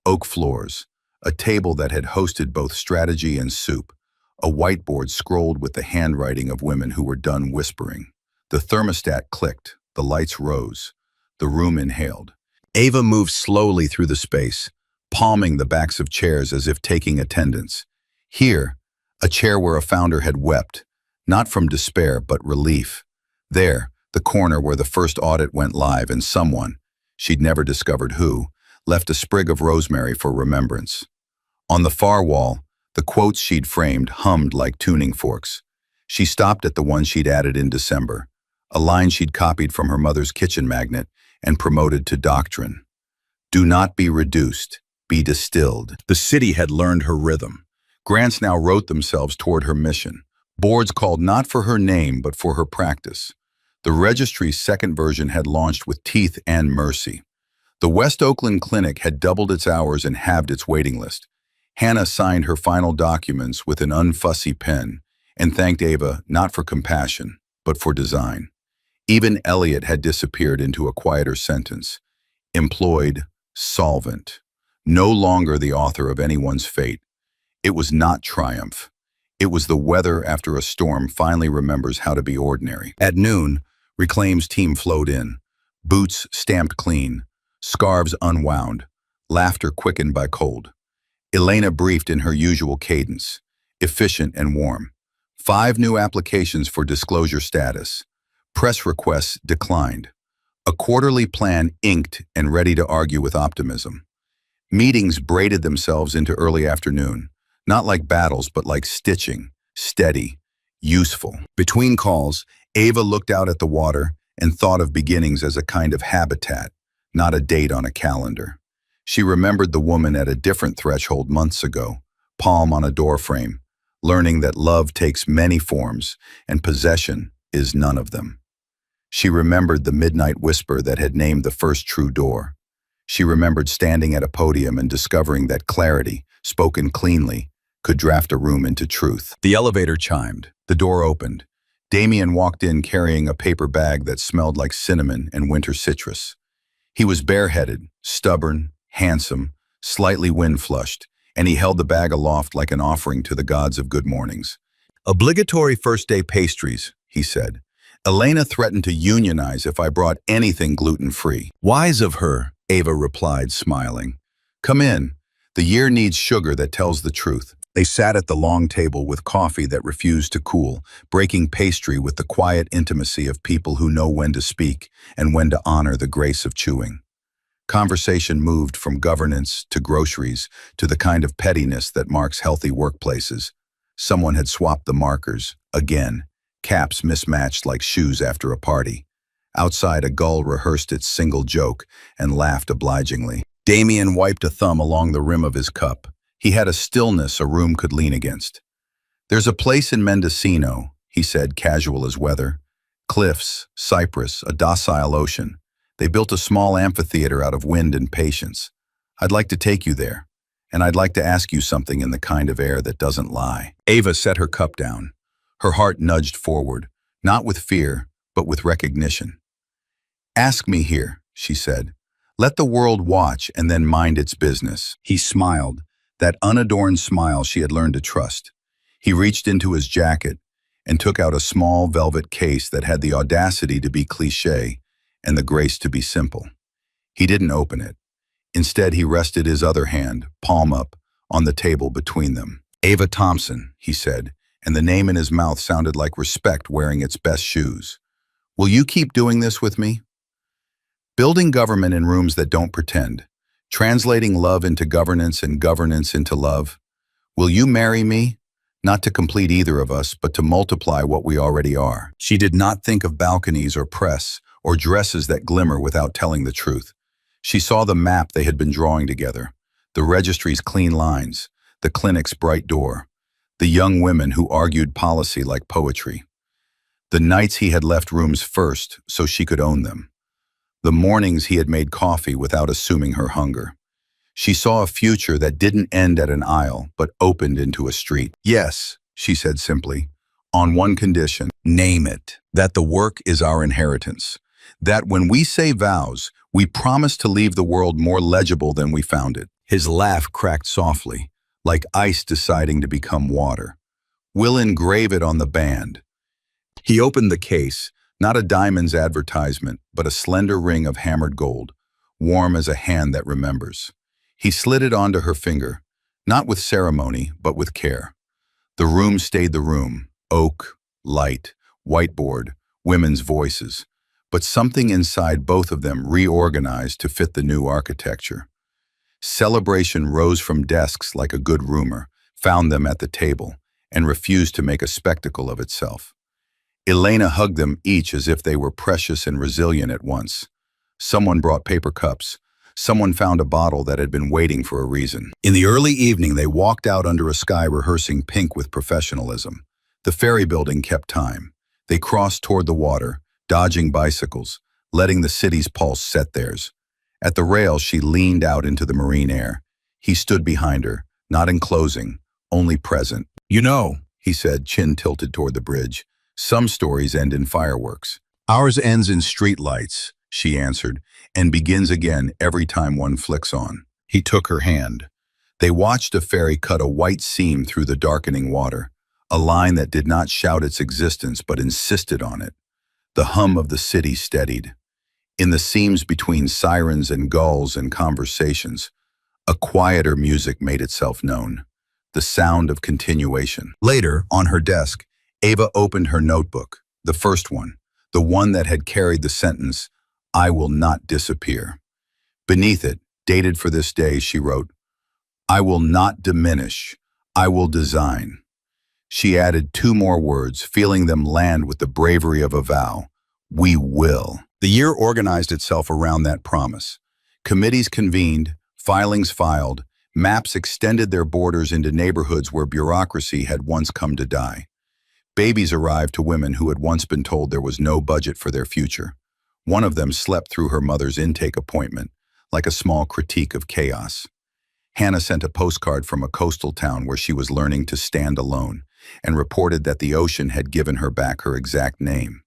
Oak floors, a table that had hosted both strategy and soup, a whiteboard scrolled with the handwriting of women who were done whispering. The thermostat clicked, the lights rose, the room inhaled. Ava moved slowly through the space, palming the backs of chairs as if taking attendance. Here, a chair where a founder had wept, not from despair but relief. There, the corner where the first audit went live and someone, she'd never discovered who, left a sprig of rosemary for remembrance. On the far wall, the quotes she'd framed hummed like tuning forks. She stopped at the one she'd added in December, a line she'd copied from her mother's kitchen magnet and promoted to doctrine. "Do not be reduced, be distilled." The city had learned her rhythm. Grants now wrote themselves toward her mission. Boards called not for her name, but for her practice. The registry's second version had launched with teeth and mercy. The West Oakland Clinic had doubled its hours and halved its waiting list. Hannah signed her final documents with an unfussy pen and thanked Ava not for compassion, but for design. Even Elliot had disappeared into a quieter sentence. Employed, solvent. No longer the author of anyone's fate. It was not triumph. It was the weather after a storm finally remembers how to be ordinary. At noon, Reclaim's team flowed in. Boots stamped clean, scarves unwound, laughter quickened by cold. Elena briefed in her usual cadence, efficient and warm. 5 new applications for disclosure status. Press requests declined. A quarterly plan inked and ready to argue with optimism. Meetings braided themselves into early afternoon, not like battles but like stitching, steady, useful. Between calls, Ava looked out at the water and thought of beginnings as a kind of habitat, not a date on a calendar. She remembered the woman at a different threshold months ago, palm on a doorframe, learning that love takes many forms and possession is none of them. She remembered the midnight whisper that had named the first true door. She remembered standing at a podium and discovering that clarity, spoken cleanly, could draft a room into truth. The elevator chimed. The door opened. Damien walked in carrying a paper bag that smelled like cinnamon and winter citrus. He was bareheaded, stubborn, handsome, slightly wind-flushed, and he held the bag aloft like an offering to the gods of good mornings. Obligatory first-day pastries, he said. Elena threatened to unionize if I brought anything gluten-free. Wise of her, Ava replied, smiling. Come in. The year needs sugar that tells the truth. They sat at the long table with coffee that refused to cool, breaking pastry with the quiet intimacy of people who know when to speak and when to honor the grace of chewing. Conversation moved from governance to groceries to the kind of pettiness that marks healthy workplaces. Someone had swapped the markers, again, caps mismatched like shoes after a party. Outside, a gull rehearsed its single joke and laughed obligingly. Damien wiped a thumb along the rim of his cup. He had a stillness a room could lean against. There's a place in Mendocino, he said, casual as weather. Cliffs, cypress, a docile ocean. They built a small amphitheater out of wind and patience. I'd like to take you there, and I'd like to ask you something in the kind of air that doesn't lie. Ava set her cup down. Her heart nudged forward, not with fear, but with recognition. Ask me here, she said. Let the world watch and then mind its business. He smiled, that unadorned smile she had learned to trust. He reached into his jacket and took out a small velvet case that had the audacity to be cliché and the grace to be simple. He didn't open it. Instead, he rested his other hand, palm up, on the table between them. Ava Thompson, he said, and the name in his mouth sounded like respect wearing its best shoes. Will you keep doing this with me? Building government in rooms that don't pretend. Translating love into governance and governance into love. Will you marry me? Not to complete either of us, but to multiply what we already are. She did not think of balconies or press or dresses that glimmer without telling the truth. She saw the map they had been drawing together, the registry's clean lines, the clinic's bright door, the young women who argued policy like poetry. The nights he had left rooms first so she could own them. The mornings he had made coffee without assuming her hunger. She saw a future that didn't end at an aisle, but opened into a street. Yes, she said simply, on one condition, name it, that the work is our inheritance. That when we say vows, we promise to leave the world more legible than we found it. His laugh cracked softly, like ice deciding to become water. We'll engrave it on the band. He opened the case, not a diamond's advertisement, but a slender ring of hammered gold, warm as a hand that remembers. He slid it onto her finger, not with ceremony, but with care. The room stayed the room, oak, light, whiteboard, women's voices. But something inside both of them reorganized to fit the new architecture. Celebration rose from desks like a good rumor, found them at the table, and refused to make a spectacle of itself. Elena hugged them each as if they were precious and resilient at once. Someone brought paper cups. Someone found a bottle that had been waiting for a reason. In the early evening, they walked out under a sky rehearsing Pink with professionalism. The ferry building kept time. They crossed toward the water, dodging bicycles, letting the city's pulse set theirs. At the rail, she leaned out into the marine air. He stood behind her, not enclosing, only present. You know, he said, chin tilted toward the bridge, some stories end in fireworks. Ours ends in streetlights, she answered, and begins again every time one flicks on. He took her hand. They watched a ferry cut a white seam through the darkening water, a line that did not shout its existence but insisted on it. The hum of the city steadied. In the seams between sirens and gulls and conversations, a quieter music made itself known, the sound of continuation. Later, on her desk, Ava opened her notebook, the first one, the one that had carried the sentence, "I will not disappear." Beneath it, dated for this day, she wrote, "I will not diminish, I will design." She added two more words, feeling them land with the bravery of a vow. We will. The year organized itself around that promise. Committees convened, filings filed, maps extended their borders into neighborhoods where bureaucracy had once come to die. Babies arrived to women who had once been told there was no budget for their future. One of them slept through her mother's intake appointment, like a small critique of chaos. Hannah sent a postcard from a coastal town where she was learning to stand alone, and reported that the ocean had given her back her exact name.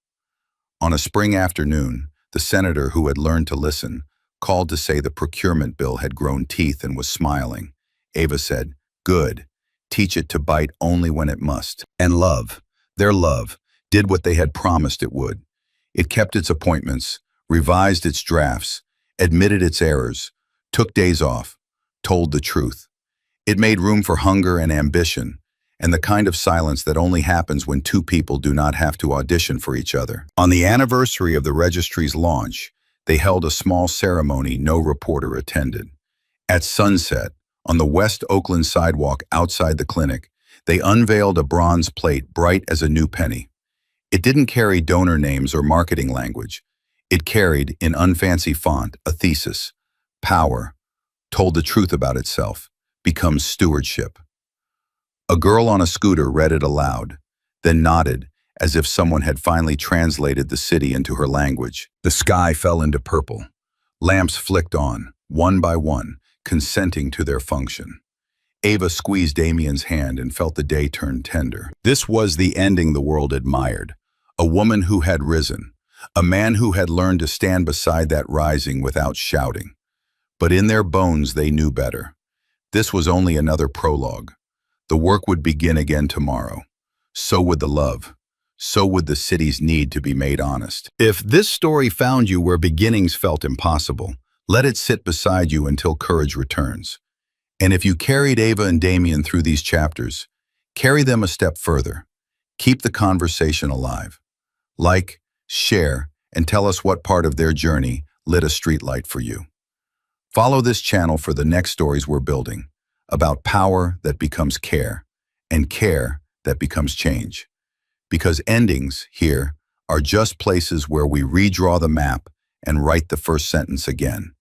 On a spring afternoon, the senator who had learned to listen called to say the procurement bill had grown teeth and was smiling. Ava said, "Good. teach it to bite only when it must. And love, their love, did what they had promised it would. It kept its appointments, revised its drafts, admitted its errors, took days off, told the truth. It made room for hunger and ambition, and the kind of silence that only happens when two people do not have to audition for each other. On the anniversary of the registry's launch, they held a small ceremony no reporter attended. At sunset, on the West Oakland sidewalk outside the clinic, they unveiled a bronze plate bright as a new penny. It didn't carry donor names or marketing language. It carried, in unfancy font, a thesis: power, told the truth about itself, becomes stewardship. A girl on a scooter read it aloud, then nodded, as if someone had finally translated the city into her language. The sky fell into purple. Lamps flicked on, one by one, consenting to their function. Ava squeezed Damien's hand and felt the day turn tender. This was the ending the world admired. A woman who had risen. A man who had learned to stand beside that rising without shouting. But in their bones they knew better. This was only another prologue. The work would begin again tomorrow. So would the love. So would the city's need to be made honest. If this story found you where beginnings felt impossible, let it sit beside you until courage returns. And if you carried Ava and Damien through these chapters, carry them a step further. Keep the conversation alive. Like, share, and tell us what part of their journey lit a streetlight for you. Follow this channel for the next stories we're building, about power that becomes care, and care that becomes change. Because endings, here, are just places where we redraw the map and write the first sentence again.